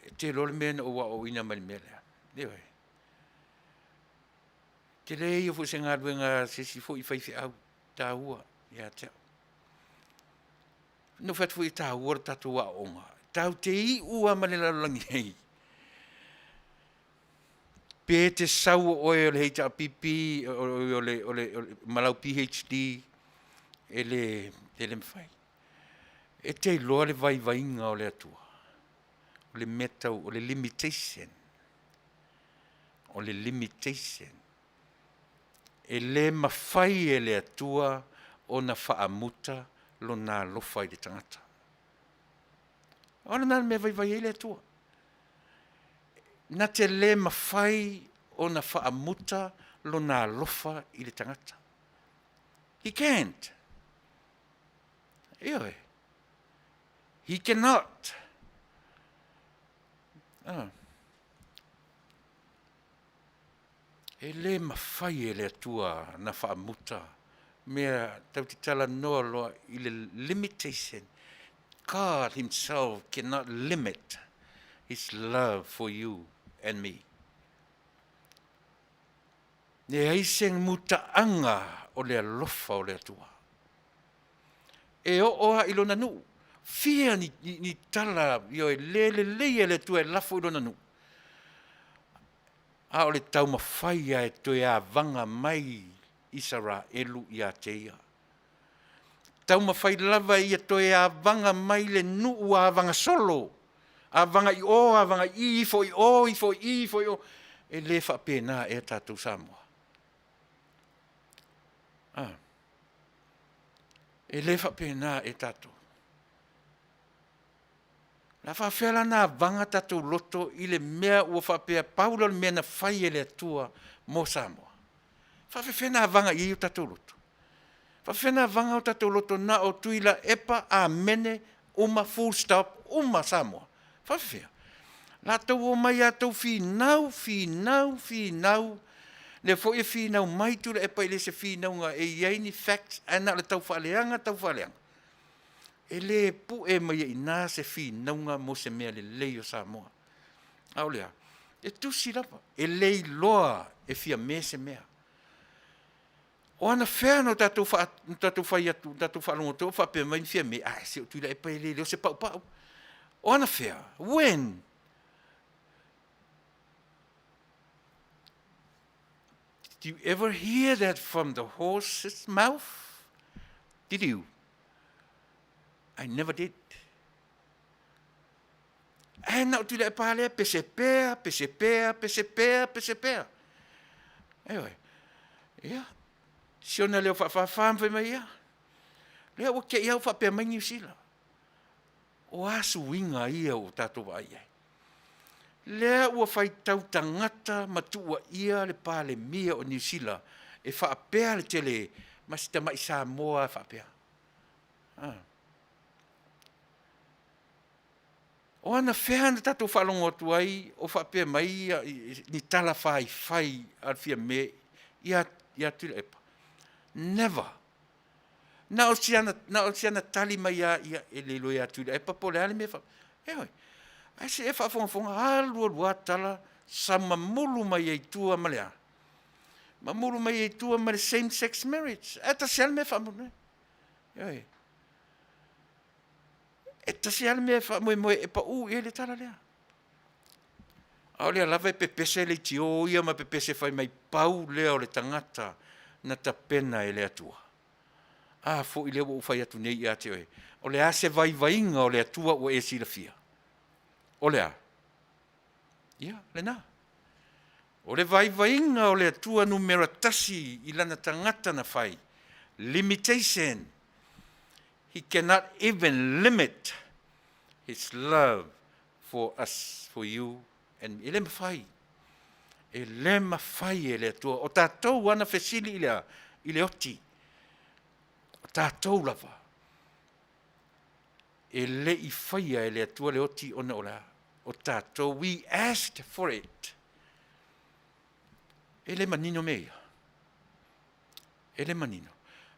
E te lole mea na oa o ina mali mea lea. Ioe. Te lei o fu se ngā ruenga se si fo i whaiwhi au, tā ua, ia teo. No whatu fu i tā ua tatu wa onga. Tau te I ua male lalangi hei. Pē te sau o e le heita pipi, o le malau PhD, e le mwhai. E te loa le vai vainga o le atua. O le metau, o le limitation. O le limitation. E le mawhai e le atua o na whaamuta lo nā lofa I le tangata. Ona nā me vai e le atua. Na te le mawhai o na whaamuta lo nā lofa I le tangata. He can't. Ioe. He cannot. E le mawhai e le atua na whaamuta. Mea tau te tala noa loa i le limitation. God himself cannot limit his love for you and me. Ne aiseng mutaanga o le alofa o le atua. E o oa ilona nu. Fia ni tala yo e le atua e lafo ilona nu. A o le tau mawhaia e toi a vanga mai Isara elu i a teia. Tau mawhai lava i a toi a vanga mai le nuu a vanga solo. A vanga i o, a vanga i fo i o, i fo i o. E le wha pēnā e tātou Samoa. E le wha pēnā e tātou. La whawhela nā vanga tātou loto i le mea ua whapea paula le mea na whai e le atua mō Samoa. Whawhena vanga i o tātou loto. Whawhena vanga o tātou loto na o Tuilaepa a mene uma full stop uma Samoa. Whawhea. La tau o mai a tau whinau. Le fo e whinau mai Tuilaepa i le se whinau ngā e iaini facts ana le tau whaleanga. E le pu e mai i nā se whinau ngā mo se mea le lei o Samoa. Aolea. E tusi lapa. E lei loa e fia me se mea. O ana whea no tātou whai atu, tātou whalongo tō, whapea mai fia me, se o Tuilaepa e leo se pau. O ana whea, when? Did you ever hear that from the horse's mouth? Did you? I never did. E na o Tuilaepa lea, pese pēr. Anyway, yeah. Siona leo whawhawham whai mai ia. Leo o ke iau whapea mai New Zealand. O asu winga ia o tātou ai ai. Lea ua whai tau tangata matua ia le pāle mia o New Zealand. E whapea le tele, masita mai Samoa whapea. O ana whea na tātou whalongo atu ai, o whapea mai ni tala whai al fia me ia Tuilaepa. Never. Na o siana tali mai ia e le loia Tuilaepa po le ale me fa. Eoi. Ai se e whafonga alua tala sa mamulu mai e tua malea. Mamulu mai e tua male same sex marriage. Eta sial me whamune. Eoi. Eta sial me whamue e pa e le tala lea. Ao lea lava e pepese le tio ia ma pepese whai mai pau lea o le tangata. Na ta pena e le atua. Fo i leo o whai atu nei i ate oe. O le ase vainga o le atua o e sila fia. O le a. Ia, le nā. O le vainga o le atua numera tasi i lana tangata na whai. Limitation. He cannot even limit his love for us, for you, and ele mawhai. E le mawhai e le atua. O tātou wana whesili i le oti. O tātou lava. E le i whaia e le atua le oti ona ola. O tātou, we asked for it. E le manino mea. E le manino.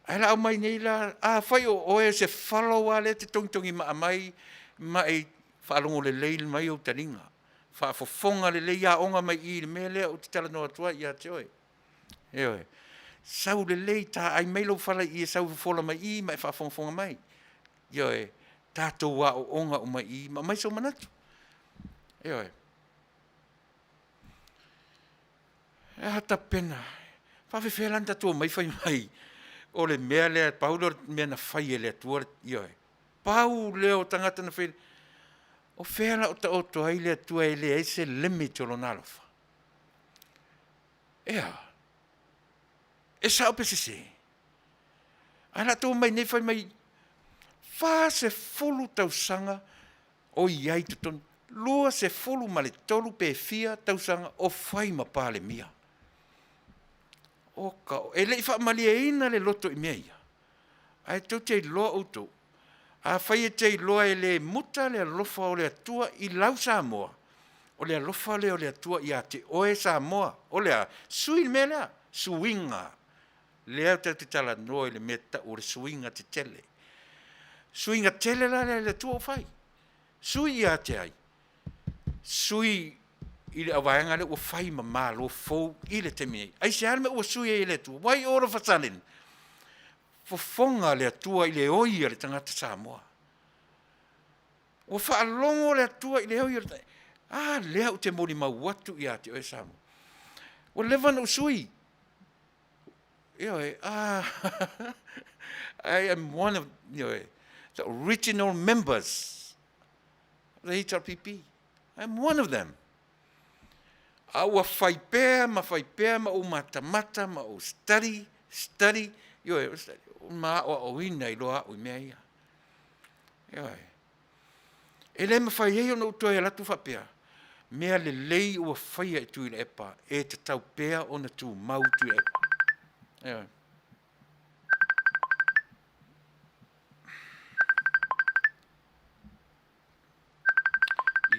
Ai la au mai nei la, whai o e se whalawa le te tongitongi mai whalongo le leil mai o taringa. Whaafofonga le leia onga mai i le mea lea o te tala noa tua i a te oe. Eoe. Sau le lei ta ai meilo whala i e sau fola mai i mai whaafonga mai. Eoe. Tātou wa o onga o mai i, ma mai so manatu. Eoe. E hata pena. Whawewhelanta tua mai whai mai. O le mea lea, paulo mea na whai e lea tua. Eoe. Pau leo tangata na whai. O whēra o ta oto ai lea tua e lea se limit o lona alofa. Ea. E sa o pese se. Ana tō mai nei whai mai. Wha se fulu tausanga o iai tuton. Lua se fulu ma le tolu pe fia tausanga o whai ma pāle mia. O ka o. E lei wha malia ina le loto i mea ia. Ai tau te loa auto. A whai e tei loa e le muta le alofa o le atua i lau Samoa. O o le alofa le o le atua ia te oe Samoa, o le a sui me lea, suinga. Lea te tala noa le meta o le suinga te tele. Suinga tele la le tua o fai. Sui ia te ai. Sui i le awaenga le o fai ma malo fou i le te mei. Ai se alme o sui e le tua. Wai ora fasalin. Fofonga le atua i le oia le tangata Samoa. O whaalongo le atua i le oia le tangata. Lea o te mori mauatu i ate o e Samoa. O levan o sui. I am one of the original members of the HRPP. I'm one of them. Aua whaipea ma o matamata ma o study, ma o ina I loa o mea ia. E le mawhai eo no utoe latu whapea. Mea le lei ua whaia e Tuilaepa e te tau pea o na tu mau Tuilaepa.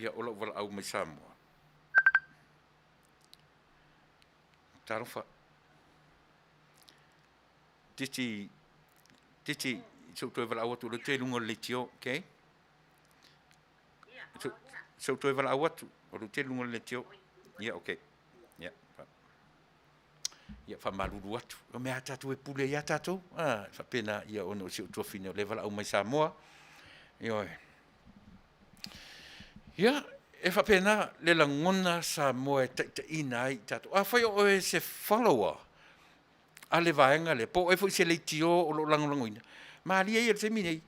Ia ola wala au mai Samoa. Tarofa. Titi, so toi wala au atu, le te lunga le tio, okay? So toi wala au atu, o le te lunga le tio. Ia, okay. Ia. Ia, whamaruru atu. O mea tatu e pule ia tatu. Whapena ia ono si utua fine o le wala au mai Samoa. Ia, Ia, e whapena le langona Samoa e ina ai tatu. Whai o e se follower. A le vaenga le. Po e fo se le tio o lo langolangoina. Maria ia se minei.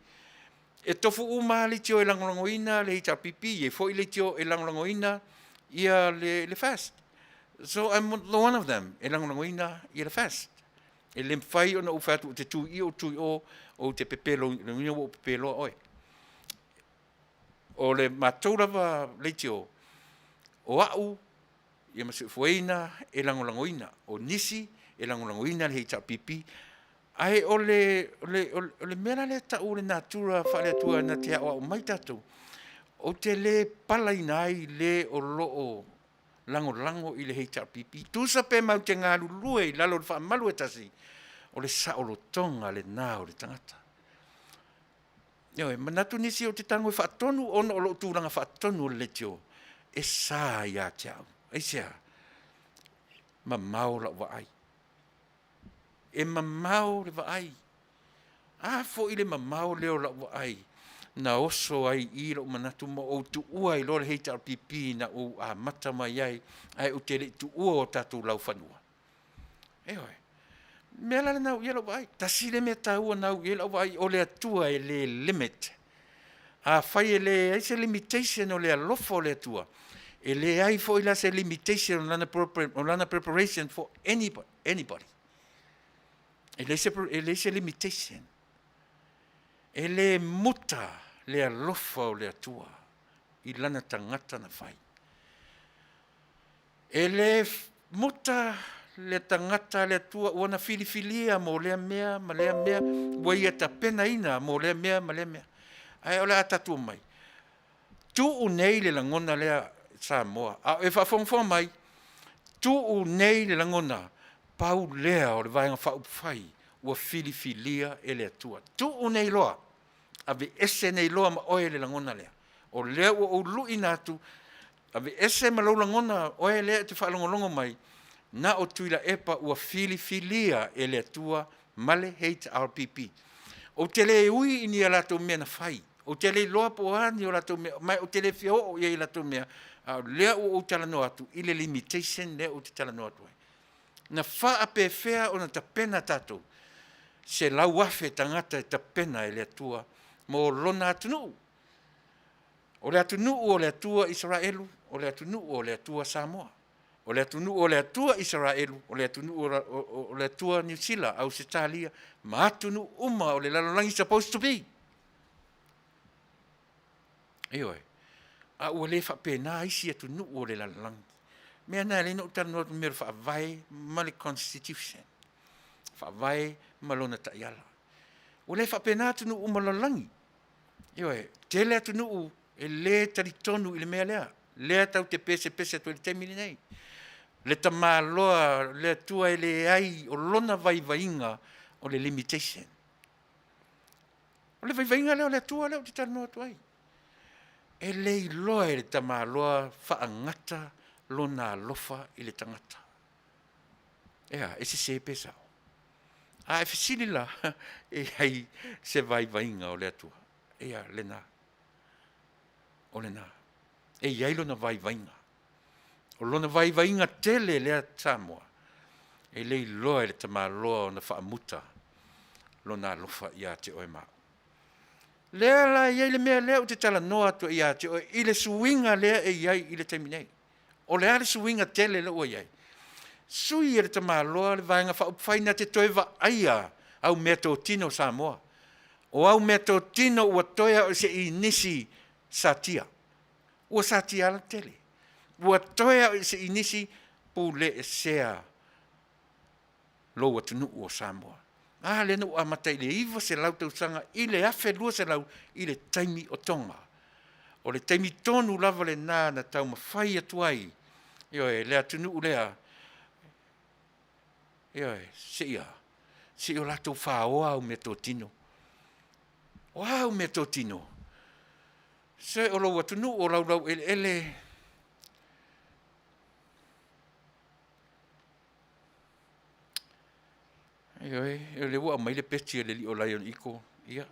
E tofu uma le tio e langolangoina, le HRPP, e fo i le tio e langolangoina, ia le fast. So I'm one of them. E langolangoina, ia le fast. E le mwhai o na ufatu o te tui o te pepelo, le mino o pepelo oi. O le mataurawa leitio, o au, ia masu fueina, e langolangoina, o nisi, e langolangoina le HRPP, ai o le mera le tau le natura whale atua na te awa o mai tatu, o te le palainai le o loo langolango I le HRPP, tusa pe mau te ngā lulue I lalo le whaamalu e tasi, o le saolo tonga le nā o le tangata. Manatu nisi o te tango e whaatonu, ono o lo tūranga whaatonu le tio. E sā ia te au. E sea, ma mau la wa ai. E ma mau le wa ai. Fo I le ma mau leo la wa ai. Na oso ai I lo manatu mo o tu ua I lo le HRPP na o a mata mai ai. Ai o te le tu ua o tatu lau whanua. Mea lana nau ia lau ai. Tasi le mea taua nau ia lau ai o le atua e le limit. Whai e le ai se limitation o le alofa o le atua. E le ai fo I la se limitation o lana preparation for anybody. E le se limitation. E le muta le alofa o le atua. I lana tangata na whai. E le muta le tangata le tua ona filifilia mo le mea ma le mea wai ta pena ina mo le mea ma le mea ai ola tatu mai tu unei le langona le Samoa e fa fon mai tu unei le langona pau lea o le vai fa fai o filifilia e le tua tu unei loa ave ese nei loa ma o le langona le o le o lu inatu ave ese ma lo langona o le te fa longolongo mai na o Tuilaepa ua filifilia e le atua male HRPP. O te le ui ini a lato mea na whai. O te le loa poani o lato mea, mai o te le whio o i lato mea, lea o talano atu, i le limitation lea o te talano atu. Na wha ape whea o na tapena tato, se lau afe tangata e tapena e le atua, mo lona atunu. O le atunu o le atua Israelu, o le atunu o le atua Samoa. O le atunu o le atua Israelu, o le atunu o le atua New Zealand, Australia, ma atunu uma o le lalolangi supposed to be. Eoi, a ua le whapena isi atunu o le lalolangi. Mea nā le no tano mero whaavai ma le constitution. Whaavai ma lona taiala. O le whapena atunu uma lalolangi. Eoi, te le atunu e le taritonu I le mea lea. lea tau te pese tu le temini nei. Le tamaloa, le tua e le ai, o lona vaivainga o le limitation. O le vaivainga leo le tua leo te tanoa tuai. E le iloa e le tamaloa whaangata lona alofa i le tangata. Ea, e se pesao. A e fisili la, e hai se vaivainga o le atua. Ea, lena. O lena. E iai lona vaivainga. O lona vaivainga tele lea Samoa. E le iloa e le tamaloa o na whaamuta. Lona alofa ia te oe mao. Lea la iai le mea lea o te tala noa atua ia te oe. I le suinga lea e iai i le taiminei. O le ale suinga tele le ua iai. Sui e le tamaloa le vaenga whaupwhaina te toewa aia au mea tō tino Samoa. O au mea tō tino ua toia o se i nisi satia. Ua satia ala tele. Ua toia o se i nisi pule e sea lo atunu o Samoa. Le no amata i le iwa se lau tausanga i le afe lua se lau i le taimi o tonga. O le taimi tonu lava le nā na tau mawhai atuai. Ioe, le atunu lea. Ioe, se ia. Se o lato whaoa au me tō tino. O au me tō tino. Se o lau atunu o lau ele. Ioe, le ua mai le peti le li o lai on iko. Ia.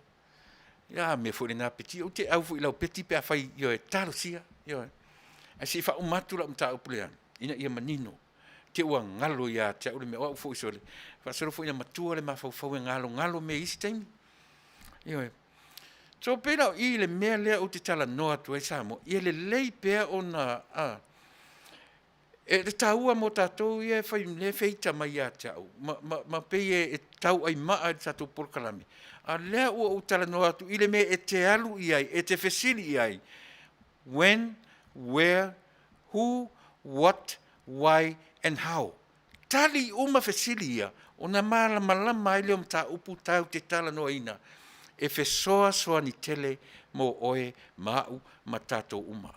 Ia, me fo le nā peti. O te au fu i lau peti pe a whai. Ioe, taro sia. Ioe. A si wha umatu la mta upulean. Ina ia manino. Te ua ngalo ia te au le me o fu i sole. Wha soro fu ina matua le mawhau ngalo me isi taimi. Ioe. So pera i le mea lea o te tala noa tu e Samoa. I le lei pea o na... E le taua mo tātou ia e le feita mai a te au. Ma pei e tau ai maa e tātou porkalami. A lea ua o tala noa tu i le mea e te alu i ai, e te fesili i ai. When, where, who, what, why, and how. Tali uma fesili ia, o na malama i leo mta upu tau te tala noa ina. E fesoa soa ni tele mo oe mau ma tātou uma.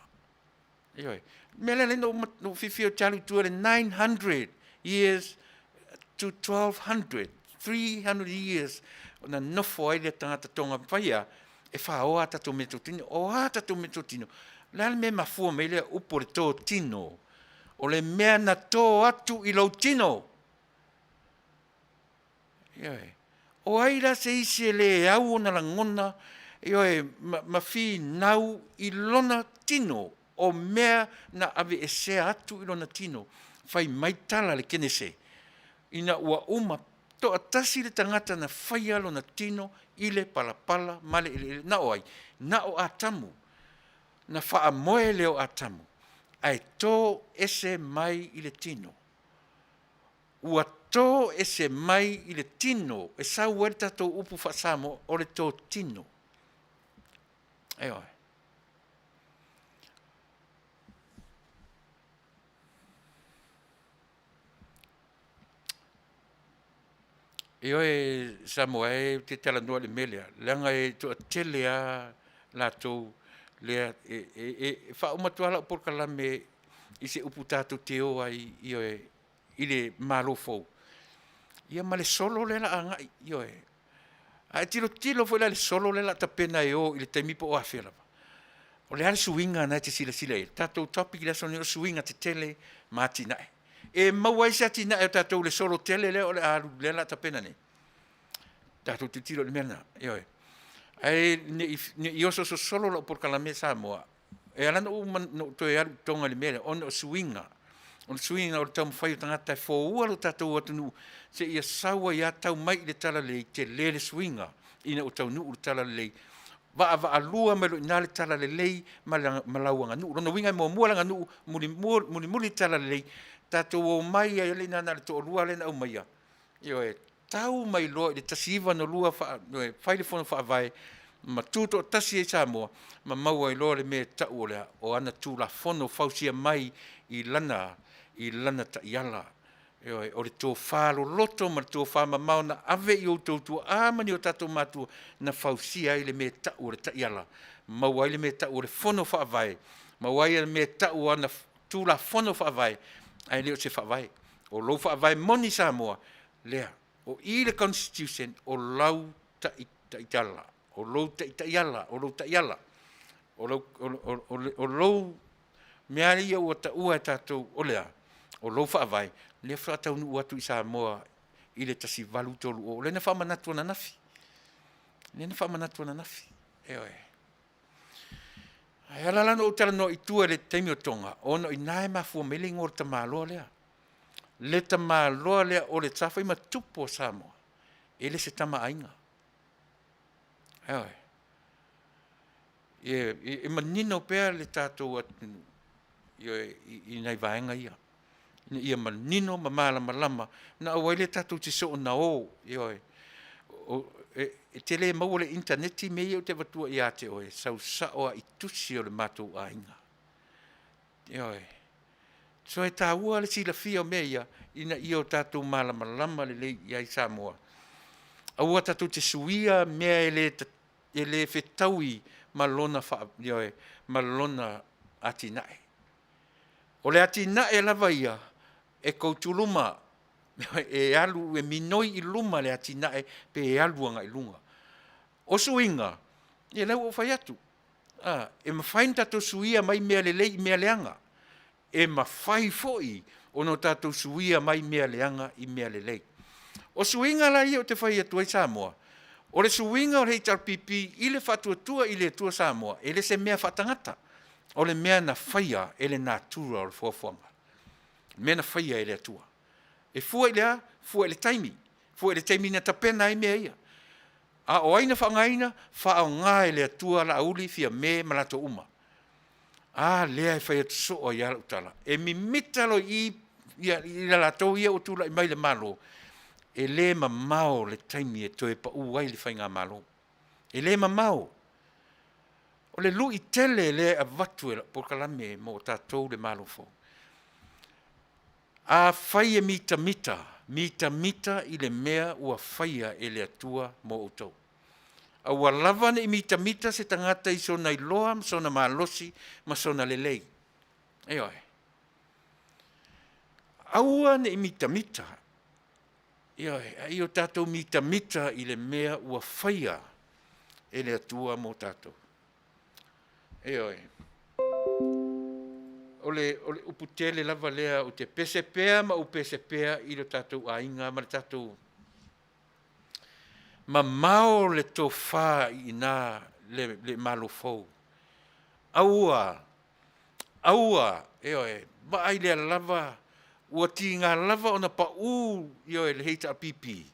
Ioi. Mele le no fifio talu tu le 900 years to 1200, 300 years. Na nofo ai le tangata tonga whaia, e whaoa tatou metotino, o a tatou metotino. Lale me mafua me le upo le tō tino, o le mea na tō atu i lau tino. Ioi. O aira se isi le au na la ngona, ioi, ma fi nau i lona tino, o mea na ave e se atu i lona tino, fai maitala le kenese. Ina ua uma, to atasi le tangata na fai alo na tino, ile palapala, male ile, na o ai, na o atamu, na faa moe leo atamu, ai tō ese mai i le tino. Ua tō ese mai i le tino, e sa uerta tō upu whaasamo o le tō tino. Eo. Eo e Samoa e te tala noa le melea. Langa e tō tele a la tō lea e whaumatuala o porkalame i se upu tātou te o ai i le malofou. Ia ma le solo le la anga io e. A tilo foi le solo le la tapena e o i le taimipo o afela. O le ale suinga na te sila e. Tatou topic le sonio suinga te tele matina e. E mawai sa tina e tatou le solo tele le o le alu le la tapena ne. Tatou te tilo le mena. Io e. Ai io so solo lo por kalame Samoa. E alana o no to e alu tonga le mena on suinga. On suinga o tau whai o tangata e fōua lo tātou atunu se ia saua ia tau mai le tala lei te le suinga ina o tau nuu le tala lei. Wa lua me lo ina le tala lei malauanga nuu. Rono winga mo mualanga nuu muli tala lei tātou o mai a le nana le to lua le na o mai a. Io e tau mai loa le tasiva no lua whai le fono wha vai ma tūto tasi e Samoa ma maua i loa le me tau o lea o ana tū la fono fausia mai i lana ta iala. O le tō whālo loto ma le tō whāma mauna ave i o tōtua āmani o tātou mātua na whausia i le me tau o le ta iala. Maua i le me tau o le fono whaavai Ma wai me tau ana tula fono whaavai. Ai leo se whaavai. O lo whaavai moni Samoa. Lea. O i le constitution o lau ta itala. O lo ta itaiala. O lo ta iala. O lo mea ia ua ta ua e tātou o lea. O lo whaavai. Lea whaatau nu atu i Samoa i le tasi walu tolu o. Lena whamanatu ana nafi. Lena whamanatu ana nafi. Eoe. Ai ala lana o tala no i tua le teimi o tonga. Ono i nae mafua mele ngor ta māloa lea. Le ta māloa lea o le tawhai ma tupo Samoa. E le se tama ainga. Eoe. E manino pēr le tātou atunu. I nei vaenga ia. Ia manino ma malama. Na awai le tātou te so na o. Eoe. E te le mau le interneti me o te watua i ate oe. Sau sao i tusi o le mātou ainga. Eoe. So e tā ua le sila fia o mea ia. Ina i o tātou malama le le i ai Samoa. Aua tātou te suia mea e le whetaui malona atinae. O le atinae lava ia e koutuluma e alu e minoi i luma le atinae pe e aluanga i lunga. O suinga, e lau o whai atu. E mawhain tātou suia mai mea le lei mea leanga. E mawhai foi o no tātou suia mai mea leanga i mea le lei. O suinga la ia o te whai atu ai Samoa. O le suinga o le HRPP i le whatuatua i le tua Samoa. E le se mea whatangata. O le mea na whaia e le nātura o le fuafuanga. Mea na whaia e le atua. E fua i lea, fua i le taimi. Fua i le taimi na tapena i mea ia. A o aina whangaina, whao ngā e le atua la auli fia me malato uma. A lea e whai atu soa i ala utala. E mi mitalo i la lato ia o tula i mai le malo. E le mamao le taimi e toe pa uai le whainga malo. E le mamao. O le lui tele le a vatu e por kalame mo tātou le malo fo. A whai e mita i le mea ua whaia e le atua mo utou. A ua lavane i mita se tangata i sona i loa, ma sona malosi, ma sona le lei. Eoe. Aua ne i mita. Eoe, ai o tātou mita i le mea ua whaia e le atua mo tātou. Eoe. Ole uputele lava lea o te pesepea ma o pesepea i lo tātou ainga ma le tātou. Ma mao le tō whā i nā le malo fau. Aua, eoe, ma ai lea lava, ua ti ngā lava o na pa u, eoe, le heita pipi.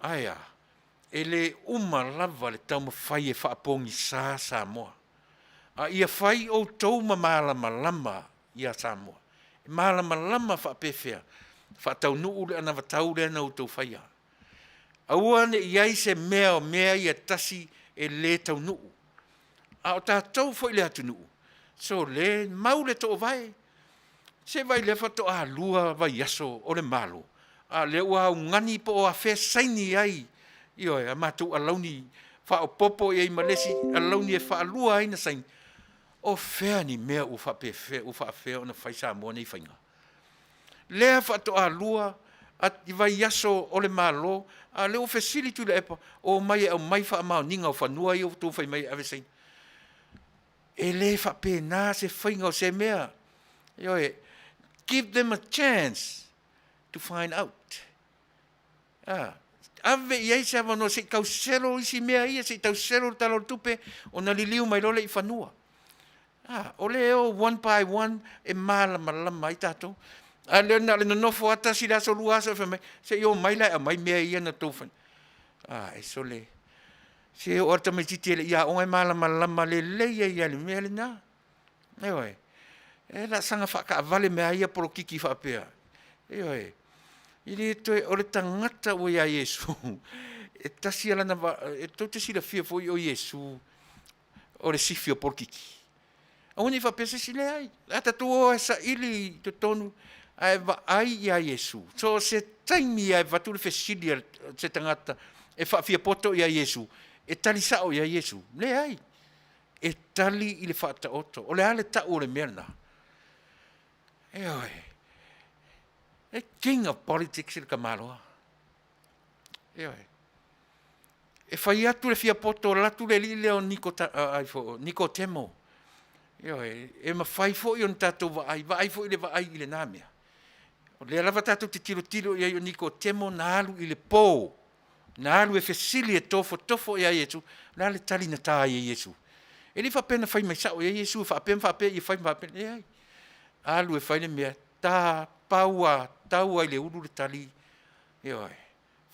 Aia, e le uma lava le tau ma whai e whaapongi sā Samoa. A ia whai o tau ma malama ia Samoa. E malama whaapewhea, whaataunuu le ana watau le ana o tau whaia. Aua ne iai se mea ia tasi e le taunuu. A o tātou fo i le atunuu. So le mau le to vai. Se vai le fato a lua vai aso o le malo. A le ua ngani po o a whea saini ai. Ioe, a mātou a launi wha o popo i ai malesi a launi e wha a lua aina saini. O whea ni mea u wha whea o na whai Samoa nei whainga. Lea fato a lua at i vai aso o le malo. A leo fesili Tuilaepa o mai au mai wha amao ninga o whanua i o tō whai mai ave saini. E le wha pēnā se whainga o se mea. Ioe, give them a chance to find out. Ave iai se avano se kauselo isi mea ia, se tauselo talo tupe o na liliu mai lole i whanua. O leo one by one e malama i tātou. A leo na le nofo ata si la solu asa whamai, se i o mai lai a mai mea ia na tōwhan. E so le. Se o arta me titi ele ia o ngai malama le leia ia le mea le nā. Eoe. E la sanga whaka vale mea ia poro kiki whapea. Eoe. Ili toe o le tangata o ia Yesu. E tasi ala na e tau te sila fia fo i o Yesu. O le sifi o poro kiki. Au ni whapea se sile ai. Ata tu o e sa ili te tonu. Ai va ai ia Yesu. So se taimi ai va tu le fesilia se tangata. E whafia poto ia Yesu. E talisa o ia Yesu. Le ai. e tali i le whaataoto. O le ale ta o le mena. E oi. E king of politics i le kamaroa. E oi. E whai atu le fia poto latu le li leo Niko Temo. E oi. E ma whai fo i on tatou vaai fo i le vaai i le nāmea. O le alava tatou te tiro i o Niko Temo na alu i le pō. Na alu e fesili e tofo i a Yesu. Na le tali na tā i a Yesu. E li whapena whai mai sao i a Yesu. Whapena i whai whapena. E ai. Alu e whai le mea. Tā paua tau ai le uru le tali. E oi.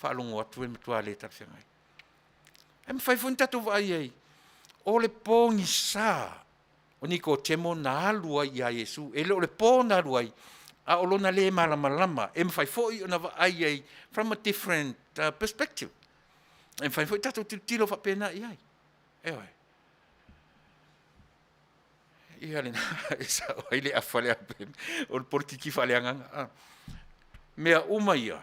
Whaalongo atu e matua le tari whengai. E mwhai fwin tatou vai ai. O le pōngi sā. O Niko Temo na alu ai i a Yesu. E le o le pō na alu ai. A o lona le malama. E mwhai fwoi o na vai ai. From a different perspective. E mwhai fwoi tatou tilo whapena i ai. E oi. Ia le na. E sa oi le awhale apen. O le politiki whale anganga. Mea umaia.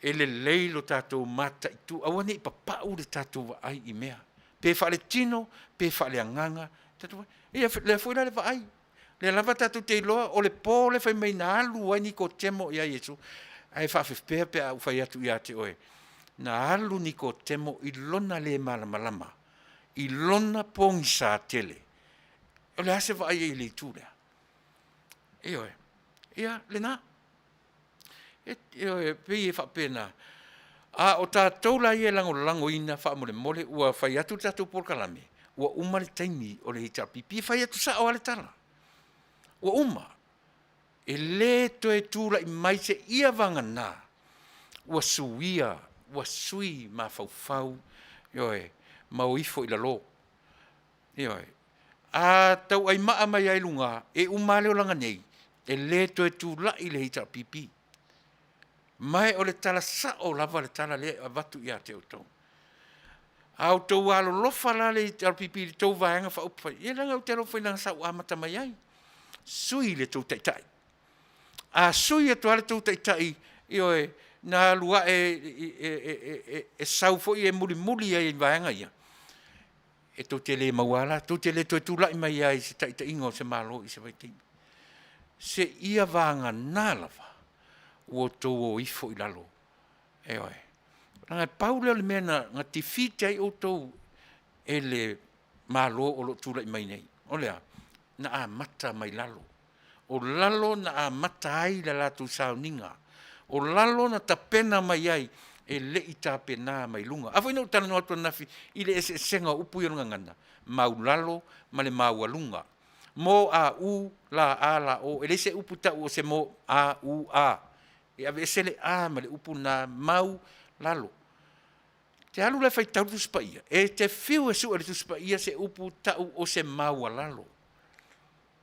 E le leilo tatou mata i tu. Awane i papau le tatou vai i mea. Pe whale tino. Pe whale anganga. Ia le fwoi la le vai. Le lava tatou te loa. O le pō le whai mai na alu ai Niko Temo i a Yesu. Ai whawhewhpea pe au whai atu i a te oe. Na alu Niko Temo i lona le malama. I lona pōngi sā tele. O le ase vai i le tūrea. E oe. Ia, le nā. E oe, pei e whapena. A o tātou la i e lango ina whaamole mole. Ua whai atu tātou porkalame. Ua uma le taimi o le hitapipi. Whai atu sa o ale tala. Ua uma. E le toe tūla i mai se ia vanga nā. Ua suia. Ua sui ma fau. Ioe. Mau ifo i la lo. Ioe. A tau ai maa mai ai lunga. E umale o langa nei. E le toe tūla i le hita pipi. Mai o le tala sa o lava le tala le avatu i a te o tau. Au tau alo lofa la le hita pipi le tau vaenga wha upa. E langa o te alo whainanga sa o amata mai ai. Sui le tau taitai. A sui atu ale tau taitai. Ioe. Na lua e saufo i e muli ai vaenga ia. E tau te le mauala, tau te le toi tūlai mai ai se taita ingo se malo i se vaitimi. Se ia vanga nālawa o tau o ifo i lalo. E oe. Nanga paule le mena ngā te white ai o tau e le malo o lo tūlai mai nei. O lea, na a mata mai lalo. O lalo na a mata ai la latu sauninga. O lalo na tapena mai ai e le i tāpena mai lunga. Awai nau tana noa tua nafi i le ese senga upu i runga ngana. Mau lalo ma le mau alunga. Mo a u la a la o. E le se upu tau o se mo a u a. E ave ese le a ma le upu na mau lalo. Te alu le fai tau tu spaia. E te fiu e su e tu spaia se upu tau o se mau lalo.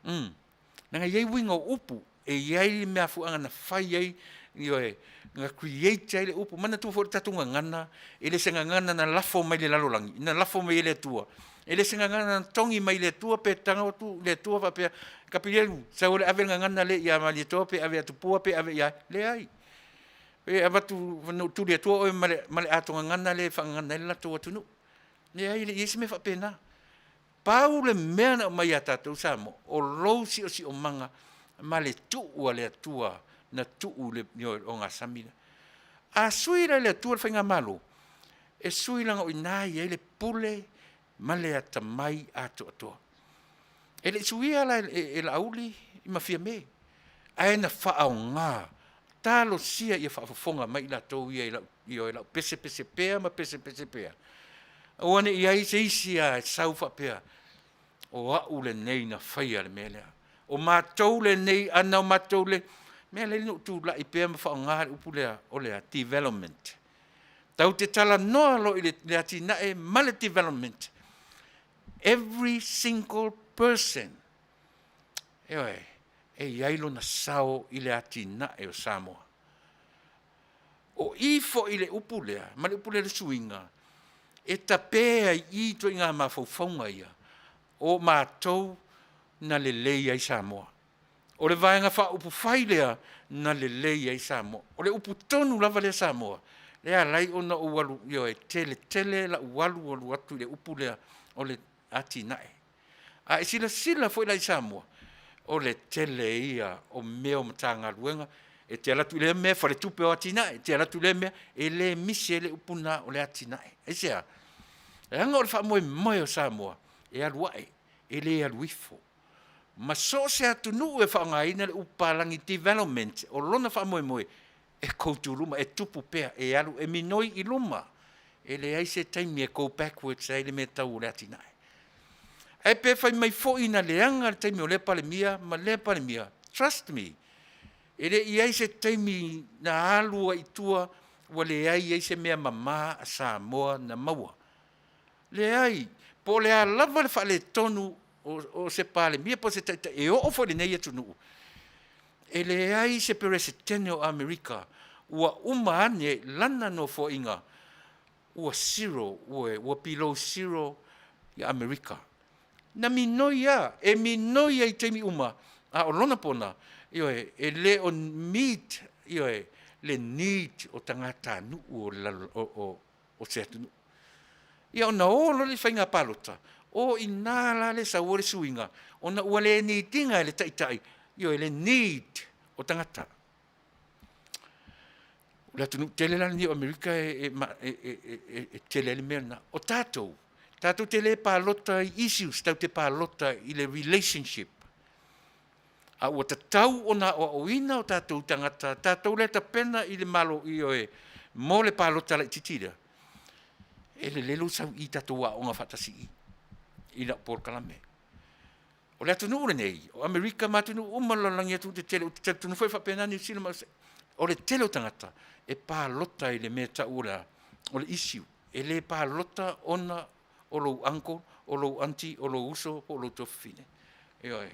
Nanga iei winga o upu. E iei mea fuanga na fai ei. Ioe, nga create ai le upu. Mana tua fori tatunga ngana. E le senga ngana na lafo mai le lalolangi. Na lafo mai le tua. E le senga ngana na tongi mai le tua. Pe tanga o tu le tua pa pe kapirelu. Sa ole ave nga ngana le ia ma le tua. Pe ave atu pua pe ave ia le ai. E avatu tu le tua oe ma le atonga ngana le wha ngana le la tua tunu. Le ai le iesi me wha pena. Pau le mea na mai atatou samo. O lousi o si o manga. Ma le tua le tua. Na tuu le o ngā samina. A sui la le tua le whainga malo. E sui langa o inai e le pule ma le ata mai ato atoa. E le sui ala e la auli i mawhia me. A e na whaao ngā. Talo sia i a whaafafonga mai la tau i o la pese pea ma pese pea. O ane i ai se isi a sau whapea. O au le nei na whaia le melea. O mātou le nei ana o mātou le mea le no tu la i pea ma whao ngāre upu lea o lea development. Tau te tala noa lo i le ati nae male development. Every single person e iailo na sao i le ati nae o Samoa. O ifo i le upu lea, ma le upu lea le suinga, e ta pea i to inga ma faufaunga ia, o mātou na le lei ai Samoa. O le vaenga wha upu whailea na le lei ai Samoa. O le upu tonu lava le Samoa. Lea lai ona uwalu, tele la uwalu atu le upu lea o le ati nae. A sila foi lai Samoa. O le tele ia o meo matanga luenga. E te alatu le mea whare tupe o atina. E te alatu le mea e le misi e le upuna o le atina. E sea. E anga o le wha moe o Samoa. E aluae. E le aluifo. Ma so se atu nuu e whaangaina le upalangi development. O lona wha moe. E koutu luma. E tupu pea. E alu e minoi i luma. E le aise taimi e go backwards. E le mea tau o le atina. E pe fai mai fo ina leanga le taimi o le palemia, ma le palemia. Trust me. E le iai se taimi na alua i tua, wa le ai se mea mama a Samoa na maua. Le ai, po le a lava le whale tonu o se palemia, po se taita e o fo le nei atu nuu. E le ai se pere se tene o Amerika, ua uma ane lana no fo inga, ua zero, ua below zero i Amerika. Na minoia, e minoia i teimi uma, a o lona pona, ioe, e le o meet, ioe, le need o tangata nu o se atu nu. Ia o na olo le whainga palota, o i nāla le sa ore suinga, o na ua le nitinga le taitai, ioe, le need o tangata. Le atu nu, tele lana ni o Amerika e tele le mea o tātou. Tātou te le pālota i issues, tau te pālota i le relationship. A ua tatau o na o ina o tātou tangata, tātou le tapena i le malo i oe, mo le pālota la i titira. E le lelo sau i tātou a onga whatasi i na por kalame. O le atu nure nei, o Amerika matunu umalalangi atu te tele, o te tunu whai whapena ni sila ma o le tele o tangata, e pālota i le mea taura, o le issue, e le pālota ona o lo uncle, o lo auntie, o lo uso, o lo tofine. E oi.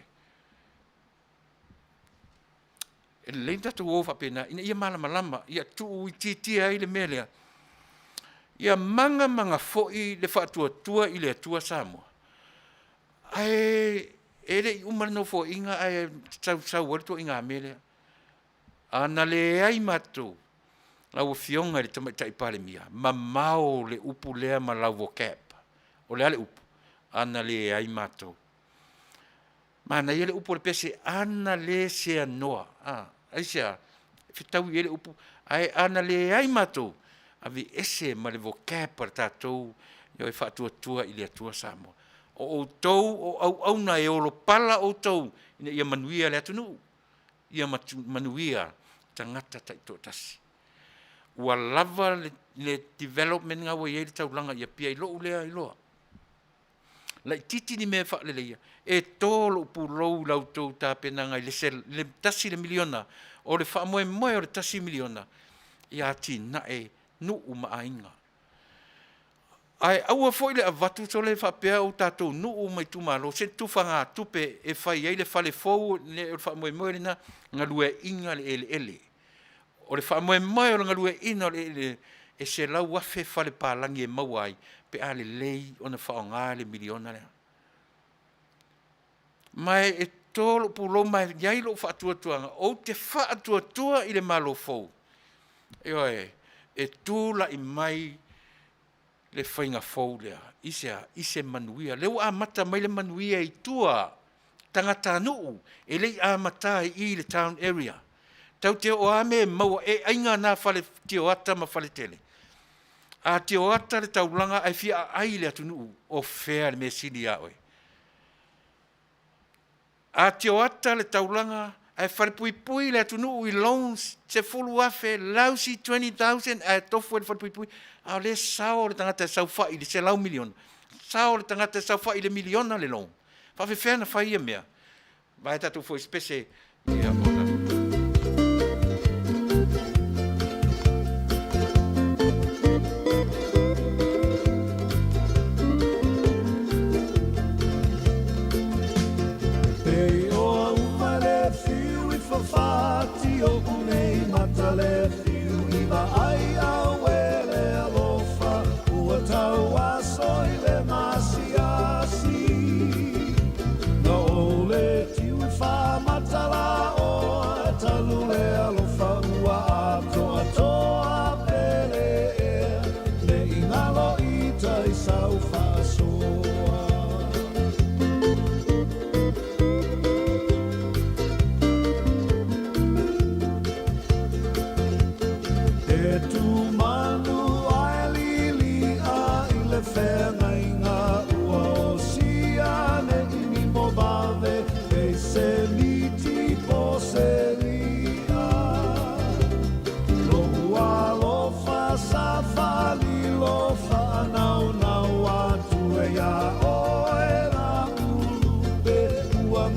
E le tatu o whapena, ina ia malama, ia tuu i titia i le melea. Ia manga foi le whaatua i le atua Samoa. Ai, e le i umano fo inga, ai sau warito inga melea. Ana le ai matou. Lau fionga le tamaitai pale mia. Mamao le upu lea ma lau vocab. O le ale upu, ana le ai matou. Mana ia le upu le pese, ana le se anoa. Ai sea, fitau ia le upu, ai ana le ai matou. Avi ese ma le vocab par tātou, ia e whaatua i le atua Samoa. O tou, o au na e olo pala o tou, ia manuia le atunu. Ia manuia, tangata taito tasi. Ua lava le development ngā wai e le taulanga, ia pia i loo lea i loa. La titi ni me fa le leia e tolo pu lou lau tou tapena ngai le tasi le miliona o le fa moe o le tasi miliona ia ti na e nu uma ainga ai au foi le avatu so le fa pe o tatou nu mai tu malo se tu fanga tupe e fai ai le fale fou le fa moe na ngalue inga le ele o le fa moe o ngalue ina le e se lau wafe fale palangi e mauai pe ale lei ona whaonga le miliona lea. Mai e tolo pulo mai iai lo whaatuatuanga, o te whaatuatua i le malo fau. E tūla i mai le whainga fau lea, ise manuia. Leo a mata mai le manuia i tua tangata nuu, e lei a mata i le town area. Tau te o ame maua e ainga nā whale te o ata ma whale tele. A te o ata le taulanga ai fia ai le atunu o fea le mesini a oe. A te o ata le taulanga ai whare pui le atunu i loans te fulu afe lausi 20,000 a tofu e whare pui. A le sao le tangata sau whai le se lau miliona. Sao le tangata sau whai le miliona le loan. Whawhi whea na whai e mea. Vai tatu fo espese ia ona.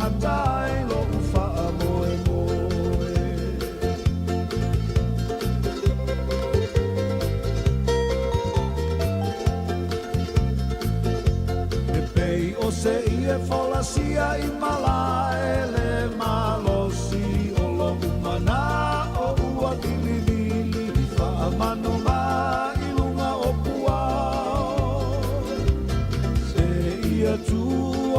atai lo ufa moe moe. Me pei o se ie folasia I malae le malosi o lo umana o ua vili vili fa mano mai lunga o puao. Se ia tu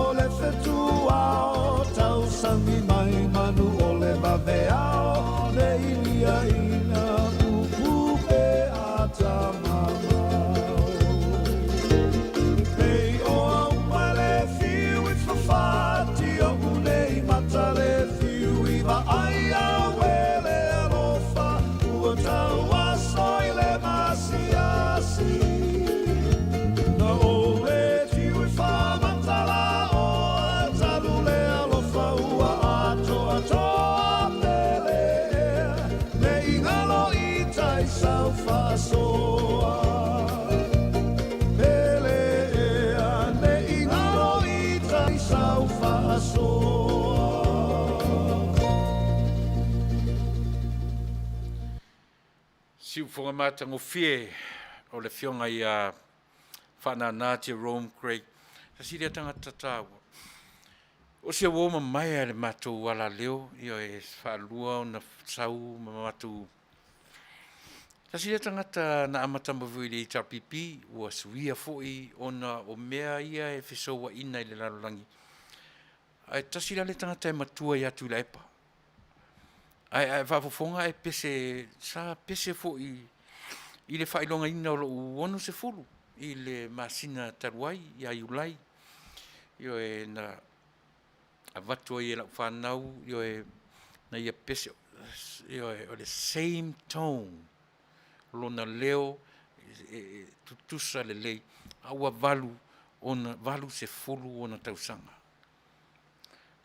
o le fetua o tau sami mai manu o le vaveao le ilia ina upu pe ata mamao. Pei o au male fiu I fafati o unei mata le fiu I va ai a wele alofa ua tau aso I le masiasi. Na ole tiu I fa matala o atalu le alofa ua ato ato apele me ingalo I tai sau fa soa. Pele me ingalo I tai sau fa soa. Siu whonga mātango fie o le whionga I a whanana Jerome Craig. Sa siria tangata tāua. O sia woma mai a le mātou wala leo, io e whaalua o na sau ma mātou. Sa siria tangata na amatamba vui le HRPP, ua suia foi ona o mea ia e whisoa ina I le lalolangi. Ai tasira le tangata e matua I a Tuilaepa. Ai whafofonga e pese, sa pese foi I le whailonga ina o lo uono se fulu. I le masina taruai, I a iulai. Io e na avatua I e lau whanau, io e na ia pese, io e o le same tone. Lona leo, tutusa le lei, aua valu, ona valu se fulu ona tausanga.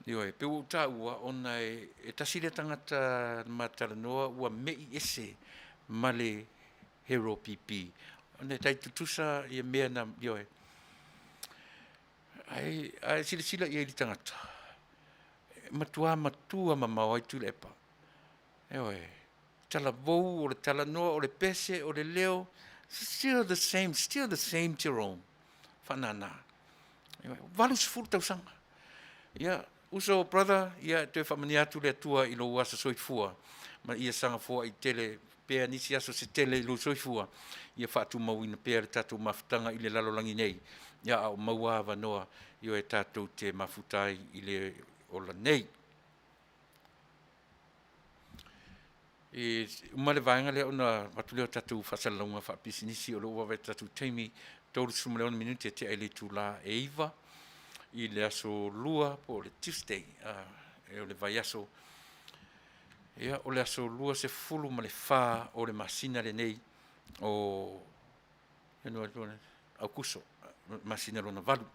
Io e peu ta ua ona e tasile tangata matalanoa ua mei ese male hero PP. Ona tai tutusa I mea na io e. Ai sila I li tangata. Matua ma mau ai Tuilaepa. Io e tala vou o le tala noa o le pese o le leo, still the same Jerome. Whanana. Valu se fulu tausanga. Ia uso brother, ia te whamani atu le atua I lo wasa soifua. Ma ia sanga fua I tele, pea nisi aso se tele I lo soifua. Ia whaatu mau ina pea le tatu mafutanga I le lalolangi nei. Ia au maua wanoa, io e tatu te mafutai I le ola nei. E umale vaenga le ona matuleo tatu whasalunga whapisinisi o lo wawe tatu teimi tolu sumaleona minuti te ele tu la e iwa. I le aso lua po le Tuesday, e o le vai aso. Ia o le aso lua se fulu ma le wha o le masina le nei o au kuso, masina lona valu.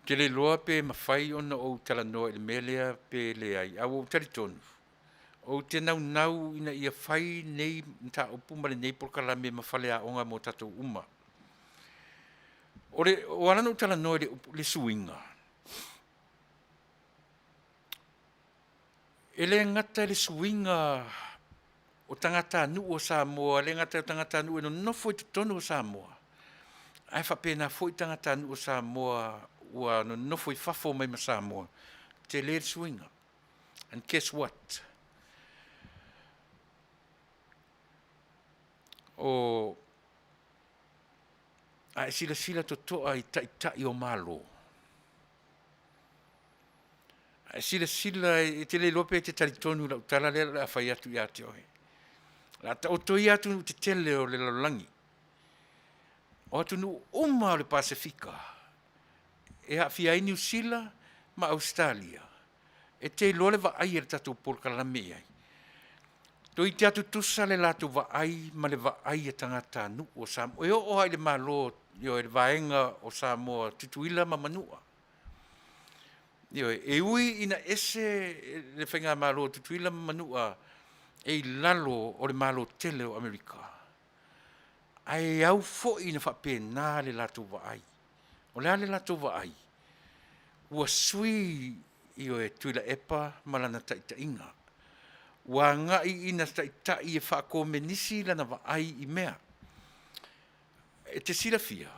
Ke le loa pe mawhai ona o talanoa I le melea pe le ai, au o taritonu. O te nau ina ia whai nei mta o pumale nei porkalame mawhale a onga mo tatou uma. O alano talanoa le suinga. E le ngata le suinga o tangata anu o Samoa, le ngata o tangata anu e no nofo I tutono o Samoa. Ai whapena fo I tangata anu o Samoa ua no nofo I fafo mai ma Samoa. Te le suinga. And guess what? O ai sila totoa I tai o malo. Ai sila te le lope te taritonu la utala le la whai atu I ate oe. La ta otoi atu te tele o le lalangi. O atu nu uma o le Pasifika. E hawhia I New Zealand ma Australia. E te lole wa ai e tatu porkalame ai. Toi te atu tusa le latu wa ai ma le wa ai e tangata nu o Samoa. E o hai le malo yo e vaenga o Samoa tutuila ma Manua. E ui ina ese le whainga malo tuila Manua e lalo o le malo tele o Amerika. Ai au fo ina whapena le lato ai. O le ale lato ai. Ua sui i o e Tuilaepa malana taitainga. Ua ngai ina taitai e whako menisi lana ai i mea. E te sila fia.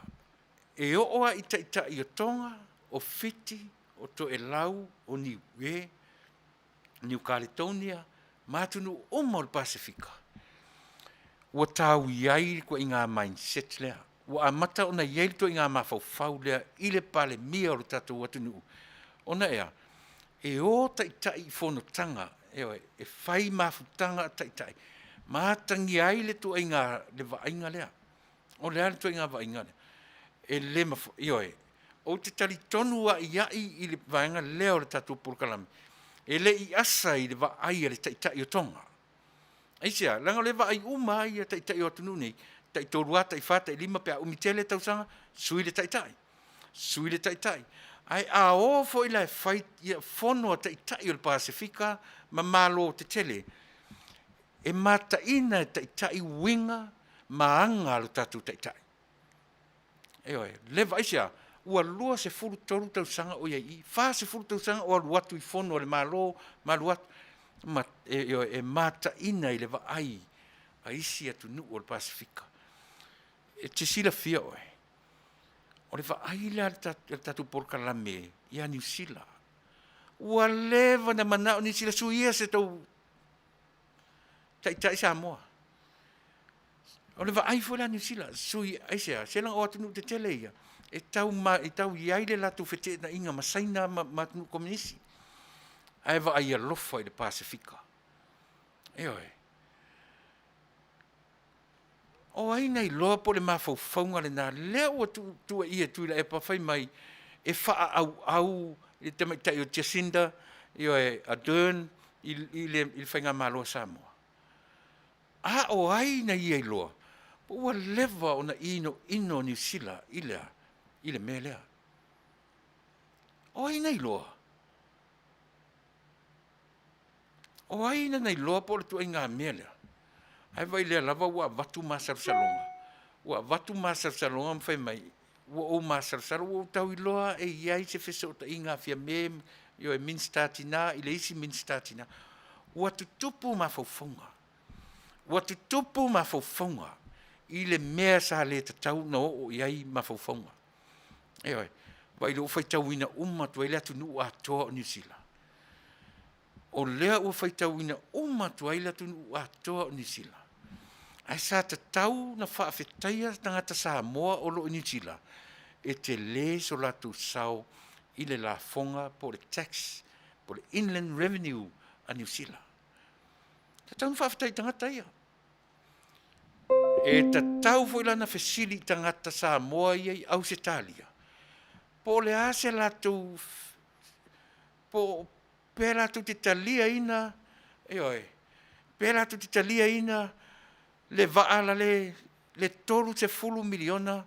E oa i taitai o tonga, o fiti, o to e lau, o Niue, New Caledonia, matunu o mo le Pasifika. Ua tau iai ko i ngā mindset lea. Ua amata ona iai to i ngā mawhauwhau lea i le pale mia o le tatou atunu. Ona ea, e o taitai i whonotanga, e whai mawhutanga taitai. Mātangi ai le to i ngā le vainga lea. O le ale to i ngā vainga lea. E le mawhu, o te tali tonu a iai i le vainga leo le tatou purkalami. E le i asa i le vai a le taitai o tonga. Aisia, langa le vai uma i a taitai o atunu nei, taitoruata i whata i lima pia umitele tausanga, sui le taitai. Sui le taitai. Ai a o fo i lai whai i a whono a taitai o le Pasifika, ma malo te tele. E mata ina taitai winga, maanga lo tatou taitai. Le vai sia, ua lua se furu toru tausanga o iai, wha se furu tausanga o alu atu i whono o le malo atu, e mata ina i le vai, a isi atu nu o le Pasifika. E te sila fia oe. O le vai le tatu porkalame, ia New Zealand. Ua lewa na manao New Zealand suia se tau taitai Samoa. O le vai fo la New Zealand, sui aisea, se lang o atu nu te tele ia. E tau iai le latu fete na inga masaina matunu komunisi. Ai vai a lofa i le Pasifika. O ai nei loa po le mawhauwhaunga le nā leo o tua ia Tuilaepa whai mai e wha au i te maitai o Jacinda Ardern i le whainga māloa Samoa. O ai nei ia i loa. Po ua lewa o na ino New Zealand i le mea lea. O ai nei loa. O ai nei loa po le tua i ngā mea lea. Ai vai lea lava ua watu māsarsalonga. Ua watu māsarsalonga mwhai mai. Ua o māsarsalonga o tau i loa e iai se whesa o ta inga fia me e minstatina, i le isi minstatina. Ua tutupu mawhauwhaunga. Ua tutupu mawhauwhaunga. I le mea sa le tatau na o iai mawhauwhaunga. Vai lo whai tau ina umatu ai le atu nu atoa o New Zealand. O lea ua whai tau ina umatu ai le atu nu atoa o New Zealand. Ai sa tatau na Faafetai tangata Samoa o lo New Zealand. E te le so latu sao i le la fonga po le tax, po le inland revenue a New Zealand. Tatau na Faafetai tangata ia. E tatau fo ilana fesili tangata Samoa i Ausitalia. Po le ase latu, po pe latu te talia ina, pe latu te talia ina, le vaala le tolu te fulu miliona,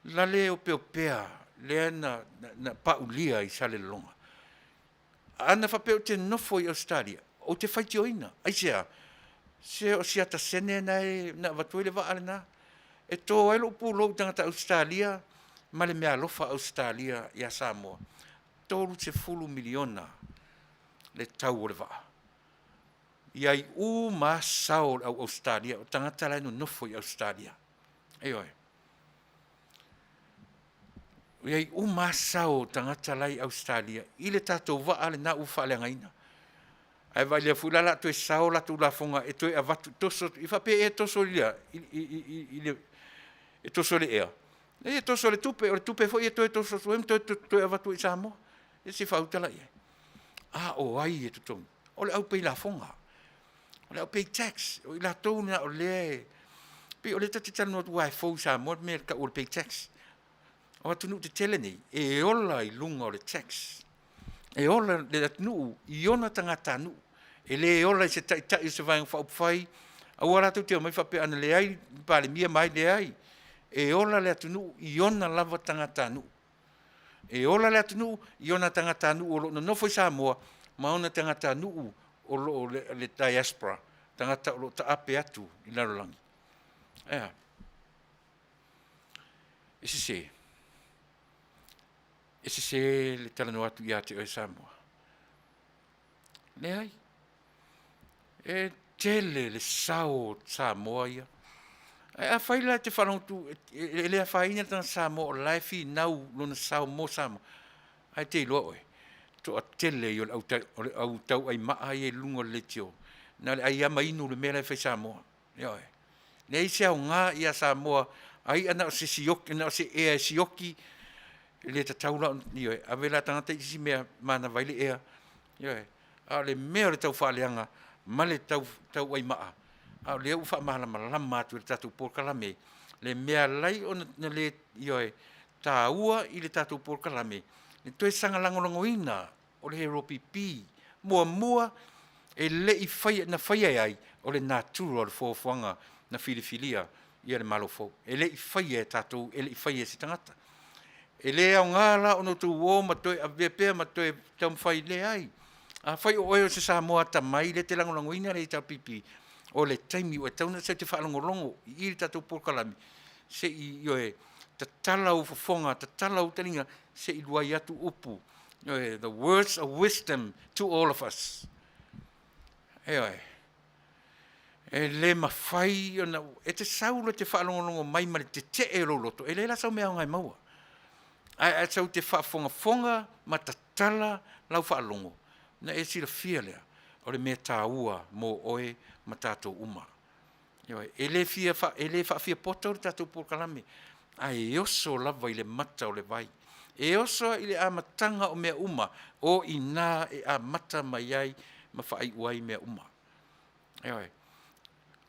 la le opea, le na paulia i sale longa. Ana whapeo te nofo i Australia, o te whaiti o ina, aisea, se o siata sene na watui le vaala na, e tō ailo upu lou tangata Australia, ma le mea lofa Australia i a Samoa. Tolu te fulu miliona le tau o le vaa. Iai masao au Australia, o tangata lai no nofo i Australia. Iai masao tangata lai Australia, i le tātou vaa le na ufa le ngaina. Ai vai le fula la tu sao la tu la fonga e tu e avatu toso I fa pe e toso lia e toso le ea. E toso le tupe o le tupe foi e tu e toso tu e avatu I Samoa. E si fa utala ia. O ai e tu. O le au pe la fonga. O le au pe tax o la tu na o le pe o le tati tano tu ai fo Samoa me ka o le pe tax. O tu nu te tele nei e ola I lunga o le tax. E ola le atunu I ona tangata anu. E le ola se tai se vai fa fai. A ora tu te mai fa pe ana le ai pa le mia mai le ai. E ola le atunu I ona lava tangata anu. E ola le atunu i ona tangata nu o lo no foi Samoa, ma ona tangata nu o lo le diaspora, tangata o lo ta ape atu i Larolangi. Ese se le talano atu ia te o Samoa. Le ai. E tele le sao Samoa ia. A faila te whanau tu, le a whaina tana Samoa o laifi nau lona sao mo Samoa. Ai te iloa oe. To a tele i o le au tau ai maa i e lungo le tio. Na le ai ama inu le mea lai whai Samoa. Ia oe. Ne i se au ngā i a Samoa, ai ana o se sioki, ana o se ea sioki, le ta taula ni oe. A vela tangata isi mea mana vaile ea. Ia oe. A le mea le tau whaaleanga, ma le tau ai maa. A le au wha mahala malama atu le tatu porkalame. Le mea lai o na le ioe tā ua i le tatu porkalame. Le toe sanga langolongoina o le hero pipi. Mua e le i whaia na whaia ai o le natura o le fōwhanga na filifilia i le malofo. E le i whaia e tatu, e le i whaia si tangata. E le au ngala o no tu uo ma toe a vepea ma toe tau mwhai le ai. A whai o eo se Samoa tamai le te langolongoina le i tau pipi. O le taimi o e tauna se te whaalongolongo i le tatou porkalami. Se i oe ta tala u whafonga, ta tala u taringa, se i luai atu upu. Oe, the words of wisdom to all of us. E oe. E le mawhai, e te saula te whaalongolongo mai ma le te te e roloto. E le la sau mea o ngai maua. Ai sau te whaafonga ma ta tala lau whaalongo. Na e sira fia lea. O le mea tā ua mō oe ma tātou uma. E le wha pota o le tātou porkalame. A e oso lava i le mata o le vai. E oso i le amatanga o mea uma. O i nā e a mata mai ai ma whaai uai mea uma.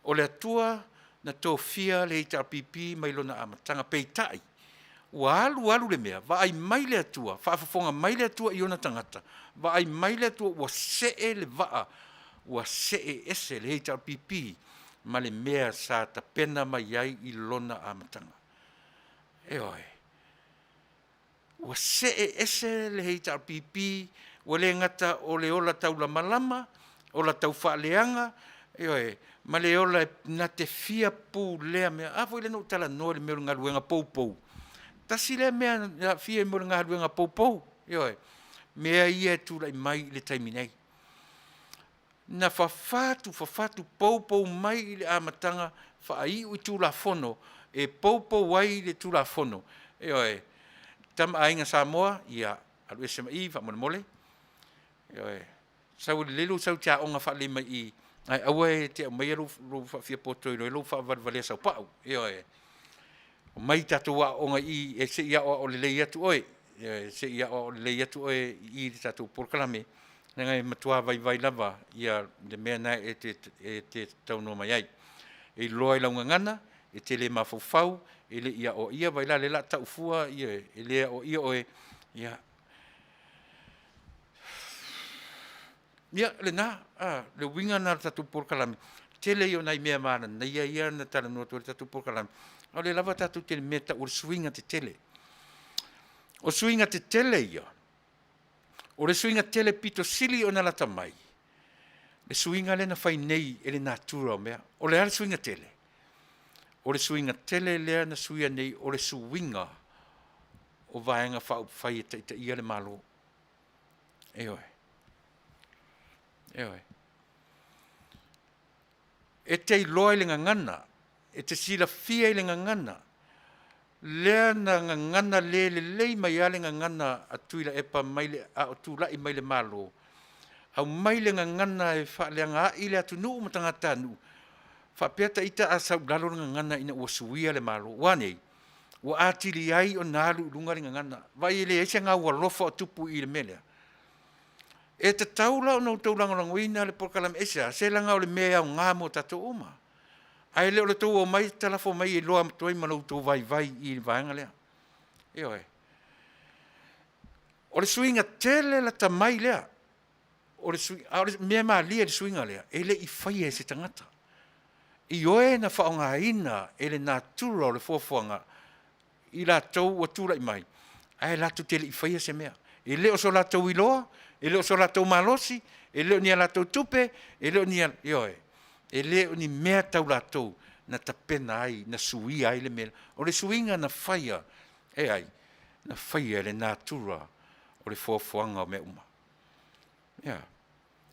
O le atua na tō fia le ita pipi mai lona amatanga peitai. Ua alu le mea. Va ai mai le atua. Whaafafonga mai le atua i ona tangata. Va ai mai le atua ua see le vaa. Ua see ese le heita pipi ma le mea sa ta pena mai ai i lona amatanga. E oe. Ua see ese le heita pipi ua le ngata o le ola taula malama, o la tau whaaleanga, e oe. Ma le ola na te fia pū lea mea. A foi le no tala no le mea ngaruenga pou. Tasi le mea fia mea ngaruenga pou. E oe. Mea ia tūlai mai le taiminei. Na whawhatu pou mai i le amatanga, whaai ui tūla whono, e pou wai le tūla whono. E oe, tam ainga Samoa, ia, alu ese mai, whamone mole. E oe, sau le lelu, sau tia onga whale mai i, ai aua e te mai alu whawhia poto i lo, elu whavalea sau pau. E oe, mai tatua onga i, e se ia o le lei atu oe, se ia o le lei atu oe i le tatou porkalame. Ngai matua vai lava ia de mea nai e te Taunuu mai ai. E loa i launga ngana, e te le mawhawhau, e le ia o ia vai la le la tau fua, e le o ia oe, ia. Ia, le nā, le winga nā tatu porkalami. Te le i o nai mea mana, na ia na tala nua tu tatu porkalami. O le lava tatu te le meta o swinga te tele. O swinga te tele ia. O le suinga tele pito sili o na lata mai. Le suinga le na whai nei e le natura o mea. O le ale suinga tele. O le suinga tele lea na suia nei o le suinga o vaenga whai e ta ia le malo. E oe. E te iloa i le ngangana. E te sila fia i le ngangana. Lea na ngangana lei mai ale ngangana a Tuilaepa mai le a o Tuilaepa mai le malo. Au mai le ngangana e whaaleanga a i le Taunuu ma tangata anu. Whapeata ita a sau lalo ngangana ina ua suia le malo. Wanei, ua atili ai o nalu lunga le ngangana. Vai le eise ngā ua lofa o tupu i le melea. E te taula o nau taulangolangoina le porkalame esa. Se langa o le mea au ngā mo tatou oma. Ai leo le tau o mai talafo mai e loa toi mana tau vai i vaenga lea. E oe. O le suinga tele la tamai lea. O le mea maa lia le suinga lea. E le i whai e se tangata. I oe na whaonga ina e le natura o le fofuanga i la tau o tūra i mai. ai lātou te li whaia se mea. E leo so lātou iloa, e leo so lātou malosi, e leo ni a lātou tupe, e leo ni a, ioe, e leo ni mea tau lātou, na tapena ai, na suia ai le mea. O le suinga na whaia, e ai, na whaia le nātura, o le fuafuanga o me uma. Ia.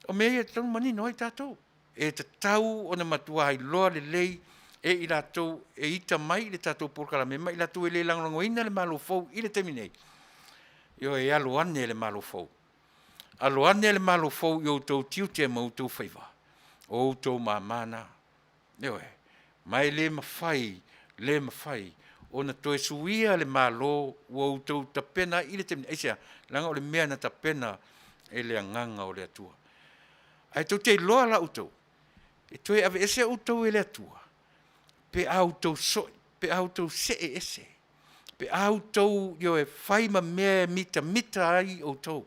O mea e tau manino ai tātou. E te tau o na matua ai loa le lei, e i lātou, e ita mai le tātou porkalame, mai i lātou e le langoina le malo fau, i le teminei. Io e alo ane le malo fau. Alo ane le malo fau i o tau tiu te mau tau whaiva. O tau mamana. Io e. Mai le mawhai. O na toe suia le malo o tau tapena i le temina. Eisia, langa o le mea na tapena e le anganga o le atua. Ai tau te loa la utau. E toe ave ese utau e le atua. Pe au tau soi, pe au tau se e ese. Pe au tau, yo e whaima mea mita ai o tau.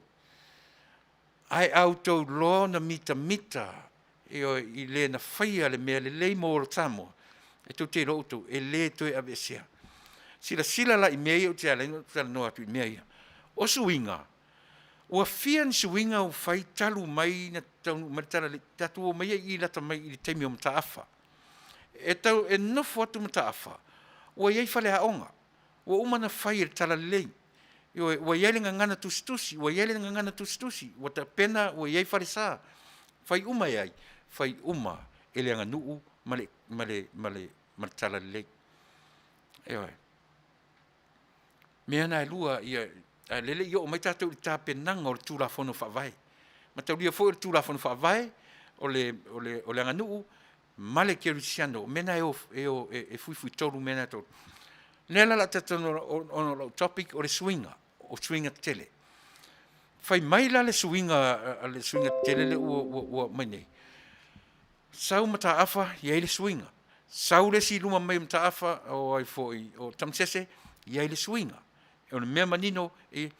Ai au tau loa na mita, yo i le na whaia le mea le lei mo o Samoa. E tau te lo tau, e le toi ave esea. Sila la i mea o te ala, noa tu i mea ia. O suinga, ua fia ni suinga o whai talu mai na taunu, maritara le tatu o mai i lata mai i teimi o mtaafa. E tau e nofo atu mtaafa, ua iei whale haonga. Ua umana whai e tala lei. Ua iei ngana tustusi, ua ta pena ua iei whare sā. Whai uma iei, whai uma ele anga nuu male tala lei. Eoi. Mea nai lua ia lele ia o mai tātou i tā penanga o le tūlafono whaavai. Ma tau lia fo i le tūlafono whaavai o le anga nuu, male kerisiano, mena e fui tolu mena tolu. Nela la tatano o topic o le swinga tele. Fai mai la le swinga tele le ua mai nei. Sau mata afa, iei le swinga. Sau le si luma mai mata afa o ai foi, o tamsese, iei le swinga. E o le mea manino, e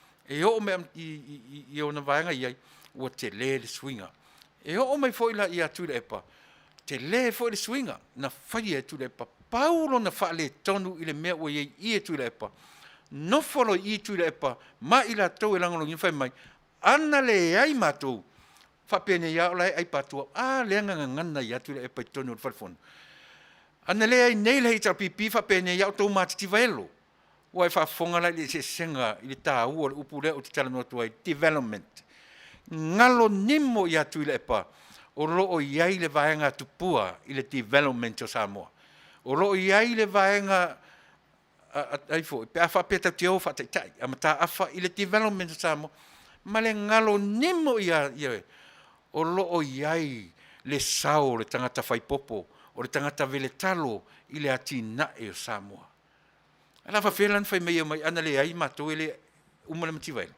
o mea i o na vaenga iei, ua te le swinga. E o mai foi la i a Tuilaepa, te le foi le swinga, na whai e Tuilaepa. Paulo na whaale tonu i le mea ua iei i e Tuilaepa. No folo i Tuilaepa, ma i la tau e langolo i whai mai. Ana le ai mātou, whapene ia o lai ai patua, le anga ngana i a Tuilaepa i tonu o le whalefonu. Ana le ai nei le hei tau pipi, whapene ia o tau mātiti waelo. Ua e whafonga lai le se senga i le tā ua le upu leo o te tala notua i development. Ngalo nimo i a Tuilaepa, o loo iai le vaenga tupua i le development o Samoa. O loo iai le vaenga ai fo, pe afa peta te o whataitai, ama tā afa i le development o Samoa, ma le ngalo nimo i a o loo iai le sao, le tangata whaipopo, o le tangata vele talo i le ati nae o Samoa. Ala whawhelan whai mai ana le ai mato e le umale matiwailo.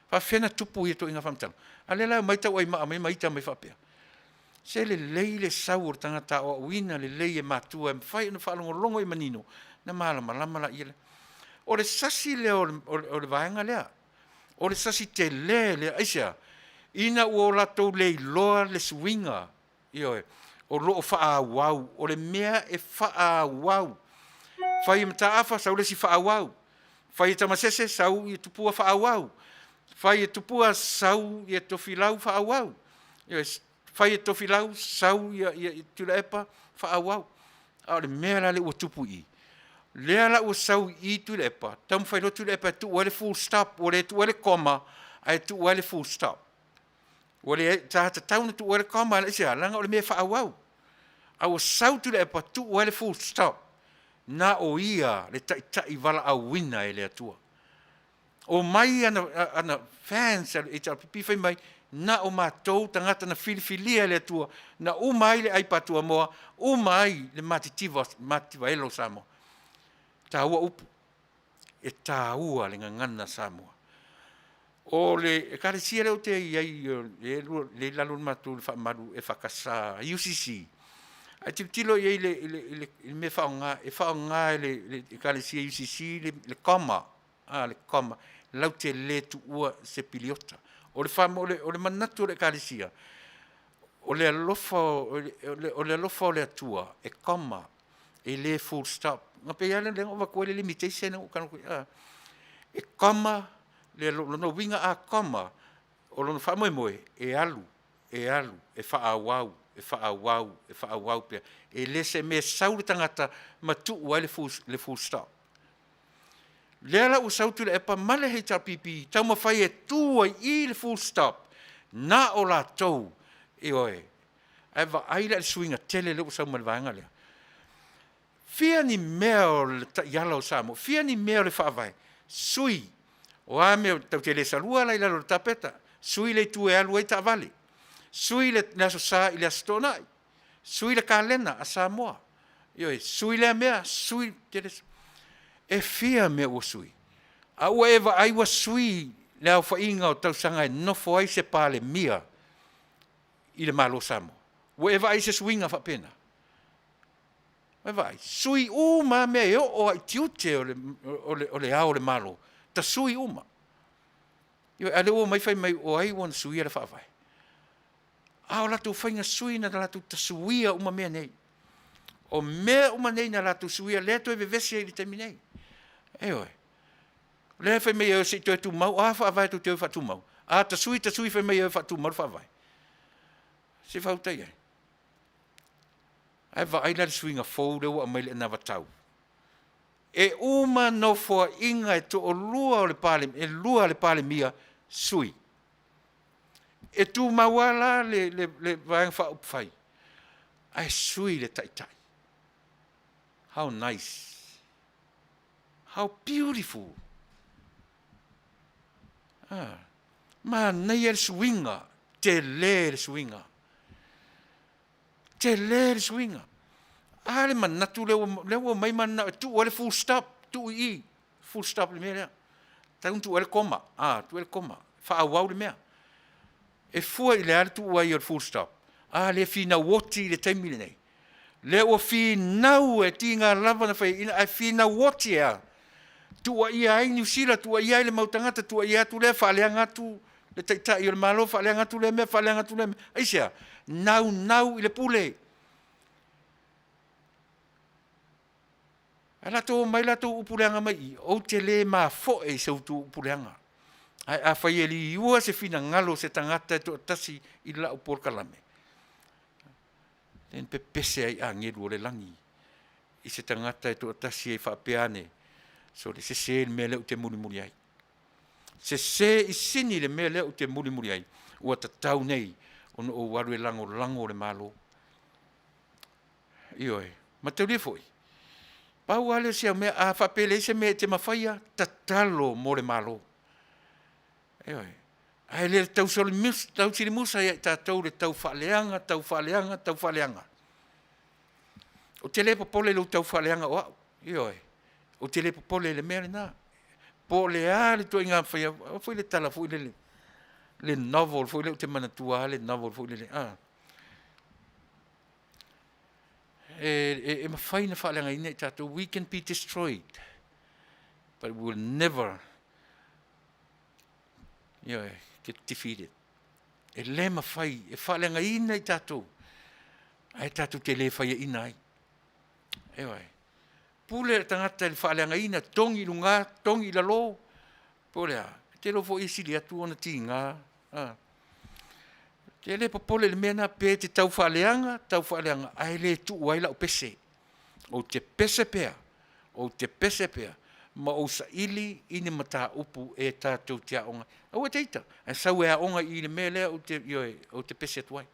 Whawhena tupu i to inga whamtalo. Ale la mai tau ai maa mai maita mai whapea. Se le lei le sau o tangata o uina le lei e matua e mwhai na whaalongo longo i manino na malama la ile. O le sasi le o le vaenga lea. O le sasi te le aisia. Ina ua o latou le iloa le suinga. Ioe. O loo wha wau. O le mea e wha wau. Whai mta afa sau le si wha wau. Whai tamasese sau i tupua wha wau. Whai e tupua sau i tofilau wha wau. Ioe. Whai e tofilau sau i Tuilaepa wha wau. A le mea la le ua tupu i. Lea la ua sau i Tuilaepa. Tamu whai lo Tuilaepa tu wale full stop. Wale tu wale koma. Ai tu wale full stop. Wale tahata tauna tu wale koma. Ala isia langa o le mea wha wau. A ua sau Tuilaepa tu wale full stop. Na o ia le tai wala a wina e le atua. O mai ana fans e tal pipi fai mai na o mātou tangata na filifilia le atua na o mai le aipatua moa o mai le matiwa elo Samoa. Tāua upu e tāua le ngangana Samoa. O le karesia leo te iai le lalun mātou le whaamaru e whakasa UCC. Ai tilo iai le me whaonga le karesia UCC le koma. Le koma. Lau te le tu ua se piliota. O le manatu le karesia. O le alofa o le atua. E koma. E le full stop. Nga pe yale le ngova koe le limitation. e kama, le lono winga a kama, o lono whamoemoe, e alu, e whaawau, e whaawau pia, e lese me saure tangata ma tuua le full stop. Lea u sau Tuilaepa male hei tapipi, tau mawhai e tua i le full stop, na o la tau, e oe. Ai wa aila le swinga tele le u sau malvanga lea. Fia ni mea o le yala o Samo, fia ni mea o le whaavai, sui, o a mea tau te le salua la ila lo tapeta, sui le tue alu e ta Vale, sui le naso sa i le astonai, sui le kalena a Samoa, ioi, sui le mea, sui te le e fia mea ua sui. A ua ewa ai wa sui le au whainga o tau sanga e nofo ai se pale mia i le malo Samoa. Ua ewa ai se swinga whapena. Vai, sui uma me o ai tiute o le ao le malo. Ta sui uma. Io ale o mai fai mai o ai wan sui ala whaavai. A o latu whainga sui na latu ta suia uma mea nei. O mea uma nei na latu suia le to e vevesi e li temi nei. E oi. Le fai mai o se to e tu mau, a whaavai tu te o wha tu mau. A ta sui fai mai o wha tu mau whaavai. Se whautai ai. Ai va ai la swinga fou le wa mai le na vatau. E uma no fo inga e to o lua o le pale, e lua le pale mia sui. E tu mawala le vang fa upfai. Ai sui le tai tai. How nice. How beautiful. Ah. Ma nei el swinga, te le swinga. Te le swinga. Ale man natu le mai man tu ole full stop tu I full stop le mea. Taun tu ele koma. Ah, tu ele koma. Fa au le mea. E fua I le ale tu ai o full stop. Ah, le fina woti le taimi le nei. Le o finau e tinga lava na fai ina ai fina woti e. Tu ai ai New Zealand tu ai le mautangata tu ai tu le fa le ngatu le tai o le malo fa le ngatu le me fa le ngatu le me. Aisia. Nau I le pule. Ala to mai la to upuleanga mai o te le ma fo e se tu upuleanga. Ai a fai eli ua se fina ngalo se tangata to tasi I la upor kalame. Len pe pese ai a ngeru le langi. I se tangata to tasi e fa peane. So le se mele o te muri ai. Se I sini le mele o te muri ai. Ua ta tau nei ono o waru e lango le malo. Ioi, ma te ule foi. Pau ale sia me a whapele se me te mawhaia, tatalo mo le malo. Ioi, ai le tau soli mus, tau siri musa ia tātou le tau whaaleanga. O te le popole le tau whaaleanga o au. Ioi, o te le popole le mea le nā. Po le a le toi ngā whaia, o fui le tala, fui le novel, fui le te manatua, le novel, fui le e mawhaina whaaleanga ina tātou, we can be destroyed, but we will never get defeated. E le mawhai, e whaaleanga ina tātou, ai tātou te le whaia ina ai. Ewai, pule tangata le whaaleanga ina, tongi lunga, tongi lalo, pule a, te lo fo isi li atu ona ti ngā, te le popole le mena pe te tau whaaleanga, ai le tu waila o pese. O te pese pea, ma o sa ili ini mata upu e tātou te aonga. Au e teita, e sau e aonga I le mele o te pese tuai.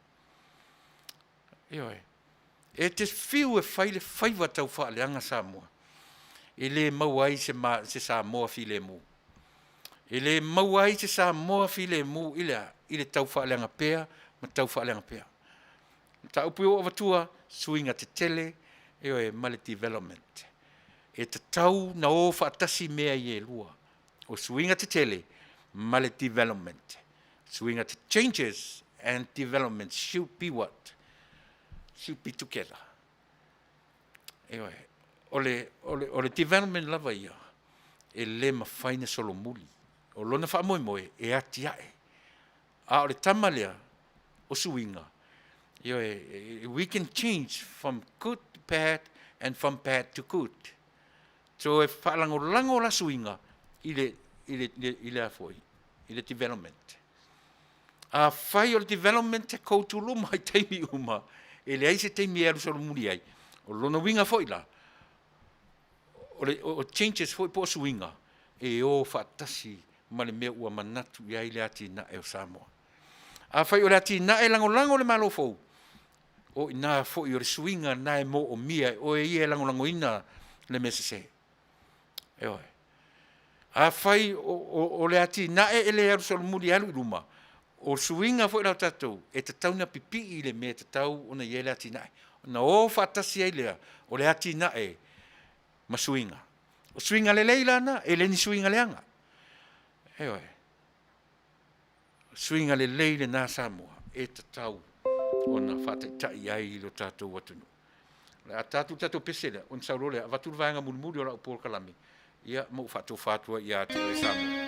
E te fiu e whaiva tau whaaleanga Samoa. E le mauai se Samoa file mu. E le mauai se Samoa file mu I le tau whaaleanga pea, ma tau whaaleanga pea. Ta upu o avatua, suinga te tele, ma le development. E te tau na o whaatasi mea I e lua. O suinga te tele, ma le development. Suinga te changes and development should be what? Should be together. O le development lava ia, e le mawhaina solo muli. O lona wha moe, e ati ae. A o le tamalea, o suinga. We can change from good to bad and from bad to good. So e whalango la suinga, I i le afoi, i le development. A fai o le development te koutulo mai teimi uma, e le aise teimi e alusalo muri ai. O lona winga foi la, o changes foi po swinga, e o fatasi, ma le mea ua manatu i ai le ati na e o Samoa. A fai o le ati na e lango le malo fou, o ina foi o le swinga na e mo o mia, o e ia lango ina le mesese. E oe. A fai o le ati na e le alusalo muri alu iluma, o swinga foi la tatou, e te tauna pipi i le mea te tau ona i le ati na e. Na o fatasi ai lea, o le ati na e, ma swinga. O swinga le leila na, e le ni swinga leanga. E oe. Swinga le leile na Samoa, e te tau, ona faataitai ai lo tatou atunu. Le a tatou pesele, on saurole, a vatul vaenga mulmuli o la upor kalami. Ia mo fatua ia te e Samoa.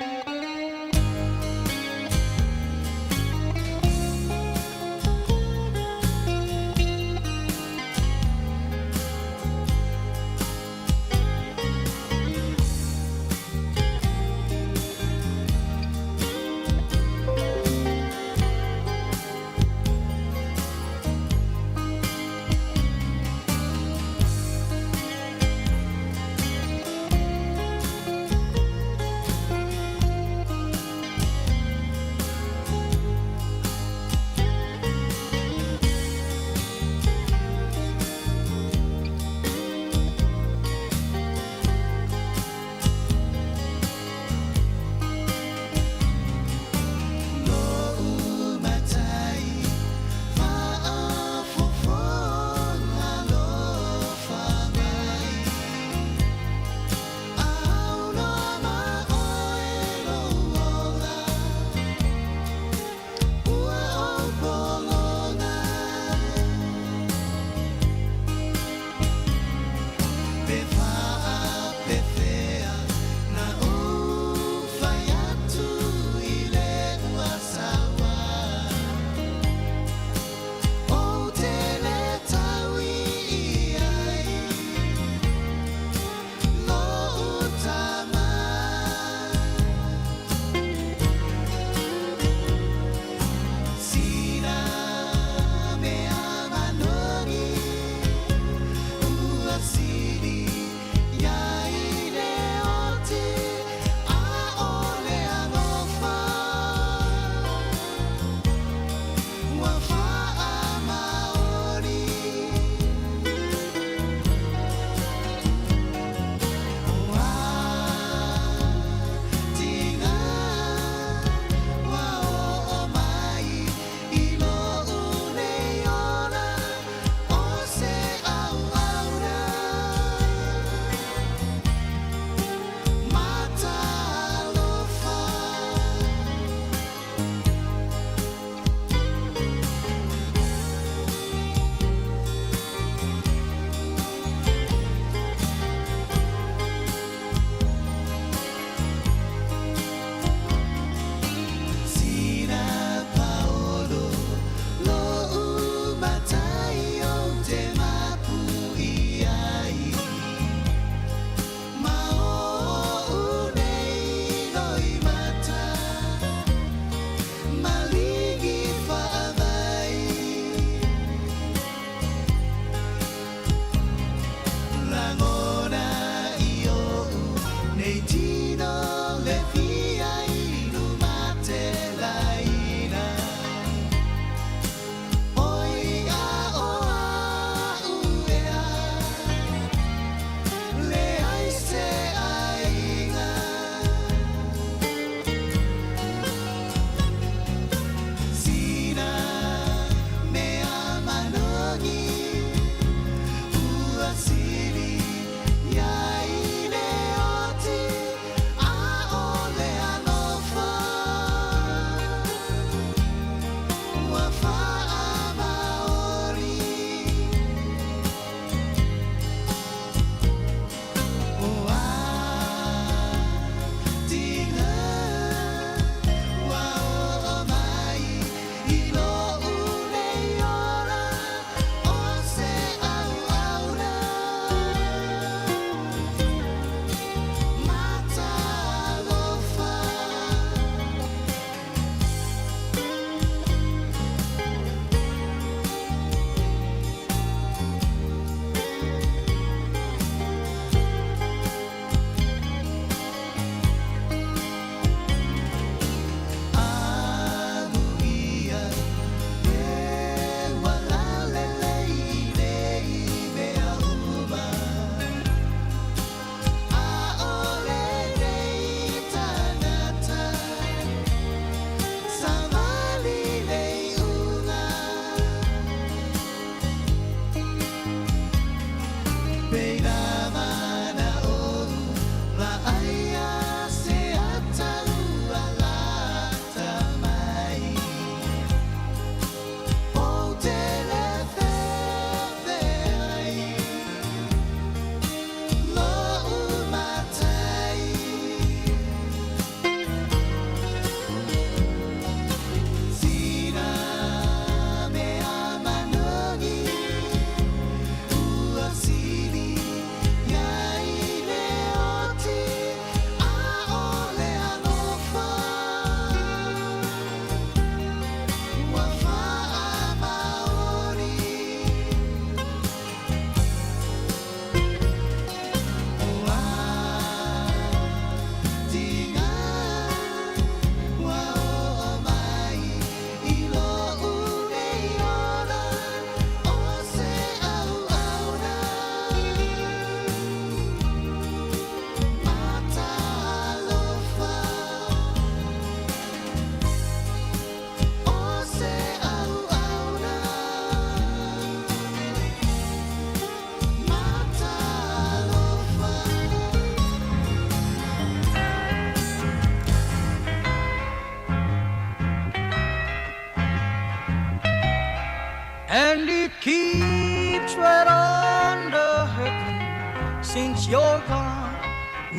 And it keeps right on the hurting since you're gone.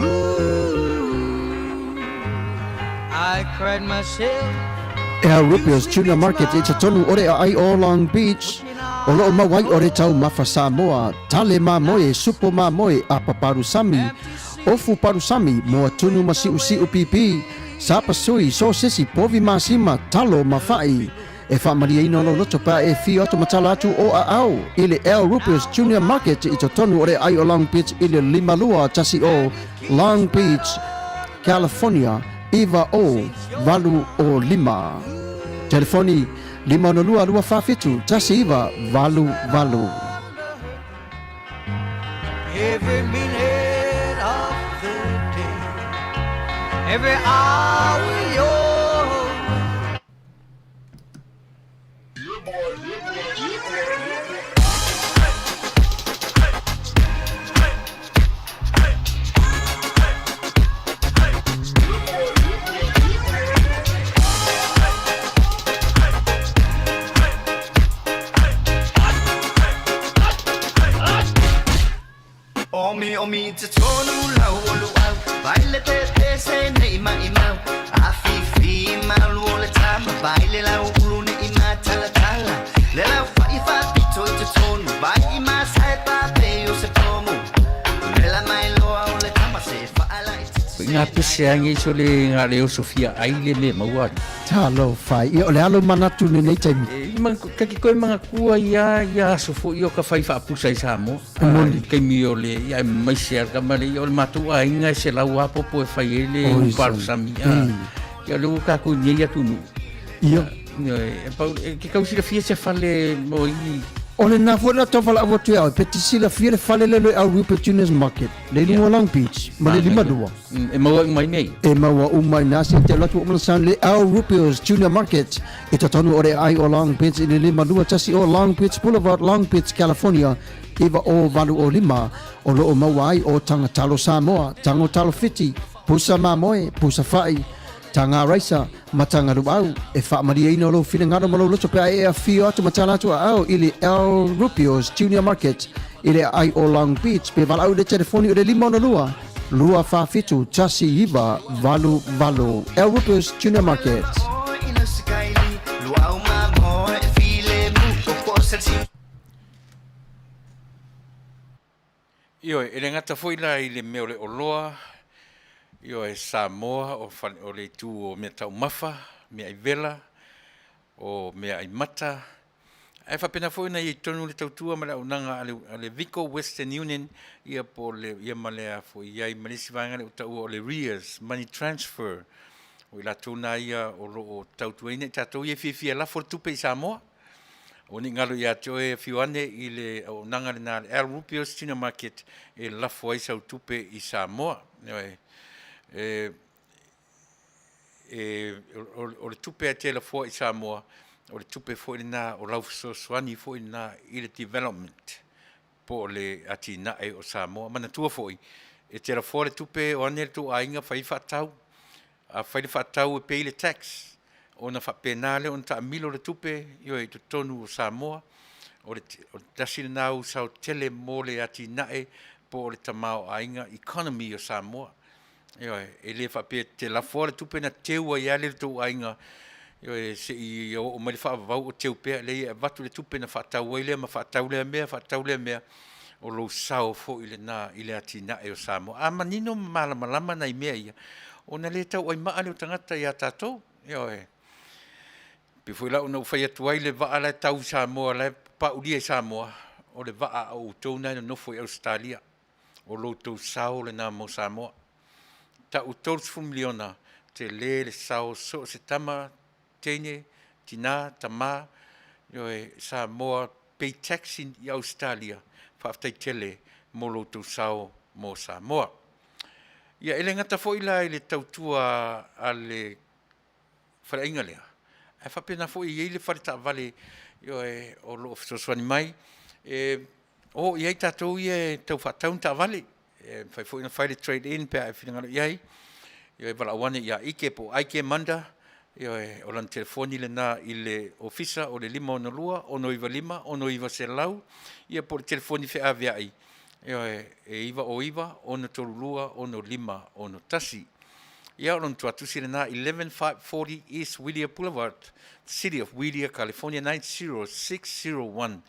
Ooh, I cried myself. Rupios Junior Market i Taunuu ore ai o Long Beach. O loo mawai ore tau mafa Samoa, tale mamoe, supo mamoe, a paparusami, ofu parusami, moa tunu masiu pipi, sapa sui, so sisi, povi masima, talo mafai. E whaamaria ino lo loto pa e fi oto matala atu o a au. Ile Rupios Junior Market i Taunuu ore ai o Long Beach ile limalua tasi o Long Beach, California. Iva o valu o lima. Telefoni 502 tasi iva valu. Every minute of the day, every hour yours. Omi te tonu lau o luau Baile te se ne ima Afifi mau o le tama Baile lau ulu ne ima tala Le lau whai whapito te tonu Vai ima sae pape o se pomu Le la mai loa o le tama se whaala i te Ngā pese angi so le ngā leo Sofia aile me maua. Talo fai, i o le alo manatu ni nei taimi. Kaki koe mga kua ia sofo i o ka whai whaapusa i Samoa. Kei mi o le, ia mai se arka mare, i o le matua inga se lau apopo e whai e le uparusami. Ia le ukaku ni ia tunu. Ia. Ke kausira fia se whale mo i. O le nā fwela tau wala awa tui au, peti sila fia le whale lelo au Rupert Juniors Market, le lima Long Beach, ma le lima dua. E maua umai nei. E maua umai nasi, te latu umana san le au Rupert Junior Market, i Taunuu ore ai o Long Beach, i le lima dua tasi o Long Beach Boulevard, Long Beach, California, iwa o valu o lima, o loo maua ai o tanga talo Samoa, tango talo fiti, pusa mamoe, pusa fai, tanga raisa matanga ruau e fa maria ino lo fina ngaro malo loto pe e fio atu matala atu au ili Rupios Junior Market ile ai o Long Beach pe valau de telefoni de limona lua fa fitu tasi iva valu Rupios Junior Market. Io ele ngata foi la ile meole o loa. Io e Samoa o le tu o mea tau mafa, mea i vela, o mea i mata. E whapena fwoi na i tonu le tautua ma le aunanga ale Vico Western Union, ia po le ia malea fwoi iai malisi vanga le utau o le RIAS, Money Transfer. O i la tūna ia o tautua ina, tatou ia fia lafo tupe i Samoa. O ni ngalo ia toe fiwane i le aunanga le nā le Rupios Junior Market e lafo ai sau tupe i Samoa. O le tupe a tela fo i Samoa, o le tupe fo i na o lau soani fo i na i le development po le ati na e o Samoa, mana tua fo i. E tela fo le tupe o ane tu a inga whai whatau, a whai whatau e pay le tax, o na whapenale o na ta milo le tupe, i o tonu o Samoa, o le tasile nau sau tele mo le ati na e po le tamao a inga economy o Samoa. E le whape te la fora tupe na teua i ale tu ainga. Se i o mali whaavau o teu pea, le e watu le tupe na whaatau ai lea, ma whaatau lea mea, o lo sao fo i le ati na e o Samoa. A manino malama na i mea ia, o na le tau ai maa le o tangata i a tātou. Pifoi la una ufai atu ai le vaa la tau Samoa, le paulia i Samoa, o le vaa au tōna na nofo i Australia, o lo tau sao le nā mo Samoa. Ta utolfu miliona te le sao so se tama tene tina tama Samoa pay tax in Australia faafetai tele mo lo tu sao mo Samoa. Ia ele ngata foi la ile tautua ale wharainga lea. E whapena foi i ele wharita vale o lo soani mai. O iei tātou i tau whataunta vale. Fai foi na fai trade in pe ai fina ngalo iai. Ia wala wane ia ike po aike manda. o lan telefoni le na i le ofisa o le 5 o no iwa 5 o no iwa se lau ia po le telefoni fe avea ai e iwa o no tolulua o no 5 o no tasi ia o lon tuatusi le na 11540 East Whittier Boulevard, City of Whittier, California 90601.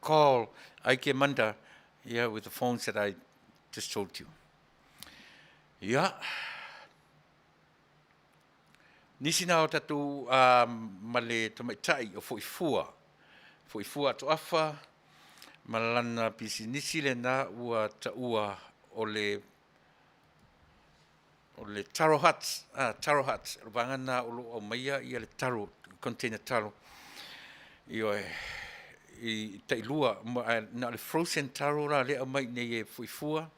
Call Ike Manda with the phones that I just told you. Nisi na o tatu male tamaitai o foifua to afa malana pisi nisi le na ua taua o le taro huts, vangana o maia ia le taro, container taro. I tailua, na le frozen taro ra le mai nei e fuifua.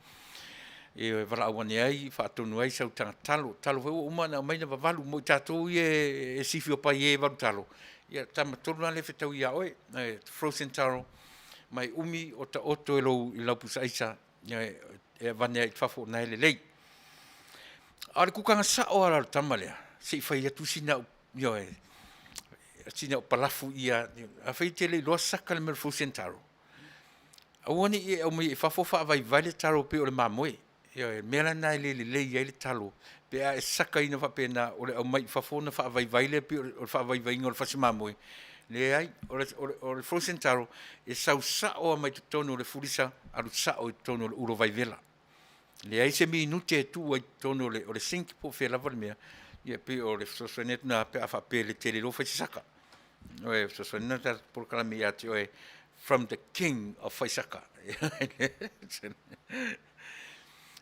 Wala awane ai, whaatonu ai sau tanga talo. Talo weu uma na mai na wavalu, mo i tātou e sifi o pai e waru talo. Ia tama tolu na le whetau ia oe, frozen taro. Mai umi o ta oto e lau pusa aisa, e wane ai twafo na hele lei. Are kukanga sao ala tamalea. Se fai atu sina sina palafu ia a fai tele lo saka le frozen taro. Awani e o mai fa fofa vai vale taro pe o le mamoe. Mela na le le talo. Pe a saka ina fa pena o le o mai fa fona fa vai vai pe o fa vai vai ngol fa se mamoe. Le ai o le frozen taro e sau sao mai tono le fulisa alu sao tono le uro vai vela. Le ai se minute tu ai tono o le sink po fe lava mea ia pe o le sosonet na pe afa pe le tele lo fa saka o e sosonet por kala mea ti o e from the king of Faisaka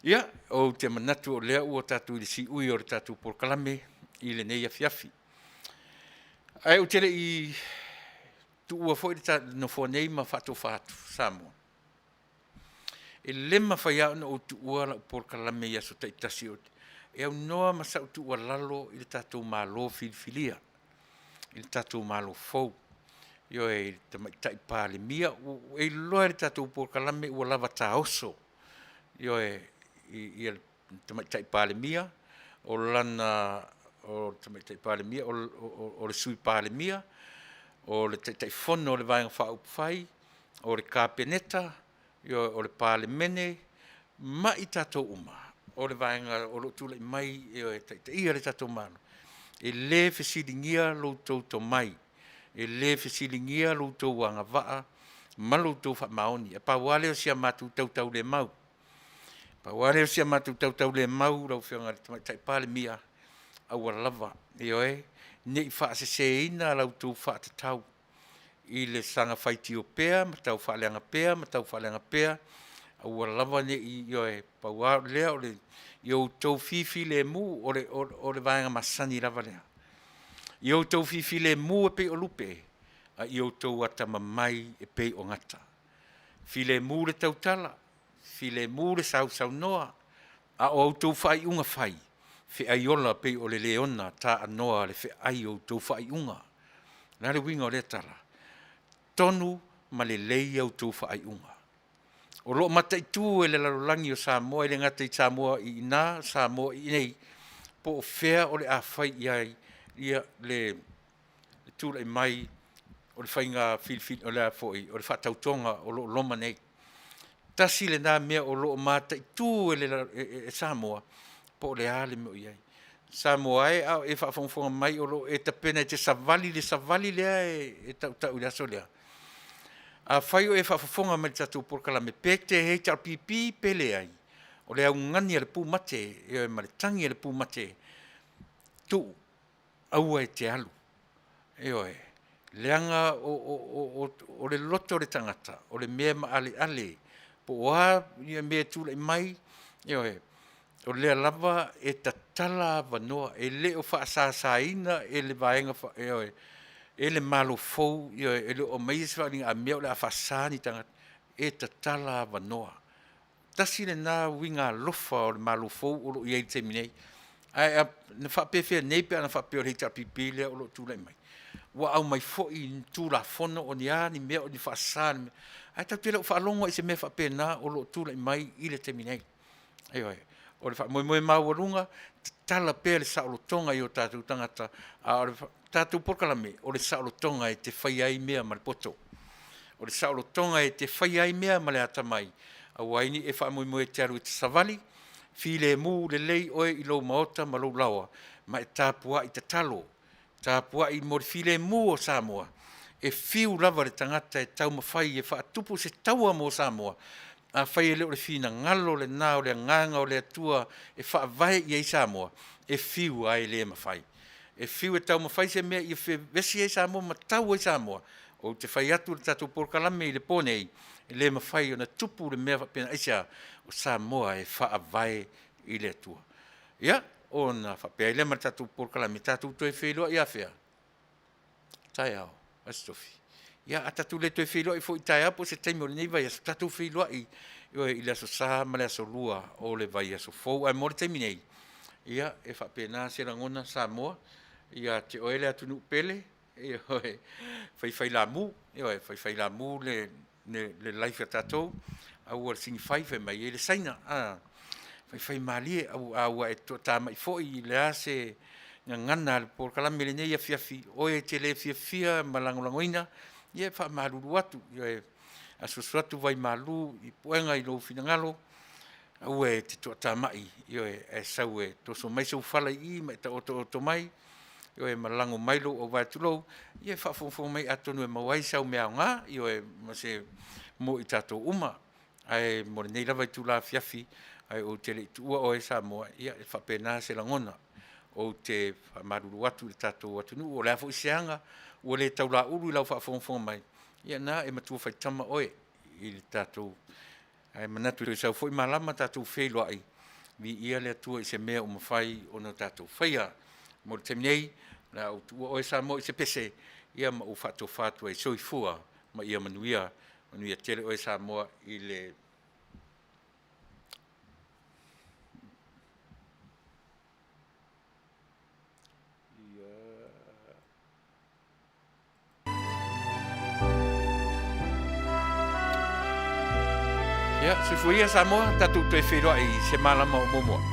ia o te manatu o lea ua tatu i si ui o le tatu por kala me i le nei afiafi ai o tele i tu ua foi no fo nei ma fatu Samoa e lema fai au na o tu ua por kalame ia so taitasi o e au noa masa o tu ua lalo i le tatou malo filfilia i le tatou malo fou io e tai pale mia e loa i le tatou por kalame ua lava taoso io e i tai pale mia o lana o tai pale mia o le sui pale mia o le tai fono o le vaenga whau fai o le kapeneta o le pale mene ma i tatou uma o le vaenga o lo tula mai e ia le tatou malo e le fesilingia loutou to mai e le fesilingia loutou anga vaa ma loutou whamaoni e pawale o sia matu tautau le mau pawale o sia matu tautau le mau lau whionga le tai pale mia aua lava e oe ne i whaaseseina loutou whaatatau i le sanga whaiti o pea, matau whaaleanga pea, ua lava ne i oe paua lea o le i o tau fifi le mu o le vaenga masani lava lea. I o tau fifi le mu e pe o lupe, a i o tau atama mai e pe o ngata. Fi le mu le tautala, fi le mu le sau noa, a o tau whai unga whai, fe aiola pe o le leona ta anoa le fe ai o tau whai unga. Nā le winga o le tala. Tonu ma le lei au tau whaai unga. O lo matai tū e le larolangi o Samoa, e le ngata i Samoa i nā, Samoa i nei, po o whea o le a whai iai, ia le tūla i mai, o le whainga filfil o le a whoi, o le whatautonga o lo loma nei. Tasi le nā mea o lo matai tū e le Samoa, po o le a le mo iai. Samoa e whaafonga mai o lo e tapena e te savali lea e tau le aso lea. A whaio e whaafonga mai tatu por kalame pete hei tar pipi pele ai. O le au ngani e le pū mate, e ma le tangi e le pū mate, tu aua e te alu. E oe, leanga o le loto le tangata, o le mea ma ale, po oa ia mea tūla i mai, e oe, o lea lava e tatala vanoa, e le o whaasasaina e le vaenga, e oe, e le malo fou, e le o meisi whainga a mea o le a whasani tangata, e tatala vanoa. Tasi le nā winga lofa o le malo fou o lo iei te minei. Na whapewhia neipe ana whapeo le hita pipile o lo tūlai mai. Wa au mai fo i tūla fono o ni ani mea o ni whasani. Ai tau tēla o whaalonga i se mea whapea nā o lo tūlai mai i le te minei. o le whaamoemoe mauarunga, tala pēr le saolotonga i o tātou tangata, a o le tātou porkalame, o le saolotonga e te whai ai mea ma le poto. O le saolotonga e te whai ai mea ma le atamai. A waini e whaamoemoe te aru i te savali, file mu le lei oe i lo maota ma lo lawa, ma e tāpua i te talo, tāpua i mo le file mu o Samoa, e fiu lava le tangata e tau mawhai e whaatupu se taua mo Samoa, a whai e leo le fina ngalo le nā o le nganga o le atua e whaavae i e Samoa, e fiu ai le mawhai. E fiu e tau mawhai se mea i e vesi e Samoa ma tau e Samoa, o te whai atu le tātou porkalame i le ponei, e le mawhai o na tupu le mea whapena aisa o Samoa e whaavae i le atua. Ia, o na whapea i le ma tātou porkalame, tātou toi whelua i awhea. Tai au, astofi. Ia, a tātou le toi whelua i fo i tai apo se taimi o le nei vai aso tātou whelua i le aso sā ma le aso lua o le vai aso fou, ai mo le taimi nei. Ia, e whapena se rangona Samoa, ia te oele atu nu pele, ia oe, whai la mu, ia oe, whai la mu le life a tātou, au ar singi whai mai, e le saina, whai malie, au e tā mai foi, le ase, ngana, le porkalame le nei a fiafi, oe te le fiafia, malangolangoina, ia wha maruru atu, ia asusuatu vai malu, i poenga i lo finangalo, au e te toa tā mai, ia e sau e toso mai sau whala i, mai ta oto mai, ia e malango mailo o vai tulou, ia e whaafonfo mai atonu e mawai sau mea ngā, ia e mase mo i tātou uma, ai mo le nei lava i tūla fiafi, ai o te le tua o e Samoa, ia e whapena se langona, o te maruru atu i tātou atunu, o le afo i seanga, o le taula uru i lau whaafonfo mai, ia nā e matua whai tama oe, i le tātou, ai manatu i sau foi malama tātou whelua ai, vi ia le atua i se mea o mawhai o na tātou whaia, mo le teminei, na o tua o e Samoa i se pese, ia ma o whatua i soifua, ma ia manuia tele o e Samoa i le ia, soifua Samoa, tātou toi whelua i se malama o momoa.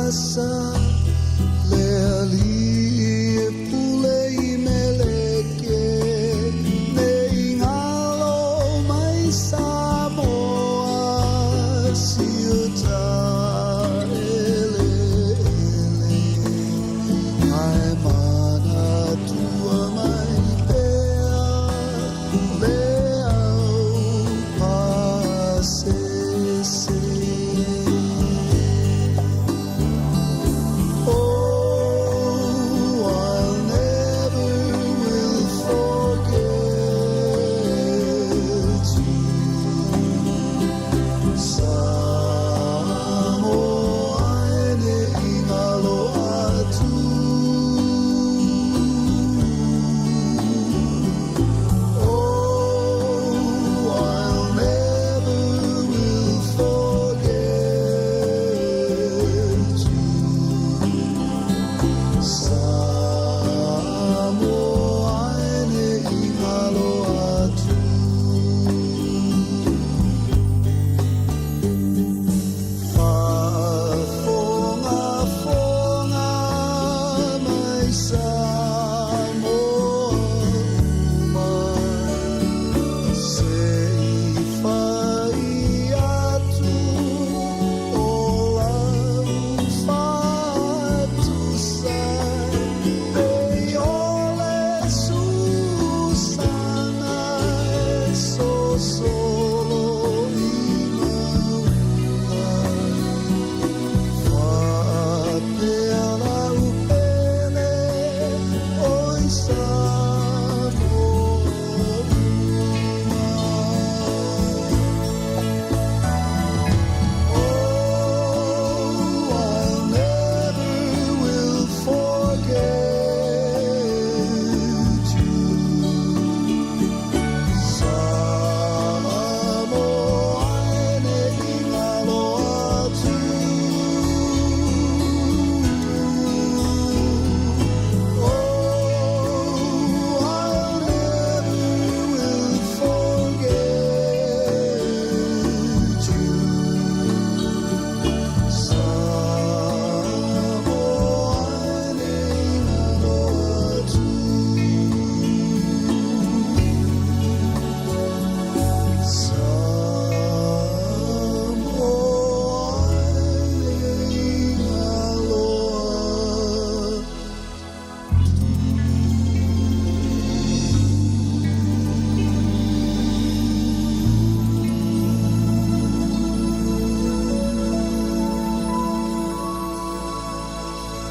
Fasa Leali Pulei Meleke Nei Ngalo Mai Samoa Siuta